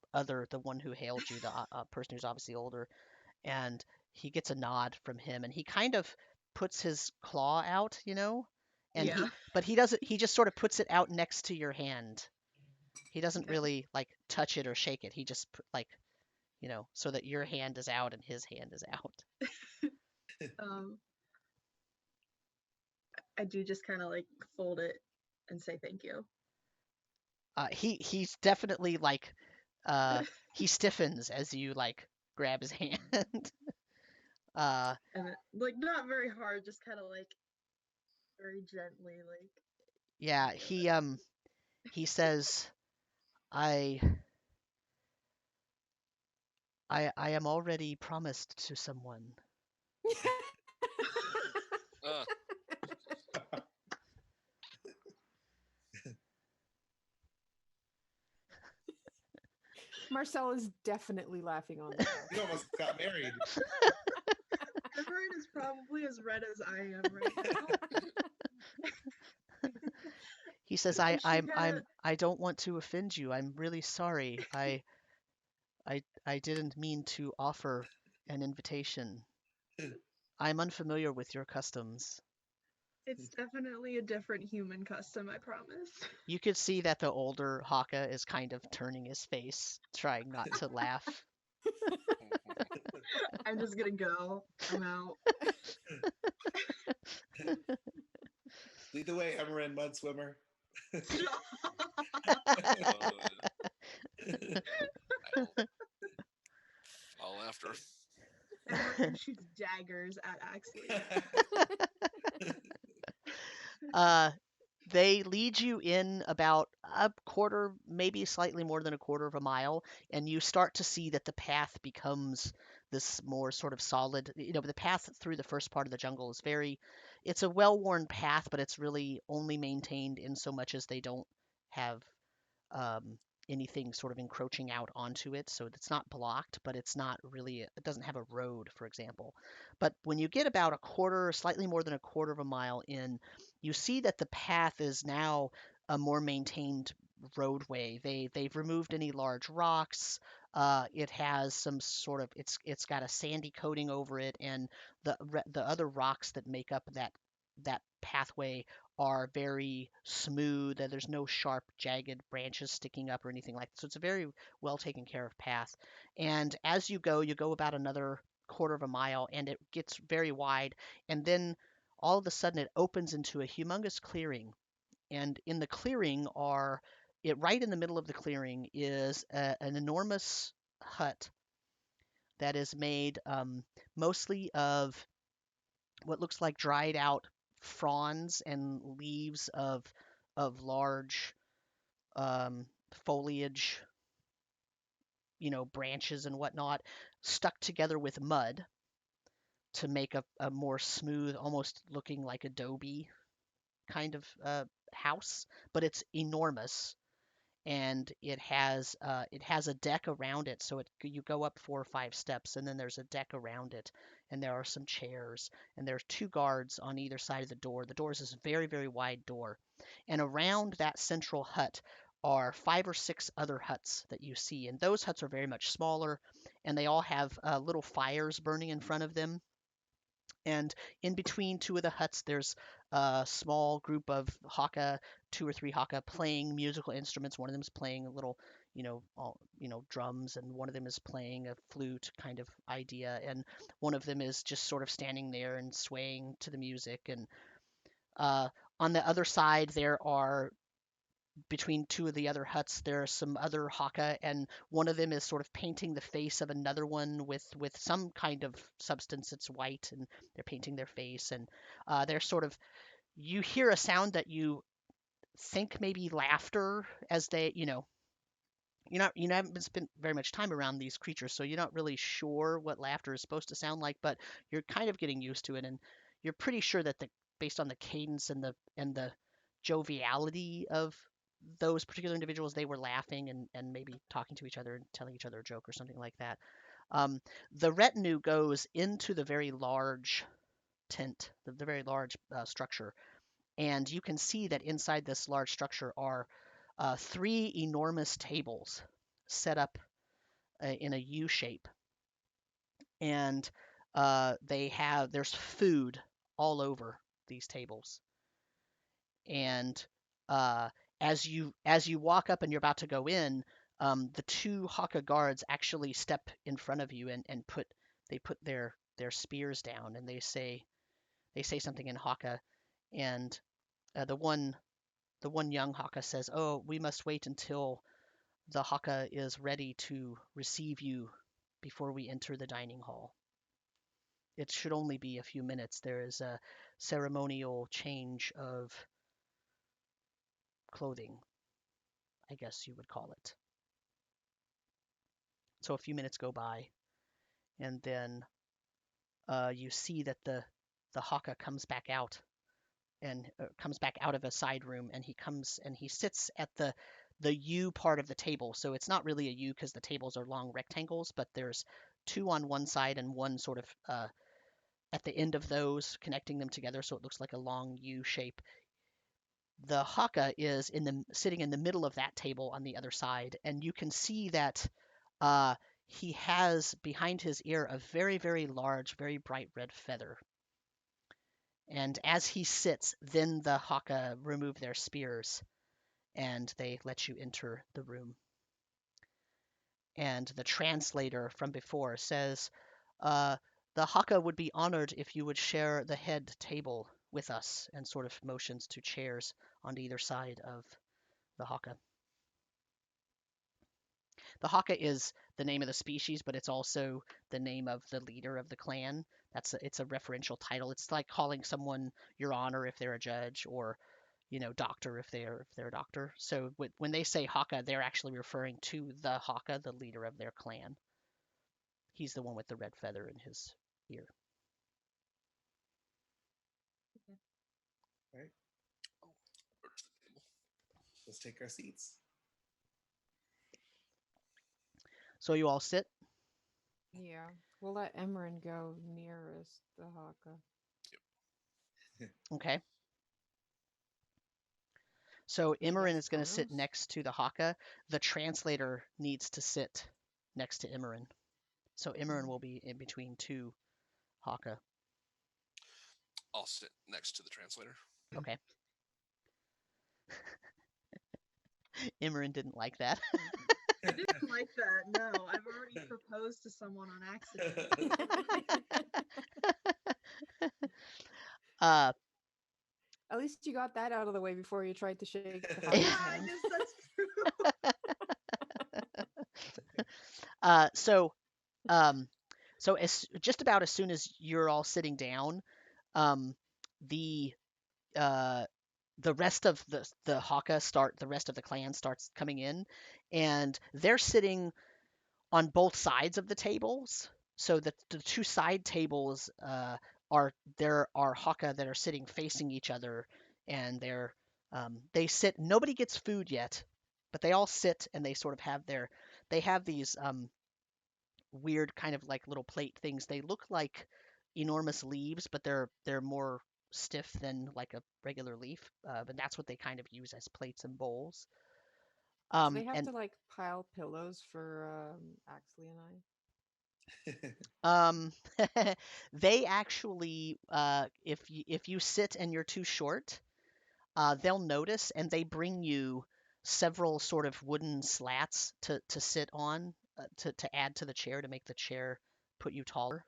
one who hailed you, the person who's obviously older, and he gets a nod from him, and he kind of puts his claw out, and Yeah. he just sort of puts it out next to your hand. He doesn't really like touch it or shake it. He just so that your hand is out and his hand is out. I do just kind of like fold it and say thank you. He's definitely like he stiffens as you like grab his hand. And it, like not very hard, just kind of like very gently, like Yeah, give it. he says, I I am already promised to someone. Uh, Marcel is definitely laughing on the You almost got married. Emmeryn is probably as red as I am right now. He says, And she kinda I don't want to offend you. I'm really sorry. I didn't mean to offer an invitation. I'm unfamiliar with your customs. it's definitely a different human custom, I promise. You could see that the older Hokka is kind of turning his face, trying not to laugh. I'm just gonna go. I'm out. Lead the way, Emmeryn, mud swimmer. I'll after. Emmeryn shoots daggers at Axley. They lead you in about a quarter, maybe slightly more than a quarter of a mile, and you start to see that the path becomes this more sort of solid. The path through the first part of the jungle is it's a well-worn path, but it's really only maintained in so much as they don't have um, anything sort of encroaching out onto it. So it's not blocked, but it doesn't have a road, for example. But when you get about a quarter, slightly more than a quarter of a mile in, you see that the path is now a more maintained roadway. They've removed any large rocks. It has some sort of it's got a sandy coating over it, and the other rocks that make up that pathway are very smooth, and there's no sharp, jagged branches sticking up or anything like that. So it's a very well taken care of path. And as you go about another quarter of a mile, and it gets very wide. And then all of a sudden, it opens into a humongous clearing. And in the clearing right in the middle of the clearing is an enormous hut that is made mostly of what looks like dried out fronds and leaves of large foliage, branches and whatnot, stuck together with mud to make a more smooth, almost looking like adobe kind of house. But it's enormous, and it has a deck around it. So you go up 4 or 5 steps, and then there's a deck around it, and there are some chairs, and there's 2 guards on either side of the door. The door is this very, very wide door, and around that central hut are 5 or 6 other huts that you see, and those huts are very much smaller, and they all have little fires burning in front of them. And in between 2 of the huts, there's a small group of Hokka, 2 or 3 Hokka, playing musical instruments. One of them is playing a little, drums, and one of them is playing a flute kind of idea, and one of them is just sort of standing there and swaying to the music. And on the other side, there are between 2 of the other huts, there are some other Hokka, and one of them is sort of painting the face of another one with some kind of substance. It's white, and they're painting their face, and they're sort of you hear a sound that you think maybe laughter as you haven't spent very much time around these creatures, so you're not really sure what laughter is supposed to sound like, but you're kind of getting used to it, and you're pretty sure that based on the cadence and the joviality of those particular individuals, they were laughing and maybe talking to each other and telling each other a joke or something like that. The retinue goes into the very large tent, the very large structure, and you can see that inside this large structure are 3 enormous tables set up in a U shape, and there's food all over these tables. And uh, as you walk up and you're about to go in, the 2 Hokka guards actually step in front of you and put their spears down, and they say something in Hokka, and the one the one young Hokka says, "Oh, we must wait until the Hokka is ready to receive you before we enter the dining hall. It should only be a few minutes. There is a ceremonial change of clothing, I guess you would call it." So a few minutes go by, and then you see that the Hokka comes back out and comes back out of a side room, and he comes and he sits at the U part of the table. So it's not really a U because the tables are long rectangles, but there's two on one side and one sort of at the end of those, connecting them together so it looks like a long U shape. The Hokka is sitting in the middle of that table on the other side, and you can see that he has behind his ear a very, very large, very bright red feather. And as he sits, then the Hokka remove their spears, and they let you enter the room. And the translator from before says, the Hokka would be honored if you would share the head table with us, and sort of motions to chairs on either side of the Hokka. The Hokka is the name of the species, but it's also the name of the leader of the clan. It's a referential title. It's like calling someone Your Honor if they're a judge, or doctor if they're a doctor. So when they say Hokka, they're actually referring to the Hokka, the leader of their clan. He's the one with the red feather in his ear. All right. Let's take our seats. So you all sit. Yeah. We'll let Emmeryn go nearest the Hokka. Okay. So I Emmeryn guess is going to sit Khonnos? next to the Hokka. The translator needs to sit next to Emmeryn. So Emmeryn will be in between two Hokka. I'll sit next to the translator. Okay. Emmeryn didn't like that. I didn't like that. No, I've already proposed to someone on accident. At least you got that out of the way before you tried to shake the Yeah, Hokka's I hand. guess that's true. So just about as soon as you're all sitting down, the rest of the Hokka the rest of the clan starts coming in, and they're sitting on both sides of the tables. So the two side tables there are Hokka that are sitting facing each other, and they sit. Nobody gets food yet, but they all sit, and they sort of have these weird kind of like little plate things. They look like enormous leaves, but they're more stiff than like a regular leaf. But that's what they kind of use as plates and bowls. Do they have And to like pile pillows for Axley and I? they actually, if you sit and you're too short, they'll notice, and they bring you several sort of wooden slats to sit on, to add to the chair to make the chair put you taller.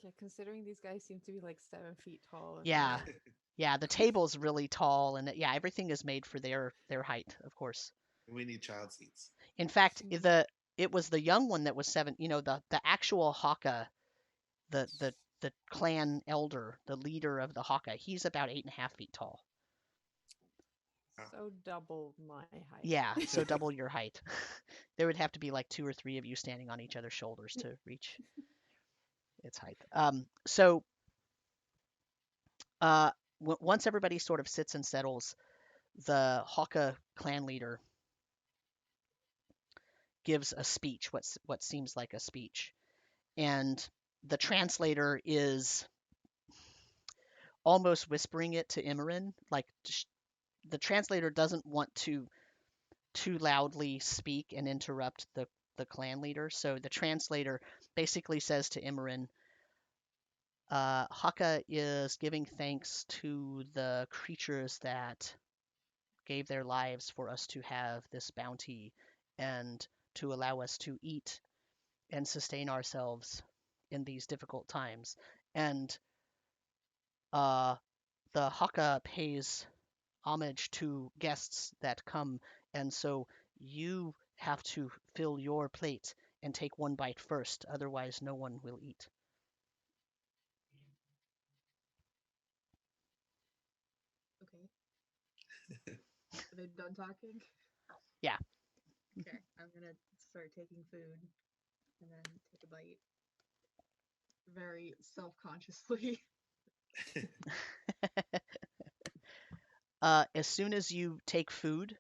Yeah, considering these guys seem to be like 7 feet tall. Yeah, yeah. The table's really tall, and yeah, everything is made for their height, of course. We need child seats. In fact, it was the young one that was 7. The actual Hokka, the clan elder, the leader of the Hokka, he's about 8.5 feet tall. So double my height. Yeah, so double your height. There would have to be like 2 or 3 of you standing on each other's shoulders to reach its height. So once everybody sort of sits and settles, the Hokka clan leader gives a speech, what seems like a speech, and the translator is almost whispering it to Emmeryn. Like the translator doesn't want to too loudly speak and interrupt the clan leader, so the translator basically says to Emmeryn, Hokka is giving thanks to the creatures that gave their lives for us to have this bounty and to allow us to eat and sustain ourselves in these difficult times. And the Hokka pays homage to guests that come, and so you have to fill your plate and take one bite first, otherwise no one will eat. Okay. Are they done talking? Yeah. Okay, I'm gonna start taking food and then take a bite. Very self-consciously. As soon as you take food,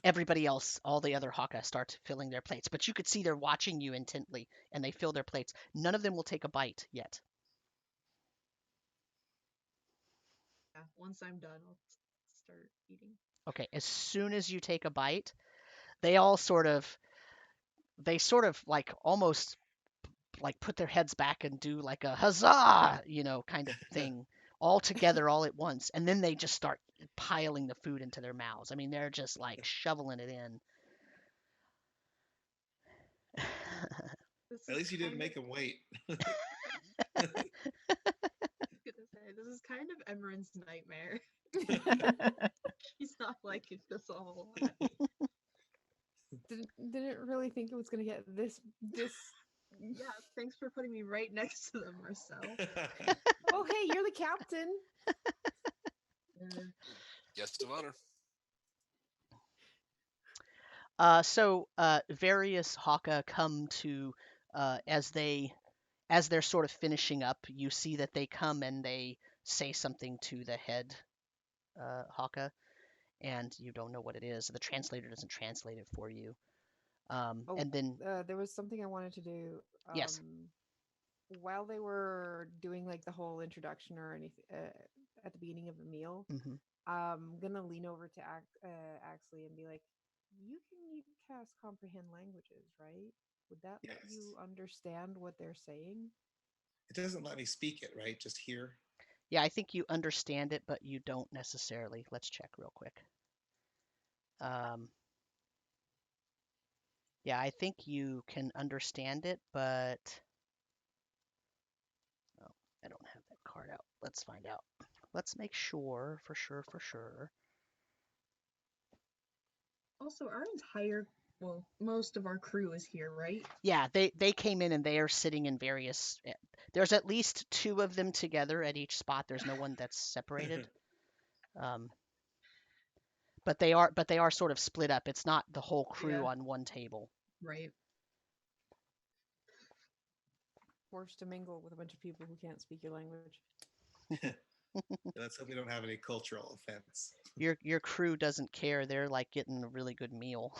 everybody else, all the other Hokka, start filling their plates. But you could see they're watching you intently, and they fill their plates. None of them will take a bite yet. Yeah, once I'm done, I'll start eating. Okay, as soon as you take a bite, they all sort of like almost like put their heads back and do like a huzzah, kind of thing all together all at once. And then they just start piling the food into their mouths. I mean, they're just like shoveling it in. At least you didn't make him wait. This is kind of Emmeryn's nightmare. He's not liking this a whole lot. Didn't really think it was gonna get this. Yeah, thanks for putting me right next to them, Marcel. Oh, hey, you're the captain. Guest of honor. So various Hokka come to as they're sort of finishing up. You see that they come and they say something to the head Hokka, and you don't know what it is. The translator doesn't translate it for you. And then there was something I wanted to do. Yes. While they were doing like the whole introduction or anything at the beginning of the meal, mhm. I'm gonna lean over to Axley and be like, "You can cast comprehend languages, right? Would that let Yes. you understand what they're saying?" It doesn't let me speak it, right? Just hear. Yeah, I think you understand it, but you don't necessarily. Let's check real quick. Yeah, I think you can understand it, but oh, I don't have that card out. Let's find out. Let's make sure, for sure. Also, our entire, well, most of our crew is here, right? Yeah, they came in and they are sitting in various. There's at least 2 of them together at each spot. There's no one that's separated. But they are sort of split up. It's not the whole crew Yeah. on one table. Right. Forced to mingle with a bunch of people who can't speak your language. Let's hope we don't have any cultural offense. Your crew doesn't care. They're like getting a really good meal.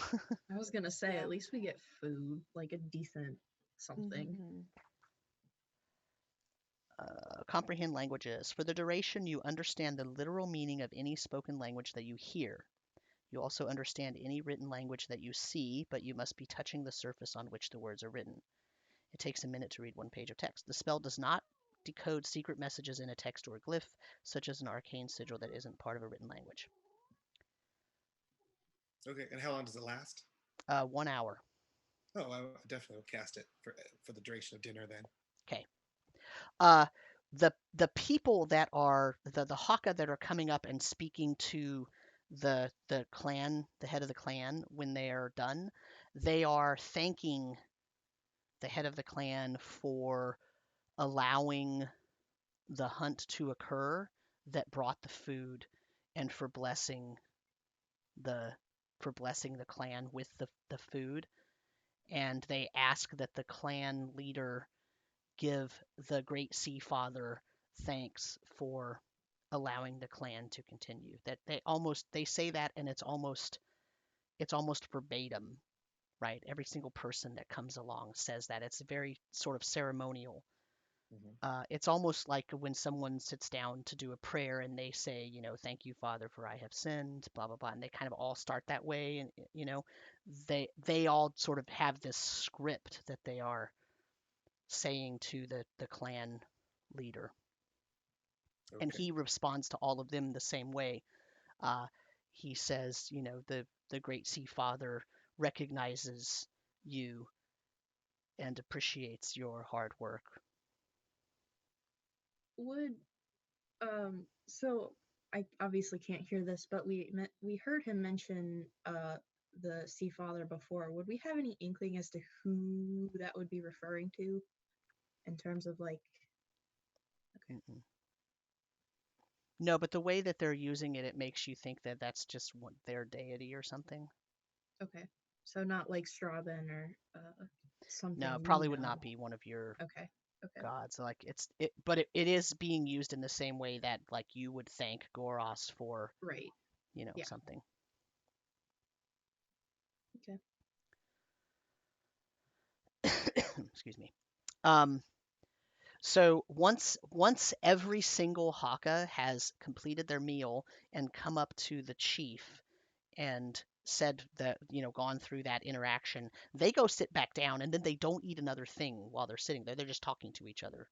I was gonna say, Yeah. at least we get food, like a decent something. Mhm. Comprehend languages. For the duration, you understand the literal meaning of any spoken language that you hear. You also understand any written language that you see, but you must be touching the surface on which the words are written. It takes a minute to read 1 page of text. The spell does not decode secret messages in a text or glyph, such as an arcane sigil that isn't part of a written language. Okay, and how long does it last? 1 hour. Oh, I definitely will cast it for the duration of dinner then. Okay. The people that are the Hokka that are coming up and speaking to the clan, the head of the clan, when they are done, they are thanking the head of the clan for allowing the hunt to occur that brought the food, and for blessing the clan with the food. And they ask that the clan leader give the Great Sea Father thanks for allowing the clan to continue. That they say that, and it's almost verbatim, right? Every single person that comes along says that. It's very sort of ceremonial. It's almost like when someone sits down to do a prayer and they say, thank you, Father, for I have sinned, blah blah blah, and they kind of all start that way, and they all sort of have this script that they are saying to the clan leader. Okay. And he responds to all of them the same way. He says, the Great Sea Father recognizes you and appreciates your hard work. Would so I obviously can't hear this, but we heard him mention the Sea Father before. Would we have any inkling as to who that would be referring to in terms of like? Mm-mm. No, but the way that they're using it, it makes you think that that's just their deity or something. Okay, so not like Strabon or something. No, it probably we would know. not be one of your Okay. Okay. gods. Like but it is being used in the same way that like you would thank Goros for, Right. Yeah. something. Okay. Excuse me. So once every single Hokka has completed their meal and come up to the chief and said that, gone through that interaction, they go sit back down and then they don't eat another thing while they're sitting there. They're just talking to each other.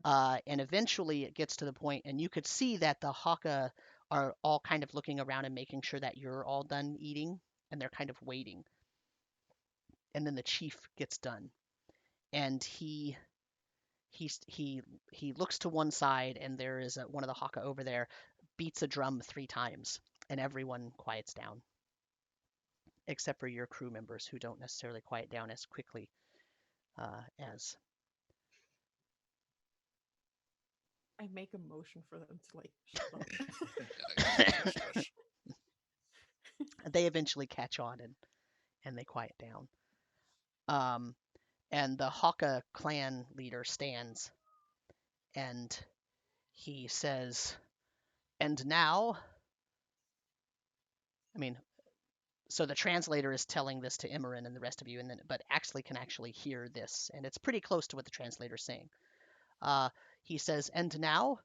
And eventually it gets to the point, and you could see that the Hokka are all kind of looking around and making sure that you're all done eating, and they're kind of waiting. And then the chief gets done, and he looks to one side, and there is one of the Hokka over there, beats a drum 3 times, and everyone quiets down, except for your crew members who don't necessarily quiet down as quickly as. I make a motion for them to like shut up. Yeah, shush. They eventually catch on and they quiet down. And the Hokka clan leader stands and he says, and now, I mean, so the translator is telling this to Emmeryn and the rest of you, but Axley can actually hear this, and it's pretty close to what the translator's saying. He says, and now,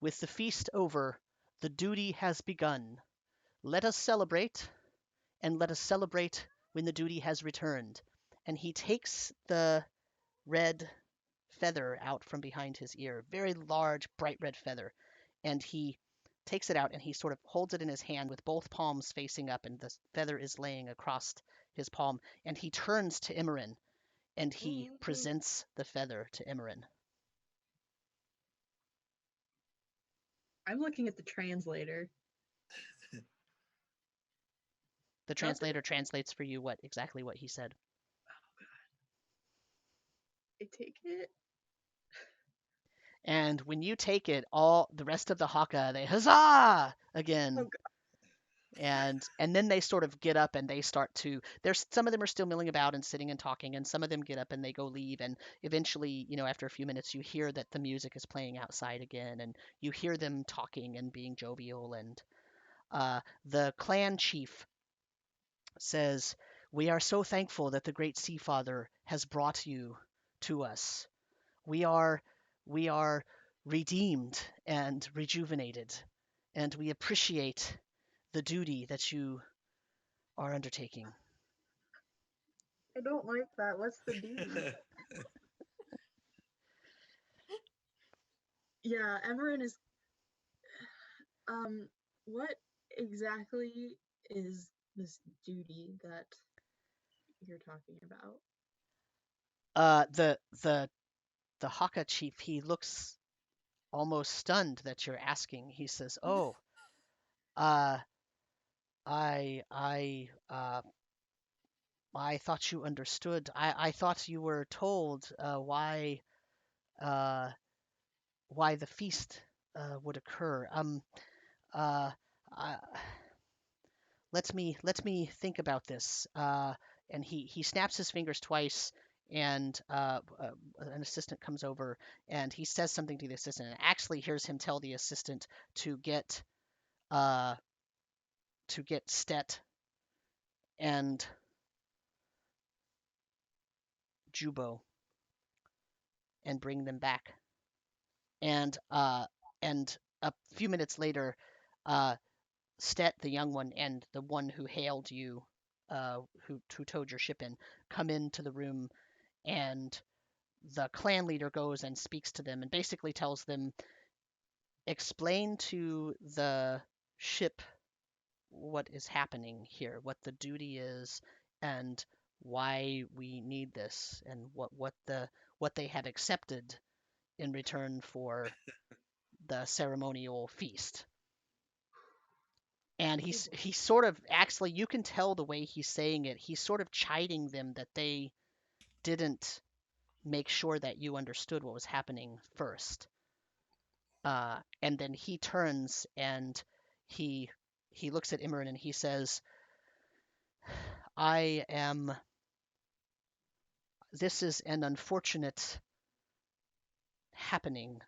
with the feast over, the duty has begun. Let us celebrate, and let us celebrate when the duty has returned. And he takes the red feather out from behind his ear, very large, bright red feather, and he takes it out and he sort of holds it in his hand with both palms facing up, and the feather is laying across his palm, and he turns to Emmeryn and he presents the feather to Emmeryn. I'm looking at the translator. The translator translates for you exactly what he said. Oh God. I take it. And when you take it, all the rest of the Hokka, they huzzah again. Oh God. And then they sort of get up and they start to, there's some of them are still milling about and sitting and talking, and some of them get up and they go leave, and eventually, after a few minutes, you hear that the music is playing outside again, and you hear them talking and being jovial, and the clan chief says, we are so thankful that the great Sea Father has brought you to us. We are redeemed and rejuvenated, and we appreciate the duty that you are undertaking. I don't like that. What's the duty? Yeah, Emmeryn is. What exactly is this duty that you're talking about? The Hokka chief, he looks almost stunned that you're asking. He says, "Oh, I thought you understood. I thought you were told why the feast would occur. Uh, uh, let me think about this." And he snaps his fingers twice, and an assistant comes over and he says something to the assistant, and actually hears him tell the assistant to get Stet and Jubo and bring them back. And a few minutes later, Stet, the young one, and the one who hailed you, who towed your ship in, come into the room, and the clan leader goes and speaks to them and basically tells them, explain to the ship what is happening here, what the duty is, and why we need this, and what they have accepted in return for the ceremonial feast. And he's sort of, actually, you can tell the way he's saying it, he's sort of chiding them that they didn't make sure that you understood what was happening first. And then he turns and he looks at Emmeryn and he says, this is an unfortunate happening,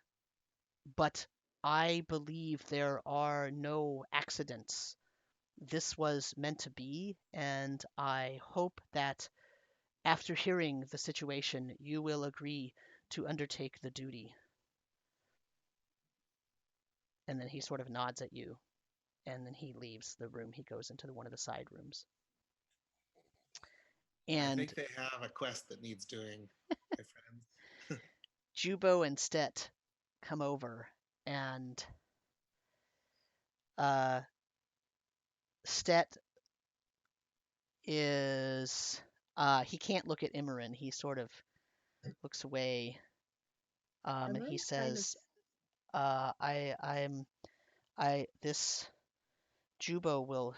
but I believe there are no accidents. This was meant to be, and I hope that after hearing the situation, you will agree to undertake the duty. And then he sort of nods at you, and then he leaves the room. He goes into one of the side rooms. And I think they have a quest that needs doing, my friends. Jubo and Stet come over, and Stet is he can't look at Emmeryn. He sort of looks away. And he says, this Jubo will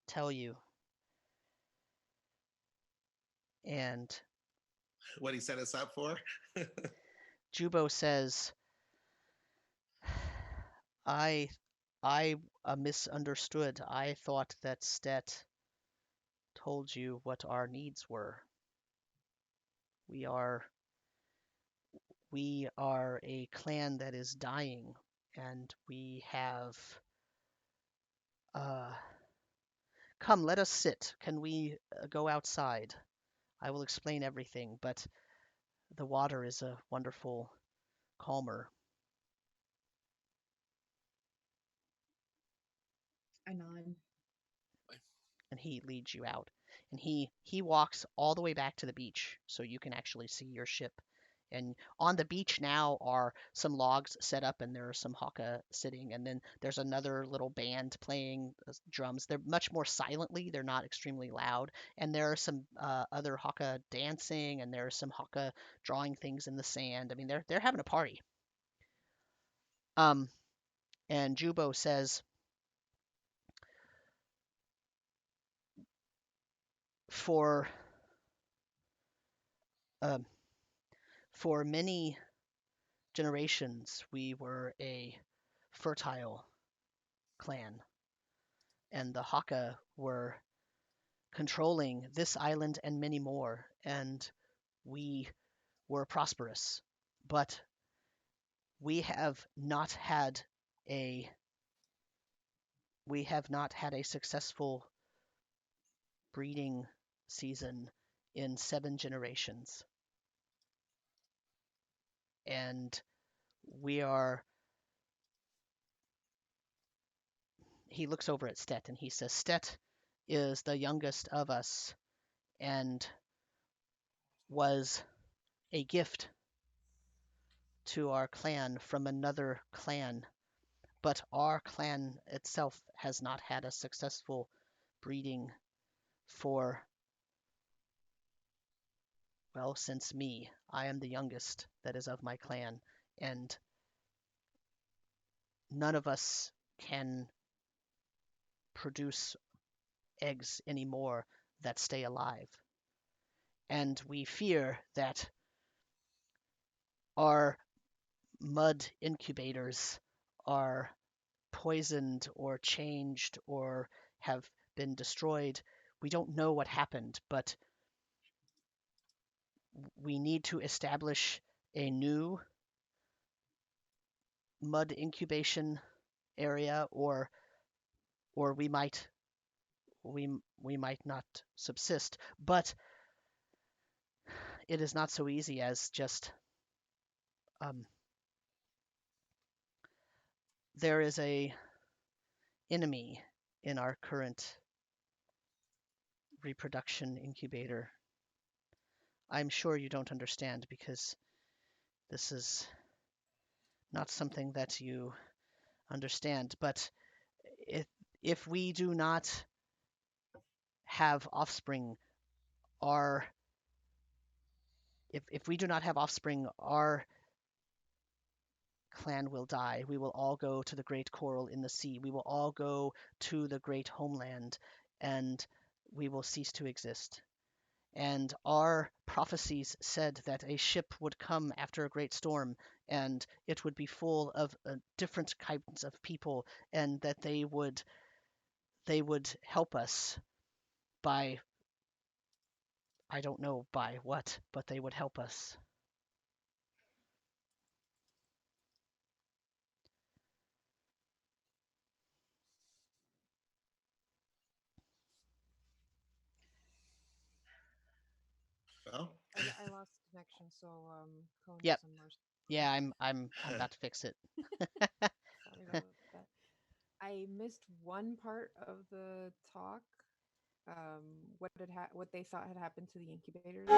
tell you. And what he set us up for? Jubo says, I misunderstood. I thought that Stet told you what our needs were. We are a clan that is dying, and we have come, let us sit. Can we go outside? I will explain everything, but the water is a wonderful calmer. I nod. And he leads you out. And he walks all the way back to the beach so you can actually see your ship. And on the beach now are some logs set up, and there are some Hokka sitting, and then there's another little band playing drums. They're much more silently, they're not extremely loud, and there are some other Hokka dancing, and there are some Hokka drawing things in the sand. I mean, they're having a party. And Jubo says, for many generations, we were a fertile clan, and the Hokka were controlling this island and many more, and we were prosperous. But we have not had a successful breeding season in 7 generations. And he looks over at Stet and he says, Stet is the youngest of us and was a gift to our clan from another clan, but our clan itself has not had a successful breeding for, well, since me. I am the youngest that is of my clan, and none of us can produce eggs anymore that stay alive. And we fear that our mud incubators are poisoned or changed or have been destroyed. We don't know what happened, but we need to establish a new mud incubation area, or we might not subsist. But it is not so easy as just there is a enemy in our current reproduction incubator. I'm sure you don't understand because this is not something that you understand, but if we do not have offspring, if we do not have offspring, our clan will die. We will all go to the great coral in the sea. We will all go to the great homeland, and we will cease to exist. And our prophecies said that a ship would come after a great storm, and it would be full of different kinds of people, and that they would help us by, I don't know by what, but they would help us. Well, I lost connection, so Khonnos Yep. and Mars. Yeah, I'm about to fix it. Sorry about that. I missed one part of the talk. What they thought had happened to the incubators.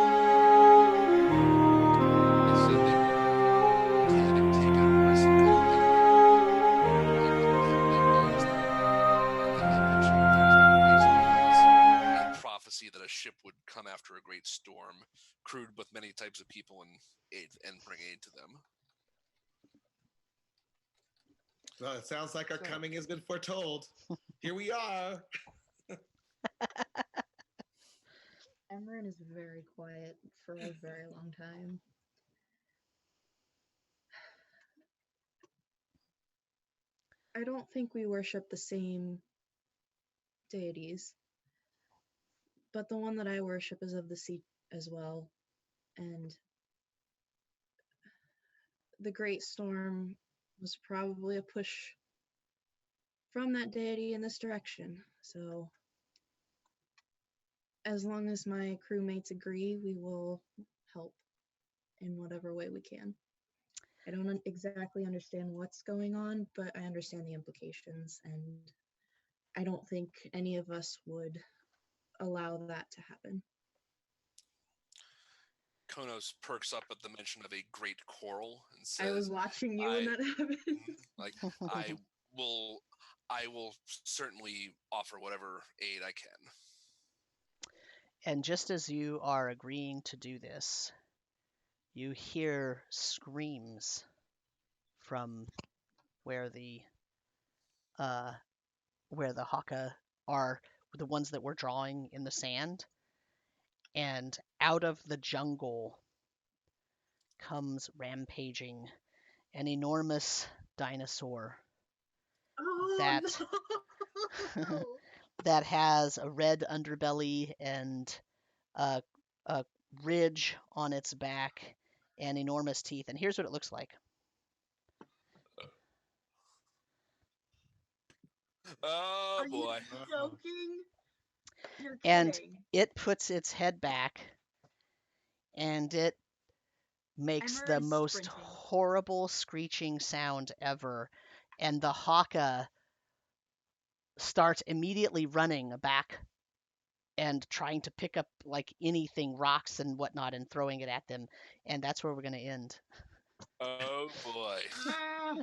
Prophecy that a ship would come after a great storm, crewed with many types of people and bring aid to them. Well, it sounds like our So- coming has been foretold. Here we are. Emmeryn is very quiet for a very long time. I don't think we worship the same deities, but the one that I worship is of the sea as well. And the Great Storm was probably a push from that deity in this direction. So as long as my crewmates agree, we will help in whatever way we can. I don't exactly understand what's going on, but I understand the implications, and I don't think any of us would allow that to happen. Khonnos perks up at the mention of a great coral and says, I was watching you when that happened. like, I will certainly offer whatever aid I can. And just as you are agreeing to do this, you hear screams from where the Hokka are, the ones that we're drawing in the sand, and out of the jungle comes rampaging an enormous dinosaur Oh, that no. that has a red underbelly and a ridge on its back and enormous teeth. And here's what it looks like. Oh Are boy. you joking? You're And kidding. it puts its head back and it makes Emmer the is most sprinting. horrible screeching sound ever. And the Hokka starts immediately running back and trying to pick up like anything, rocks and whatnot, and throwing it at them. And that's where we're going to end. Oh boy. Ah!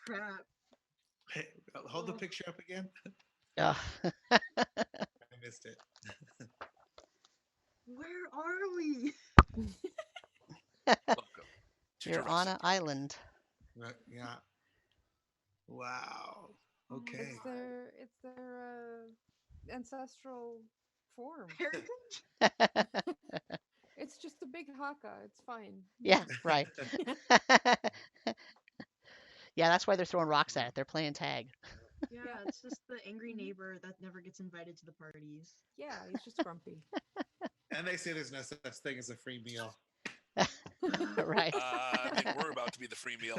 Crap. Hey, hold the picture up again. Uh, I missed it. Where are we? Welcome to you're on an Jurassic Park. island. Yeah. Wow. Okay. It's their ancestral form. Heritage? It's just a big Hokka. It's fine. Yeah, right. Yeah, that's why they're throwing rocks at it. They're playing tag. Yeah, it's just the angry neighbor that never gets invited to the parties. Yeah, he's just grumpy. And they say there's no such thing as a free meal. Right. I think we're about to be the free meal.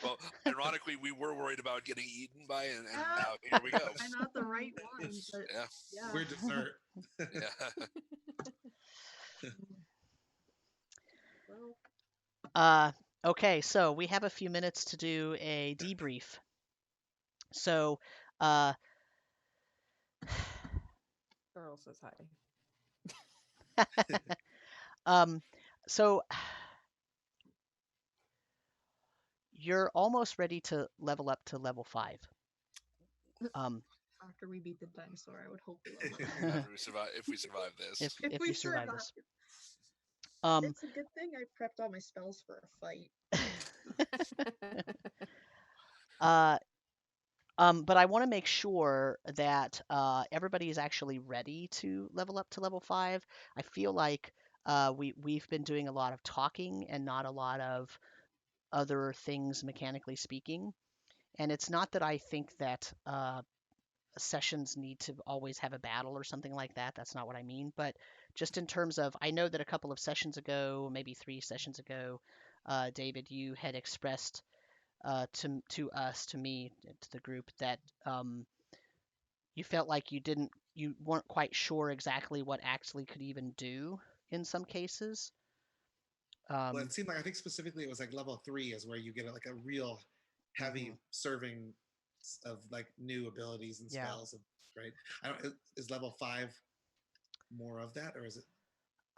Well, ironically, we were worried about getting eaten by, and now here we go. I'm not the right one, but Yeah. yeah. We're dessert. Yeah. Well, Okay, so we have a few minutes to do a debrief. So, Earl says hi. so you're almost ready to level up to level 5. after we beat the dinosaur, I would hope we level up. If we survive this. If you survive this. It's a good thing I prepped all my spells for a fight. But I want to make sure that everybody is actually ready to level up to level 5. I feel like we've been doing a lot of talking and not a lot of other things mechanically speaking. And it's not that I think that sessions need to always have a battle or something like that. That's not what I mean. But just in terms of, I know that a couple of sessions ago, maybe 3 sessions ago, David, you had expressed to us, to me, to the group, that you felt like you weren't quite sure exactly what Axley could even do in some cases. Well, it seemed like, I think specifically it was like level 3 is where you get like a real heavy serving of like new abilities and Yeah. spells, right? I don't. Is level 5 more of that, or is it?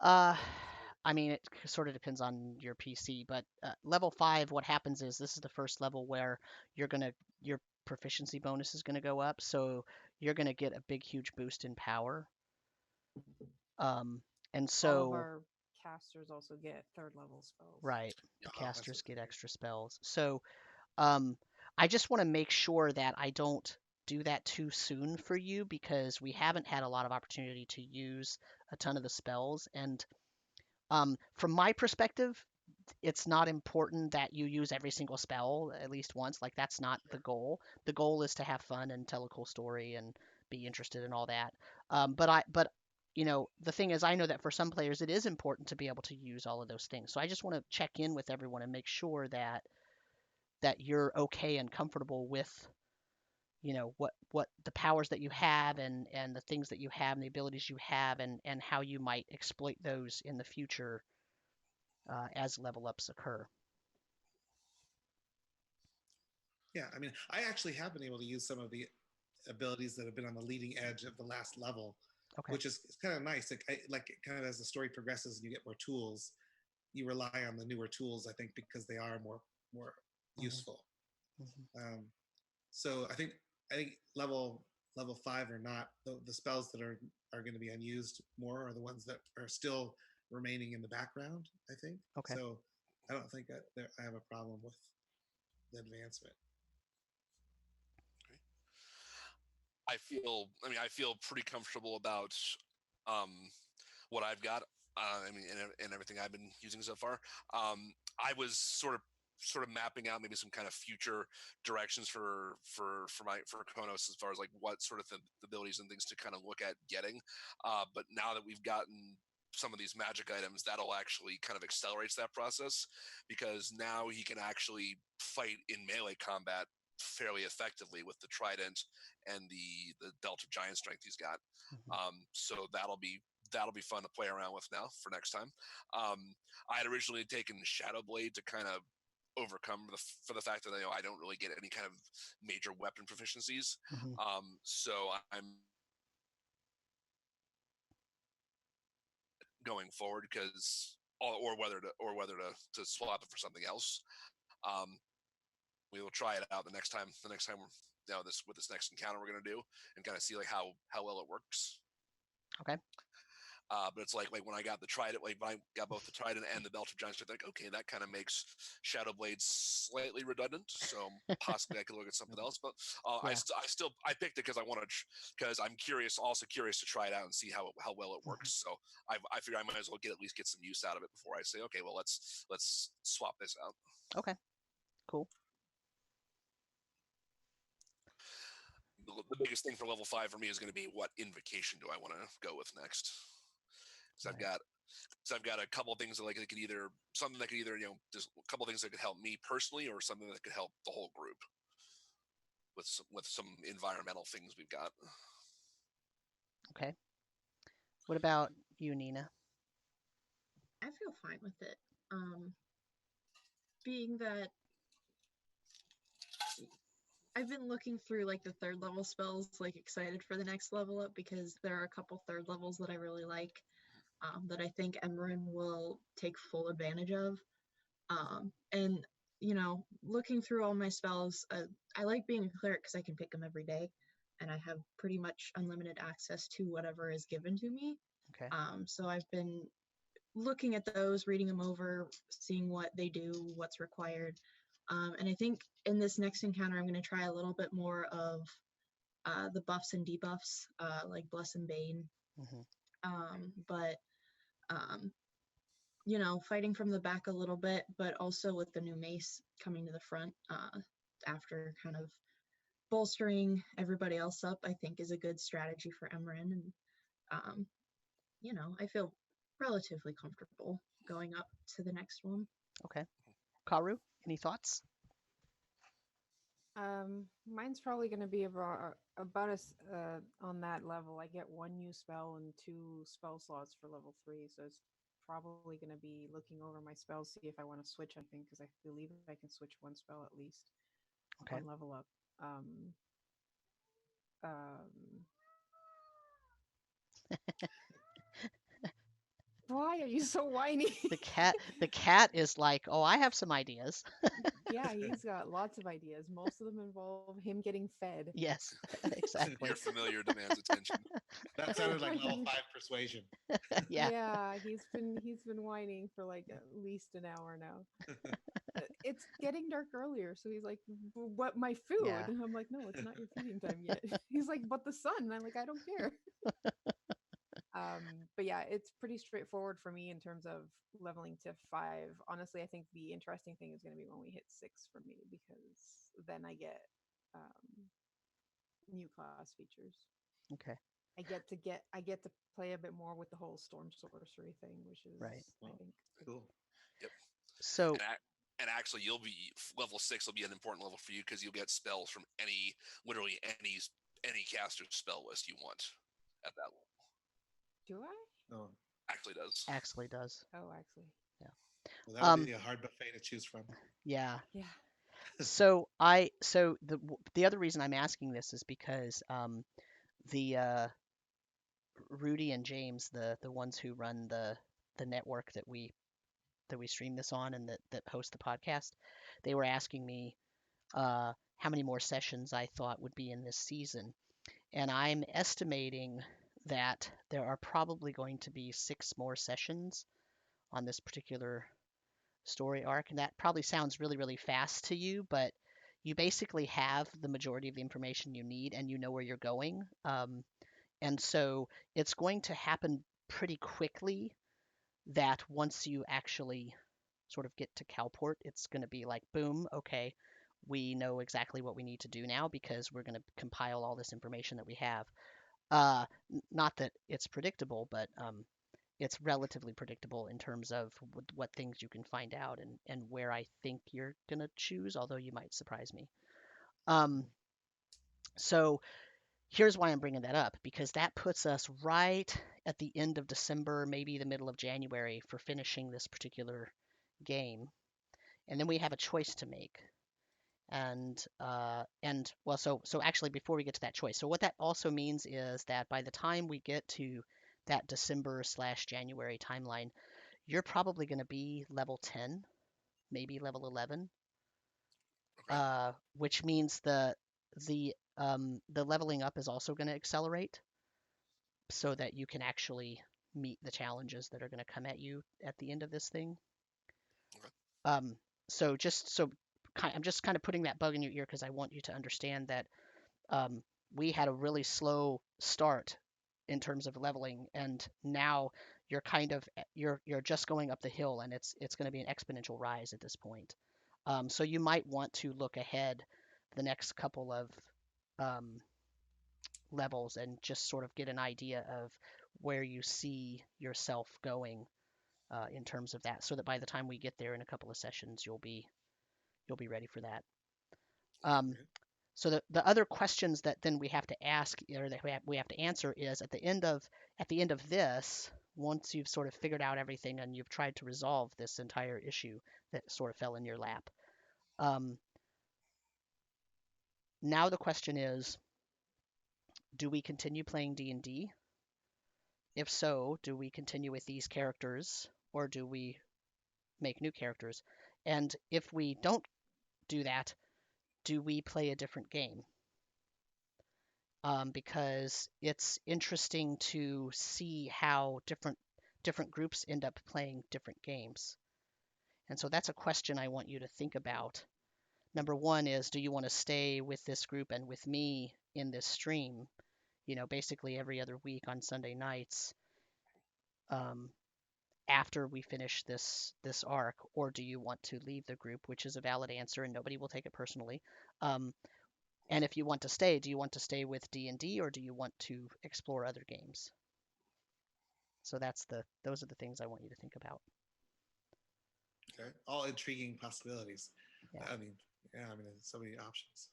I mean, it sort of depends on your PC, but level 5, what happens is this is the first level where your proficiency bonus is gonna go up, so you're gonna get a big, huge boost in power. And so all of our casters also get 3rd level spells. right, the Oh, that's casters okay. get extra spells. So I just want to make sure that I don't do that too soon for you because we haven't had a lot of opportunity to use a ton of the spells. And from my perspective, it's not important that you use every single spell at least once. Like that's not the goal. The goal is to have fun and tell a cool story and be interested in all that. But you know, the thing is, I know that for some players, it is important to be able to use all of those things. So I just want to check in with everyone and make sure that you're okay and comfortable with, you know, what the powers that you have and the things that you have and the abilities you have and how you might exploit those in the future as level ups occur. Yeah, I mean, I actually have been able to use some of the abilities that have been on the leading edge of the last level, Okay. which is kind of nice. Like kind of as the story progresses and you get more tools, you rely on the newer tools, I think, because they are more useful. So I think level 5 or not, the spells that are going to be unused more are the ones that are still remaining in the background, I think. Okay. So I don't think I have a problem with the advancement. I feel pretty comfortable about um, what I've got. I mean, and everything I've been using so far. I was sort of mapping out maybe some kind of future directions for Khonnos as far as like what sort of the abilities and things to kind of look at getting. But now that we've gotten some of these magic items, that'll actually kind of accelerates that process because now he can actually fight in melee combat fairly effectively with the trident and the belt of giant strength he's got. So that'll be fun to play around with now for next time. I had originally taken Shadow Blade to kind of overcome for the fact that I don't really get any kind of major weapon proficiencies. So I'm going forward because or whether to swap it for something else. We will try it out the next time this with this next encounter we're going to do and kind of see like how well it works. Okay. But it's like when I got the trident, like when I got both the trident and the belt of giant strength, like okay, that kind of makes Shadow Blade slightly redundant. So possibly I could look at something else. But Yeah. I picked it because I wanted because I'm also curious to try it out and see how well it works. So I figure I might as well at least get some use out of it before I say okay, well let's swap this out. Okay. Cool. The biggest thing for level 5 for me is going to be what invocation do I want to go with next? Because I've got a couple of things that like it could either something that could either just a couple of things that could help me personally or something that could help the whole group with some environmental things we've got. Okay. What about you, Nina? I feel fine with it. Being that I've been looking through like the 3rd level spells, like excited for the next level up because there are a couple 3rd levels that I really like, that I think Emmeryn will take full advantage of. And looking through all my spells, I like being a cleric because I can pick them every day, and I have pretty much unlimited access to whatever is given to me. Okay. So I've been looking at those, reading them over, seeing what they do, what's required. And I think in this next encounter, I'm going to try a little bit more of the buffs and debuffs, like Bless and Bane. But you know, fighting from the back a little bit, but also with the new mace coming to the front after kind of bolstering everybody else up, I think is a good strategy for Emmeryn. And, you know, I feel relatively comfortable going up to the next one. Okay. Karu, any thoughts? Mine's probably going to be about us on that level. I get 1 new spell and 2 spell slots for level 3, so it's probably going to be looking over my spells, see if I want to switch anything, because I believe I can switch 1 spell at least on level up. Why are you so whiny? The cat is like, oh, I have some ideas. Yeah, he's got lots of ideas. Most of them involve him getting fed. Yes, exactly. Your familiar demands attention. That sounded like level 5 persuasion. Yeah. Yeah, he's been whining for like at least an hour now. It's getting dark earlier, so he's like, "What, my food?" Yeah. And I'm like, "No, it's not your feeding time yet." He's like, "But the sun." And I'm like, "I don't care." But yeah, it's pretty straightforward for me in terms of leveling to 5. Honestly, I think the interesting thing is going to be when we hit 6 for me, because then I get new class features. Okay. I get to play a bit more with the whole storm sorcery thing, which is right. I think Cool. Yep. So and actually, you'll be level 6 will be an important level for you, because you'll get spells from literally any caster's spell list you want at that level. Do I? Oh. Axley does. Axley does. Oh, actually. Yeah. Well, that would be a hard buffet to choose from. Yeah. Yeah. So the other reason I'm asking this is because the Rudy and James, the ones who run the network that we stream this on and that host the podcast, they were asking me how many more sessions I thought would be in this season, and I'm estimating that there are probably going to be 6 more sessions on this particular story arc, and that probably sounds really, really fast to you, but you basically have the majority of the information you need, and you know where you're going. And so it's going to happen pretty quickly that once you actually sort of get to Kalport, it's going to be like, boom, okay, we know exactly what we need to do now because we're going to compile all this information that we have. Not that it's predictable, but it's relatively predictable in terms of what things you can find out and where I think you're going to choose, although you might surprise me. So here's why I'm bringing that up, because that puts us right at the end of December, maybe the middle of January for finishing this particular game. And then we have a choice to make. And well, so actually before we get to that choice, so what that also means is that by the time we get to that December/January timeline, you're probably going to be level 10, maybe level 11, Okay. which means the leveling up is also going to accelerate so that you can actually meet the challenges that are going to come at you at the end of this thing. Okay. So I'm just kind of putting that bug in your ear because I want you to understand that we had a really slow start in terms of leveling, and now you're kind of you're just going up the hill, and it's going to be an exponential rise at this point. So you might want to look ahead the next couple of levels and just sort of get an idea of where you see yourself going in terms of that, so that by the time we get there in a couple of sessions, you'll be ready for that. So the other questions that then we have to ask, or that we have to answer, is at the end of this, once you've sort of figured out everything and you've tried to resolve this entire issue that sort of fell in your lap. Now the question is, do we continue playing D&D? If so, do we continue with these characters, or do we make new characters? And if we don't do that, do we play a different game? Because it's interesting to see how different different groups end up playing different games. And so that's a question I want you to think about. Number one is, do you want to stay with this group and with me in this stream, basically every other week on Sunday nights, after we finish this arc, or do you want to leave the group, which is a valid answer and nobody will take it personally. And if you want to stay, do you want to stay with D&D or do you want to explore other games? So those are the things I want you to think about. Okay. All intriguing possibilities. Yeah. I mean, there's so many options.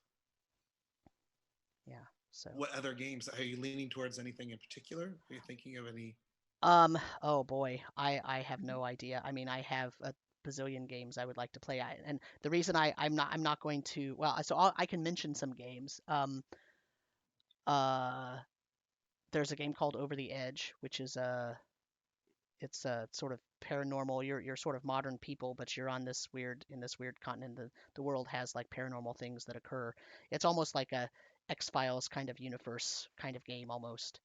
Yeah. So what other games are you leaning towards? Anything in particular? Are you thinking of any? Oh boy, I have no idea. I mean, I have a bazillion games I would like to play. And the reason I'm not going to, well, so I can mention some games. There's a game called Over the Edge, which is it's a sort of paranormal. You're sort of modern people, but you're on this weird continent. The world has like paranormal things that occur. It's almost like a X-Files kind of universe kind of game almost.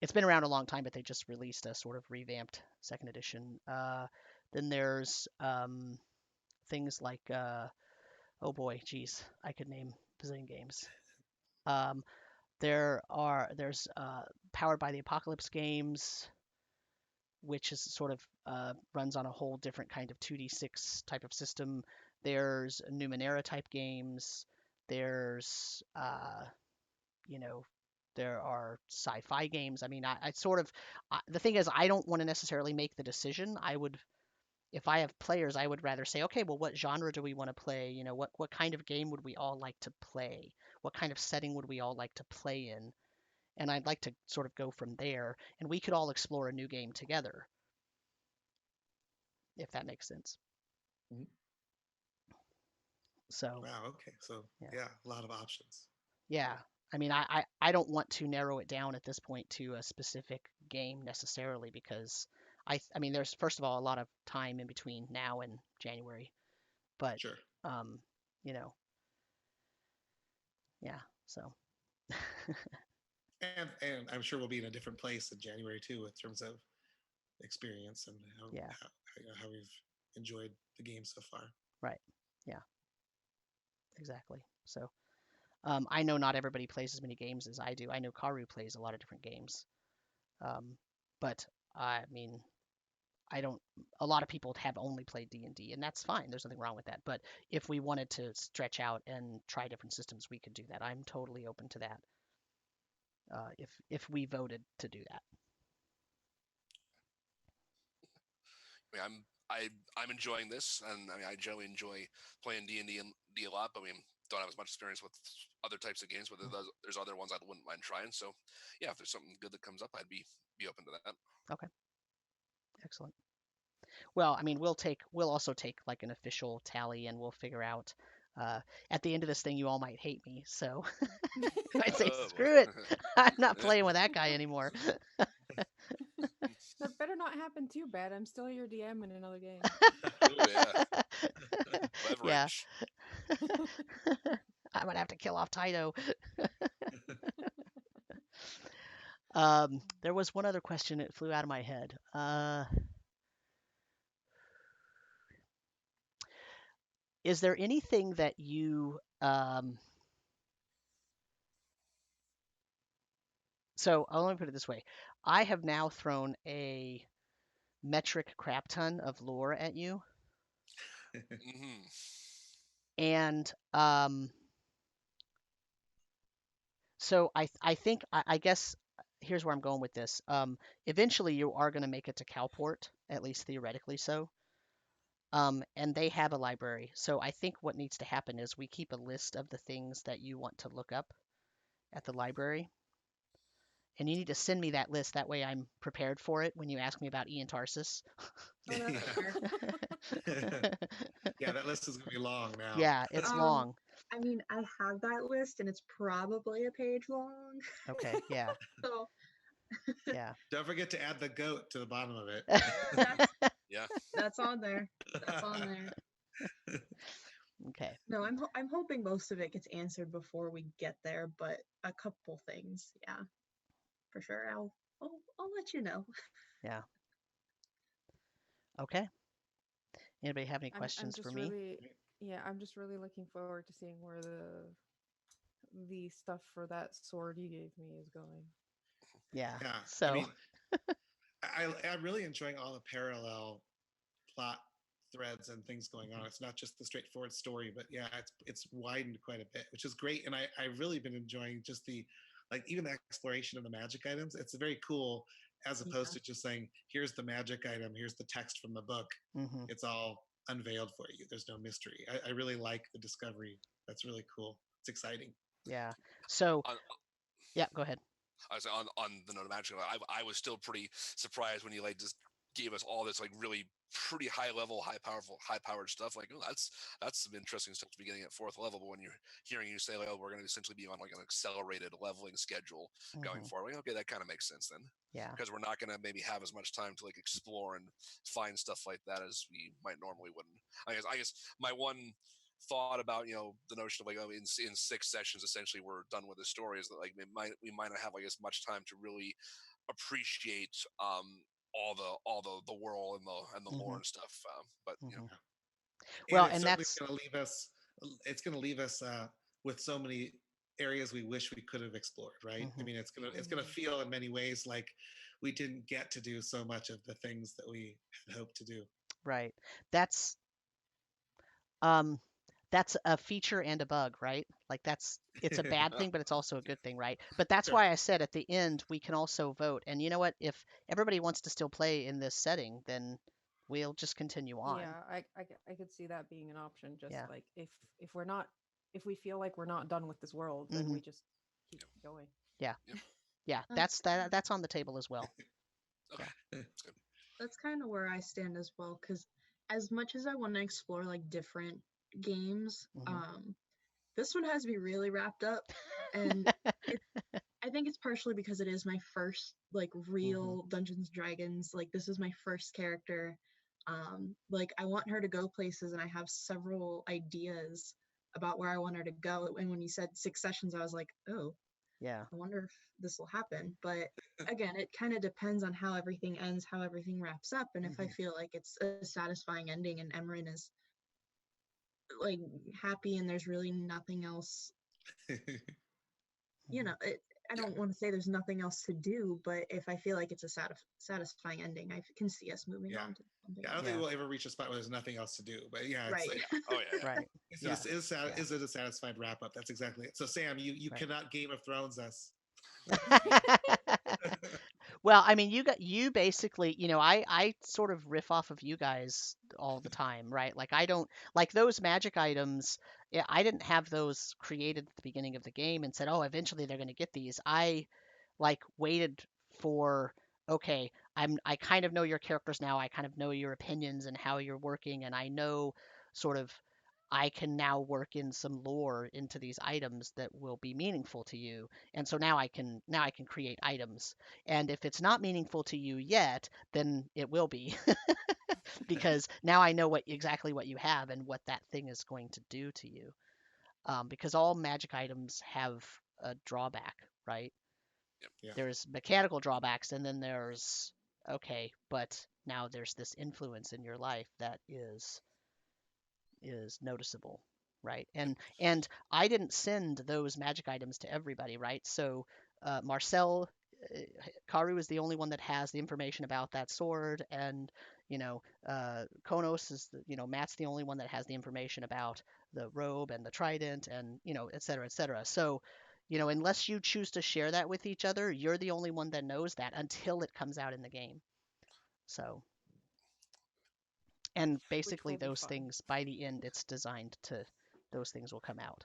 It's been around a long time, but they just released a sort of revamped second edition. Then there's things like oh boy, geez, I could name a bazillion games. There's Powered by the Apocalypse games, which is sort of runs on a whole different kind of 2d6 type of system. There's Numenera type games. There's there are sci-fi games. I mean, the thing is, I don't want to necessarily make the decision. If I have players, I would rather say, okay, well, what genre do we want to play? What kind of game would we all like to play? What kind of setting would we all like to play in? And I'd like to sort of go from there, and we could all explore a new game together, if that makes sense. Mm-hmm. So. Wow. Okay. So yeah, a lot of options. Yeah. I mean, I don't want to narrow it down at this point to a specific game necessarily because I mean, there's first of all a lot of time in between now and January, but sure. Yeah. So. and I'm sure we'll be in a different place in January too, in terms of experience and how we've enjoyed the game so far. Right. Yeah. Exactly. So. I know not everybody plays as many games as I do. I know Karu plays a lot of different games. But I mean, a lot of people have only played D&D, and that's fine. There's nothing wrong with that. But if we wanted to stretch out and try different systems, we could do that. I'm totally open to that. If we voted to do that. I mean, I'm enjoying this, and I mean, I generally enjoy playing D&D a lot. But I mean, don't have as much experience with other types of games, but there's other ones I wouldn't mind trying. So, yeah, if there's something good that comes up, I'd be open to that. Okay. Excellent. Well, I mean, we'll also take like an official tally, and we'll figure out. At the end of this thing, you all might hate me, so I'd say screw it. I'm not playing with that guy anymore. That better not happen too bad. I'm still your DM in another game. Ooh, yeah. Leverage. Yeah. I'm gonna have to kill off Taito. There was one other question that flew out of my head. Is there anything that you so let me put it this way. I have now thrown a metric crap ton of lore at you. Mm-hmm. And so I think I guess here's where I'm going with this. Eventually you are going to make it to Kalport, at least theoretically so. And they have a library. So I think what needs to happen is we keep a list of the things that you want to look up at the library. And you need to send me that list. That way I'm prepared for it when you ask me about Ian Tarsis. Oh, that's fair. Yeah, that list is going to be long now. Yeah, it's long. I mean, I have that list and it's probably a page long. Okay, yeah. So. Yeah. Don't forget to add the goat to the bottom of it. Yeah. That's on there. That's on there. Okay. No, I'm hoping most of it gets answered before we get there, but a couple things, yeah, for sure. I'll let you know. Yeah. Okay. Anybody have any I'm questions for just me? really, yeah, I'm just really looking forward to seeing where the stuff for that sword you gave me is going. Yeah. Yeah, I So, mean, I'm really enjoying all the parallel plot threads and things going on. It's not just the straightforward story, but yeah, it's widened quite a bit, which is great. And I've really been enjoying just the like even the exploration of the magic items. It's very cool as opposed Yeah. to just saying, here's the magic item, here's the text from the book. mhm. It's all unveiled for you. There's no mystery. I really like the discovery. That's really cool. It's exciting. Yeah. So, On, yeah, go ahead. I was on the note of magic. I was still pretty surprised when you like just gave us all this like really pretty high level, high powered stuff. Like, oh, that's some interesting stuff to be getting at fourth level. But when you're hearing you say like, oh, we're going to essentially be on like an accelerated leveling schedule going Mhm. forward, like, okay, that kind of makes sense then, Yeah. because we're not going to maybe have as much time to like explore and find stuff like that as we might normally wouldn't. I guess my one thought about the notion of like, oh, in 6 sessions essentially we're done with the story is that like we might not have like as much time to really appreciate all the world and the lore Mhm. and stuff, but Mhm. And Well, it's and certainly that's going to leave us. It's going to leave us with so many areas we wish we could have explored. Right? I mhm. mean, it's gonna feel in many ways like we didn't get to do so much of the things that we had hoped to do. Right. That's um that's a feature and a bug, right? Like it's a bad thing, but it's also a good thing, right? But that's Sure. why I said at the end we can also vote. And you know what? If everybody wants to still play in this setting, then we'll just continue on. Yeah, I could see that being an option. Just Yeah. like if we're not, if we feel like we're not done with this world, then Mhm. we just keep going. Yeah. Yep. Yeah. That's That's on the table as well. Okay, Yeah. that's good. that's kind of where I stand as well. Because as much as I want to explore like different games, Mhm. this one has to be really wrapped up, and it. I think it's partially because it is my first like Mhm. real Dungeons and Dragons. Like this is my first character. Like I want her to go places, and I have several ideas about where I want her to go. And when you said 6 sessions, I was like, oh, Yeah. I wonder if this will happen. But again, it kind of depends on how everything ends, how everything wraps up, and if I Mhm. feel like it's a satisfying ending and Emmeryn is like happy and there's really nothing else, Mhm. I Yeah, don't want to say there's nothing else to do, but if I feel like it's a satisfying ending, I can see us moving Yeah. on to something Yeah, I don't else. think Yeah. we'll ever reach a spot where there's nothing else to do. But yeah, it's Right. like oh yeah. Right. is Yeah. it, is, Yeah. is it a satisfied wrap up? That's exactly it. So Sam, you Right. cannot Game of Thrones us. Well, I mean, you basically, I sort of riff off of you guys all the time, right? Like I don't like those magic items. I didn't have those created at the beginning of the game and said, "Oh, eventually they're going to get these." I like waited for, okay, I kind of know your characters now. I kind of know your opinions and how you're working, and I know sort of I can now work in some lore into these items that will be meaningful to you. And so now I can create items. And if it's not meaningful to you yet, then it will be because now I know exactly what you have and what that thing is going to do to you. Because all magic items have a drawback, right? Yep. Yeah. There's mechanical drawbacks, and then there's okay, but now there's this influence in your life that is noticeable, right? And I didn't send those magic items to everybody, right? So Marcel, uh, Karu is the only one that has the information about that sword, and Khonnos is Matt's the only one that has the information about the robe and the trident, and et cetera, et cetera. So unless you choose to share that with each other, you're the only one that knows that until it comes out in the game. So, and Which basically will be those fun. things by the end it's designed to those things will come out.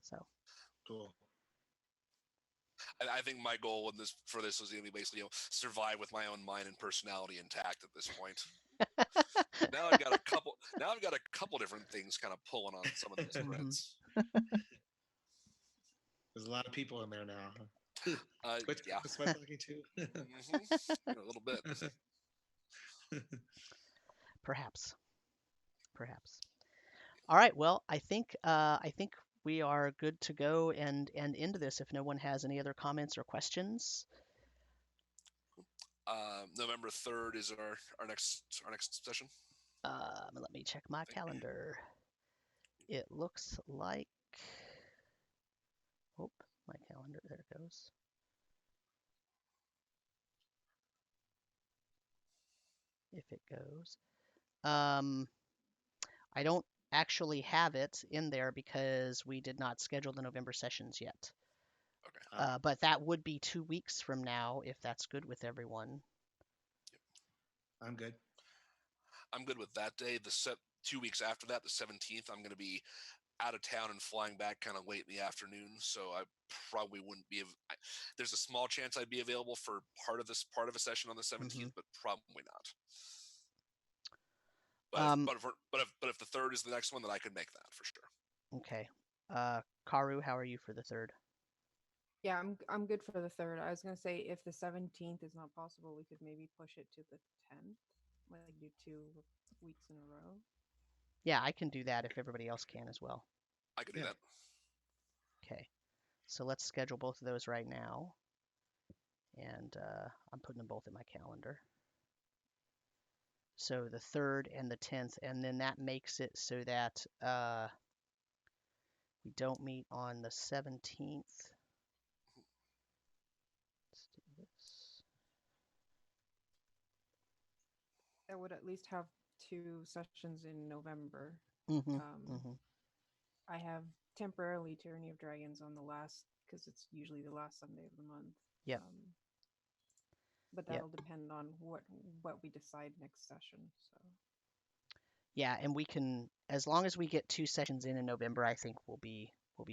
So Cool. I think my goal for this was going to be basically survive with my own mind and personality intact at this point. Now I've got a couple. Now I've got a couple different things kind of pulling on some of these threads. There's a lot of people in there now. Huh? Which Yeah, Tempest am I talking to? a little bit. perhaps perhaps all right, well, I think we are good to go and into this if no one has any other comments or questions. November 3rd is our next session. Let me check my calendar. It looks like. Oh, my calendar. There it goes. If it goes. I don't actually have it in there because we did not schedule the November sessions yet. Okay. But that would be 2 weeks from now if that's good with everyone. I'm good. I'm good with that day. 2 weeks after that, the 17th, I'm going to be out of town and flying back kind of late in the afternoon, so I probably wouldn't be. There's a small chance I'd be available for part of a session on the 17th, but probably not. But if the 3rd is the next one, then I could make that for sure. Okay. Karu, how are you for the 3rd? Yeah, I'm good for the 3rd. I was gonna say if the 17th is not possible, we could maybe push it to the 10th, like do 2 weeks in a row. Yeah, I can do that if everybody else can as well. I can do that. Okay. So let's schedule both of those right now. And I'm putting them both in my calendar. So the 3rd and the 10th, and then that makes it so that we don't meet on the 17th. Let's do this. That would at least have 2 sessions in November. I have temporarily Tyranny of Dragons on the last, because it's usually the last Sunday of the month. Yep. But that'll depend on what we decide next session. So. Yeah, and we can, as long as we get 2 sessions in November, I think we'll be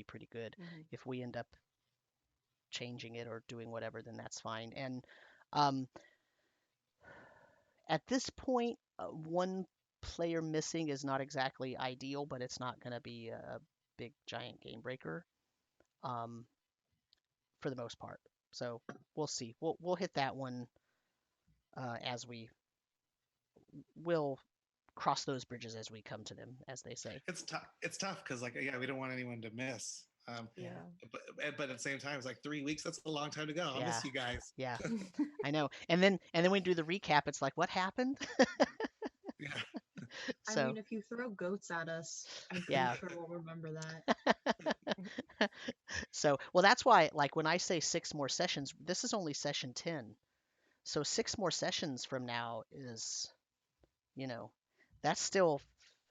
pretty good. If we end up changing it or doing whatever, then that's fine. And at this point, 1 player missing is not exactly ideal, but it's not going to be a big giant game breaker for the most part. So we'll see. We'll hit that one as we'll cross those bridges as we come to them, as they say. It's tough. It's tough because we don't want anyone to miss. But at the same time, it's like 3 weeks. That's a long time to go. I'll miss you guys. Yeah, I know. And then we do the recap. It's like, what happened? Yeah. So, I mean, if you throw goats at us, I'm pretty sure we'll remember that. So, well, that's why, like, when I say 6 more sessions, this is only session 10. So 6 more sessions from now is, that's still,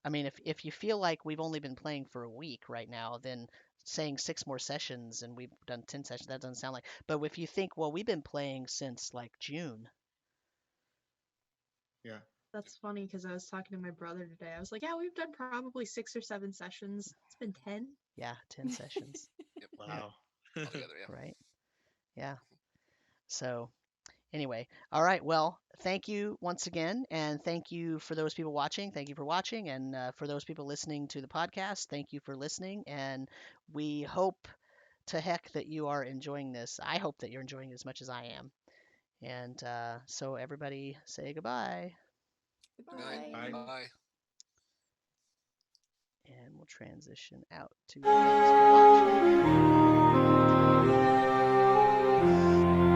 I mean, if you feel like we've only been playing for a week right now, then saying 6 more sessions and we've done 10 sessions, that doesn't sound like, but if you think, well, we've been playing since like June. Yeah. That's funny because I was talking to my brother today. I was like, yeah, we've done probably 6 or 7 sessions. It's been 10. Yeah, 10 sessions. Wow. Altogether, yeah. Right. Yeah. So anyway, all right. Well, thank you once again. And thank you for those people watching. Thank you for watching. And for those people listening to the podcast, thank you for listening. And we hope to heck that you are enjoying this. I hope that you're enjoying it as much as I am. And so everybody say goodbye. Goodbye. Bye. Bye. And we'll transition out to the next watch.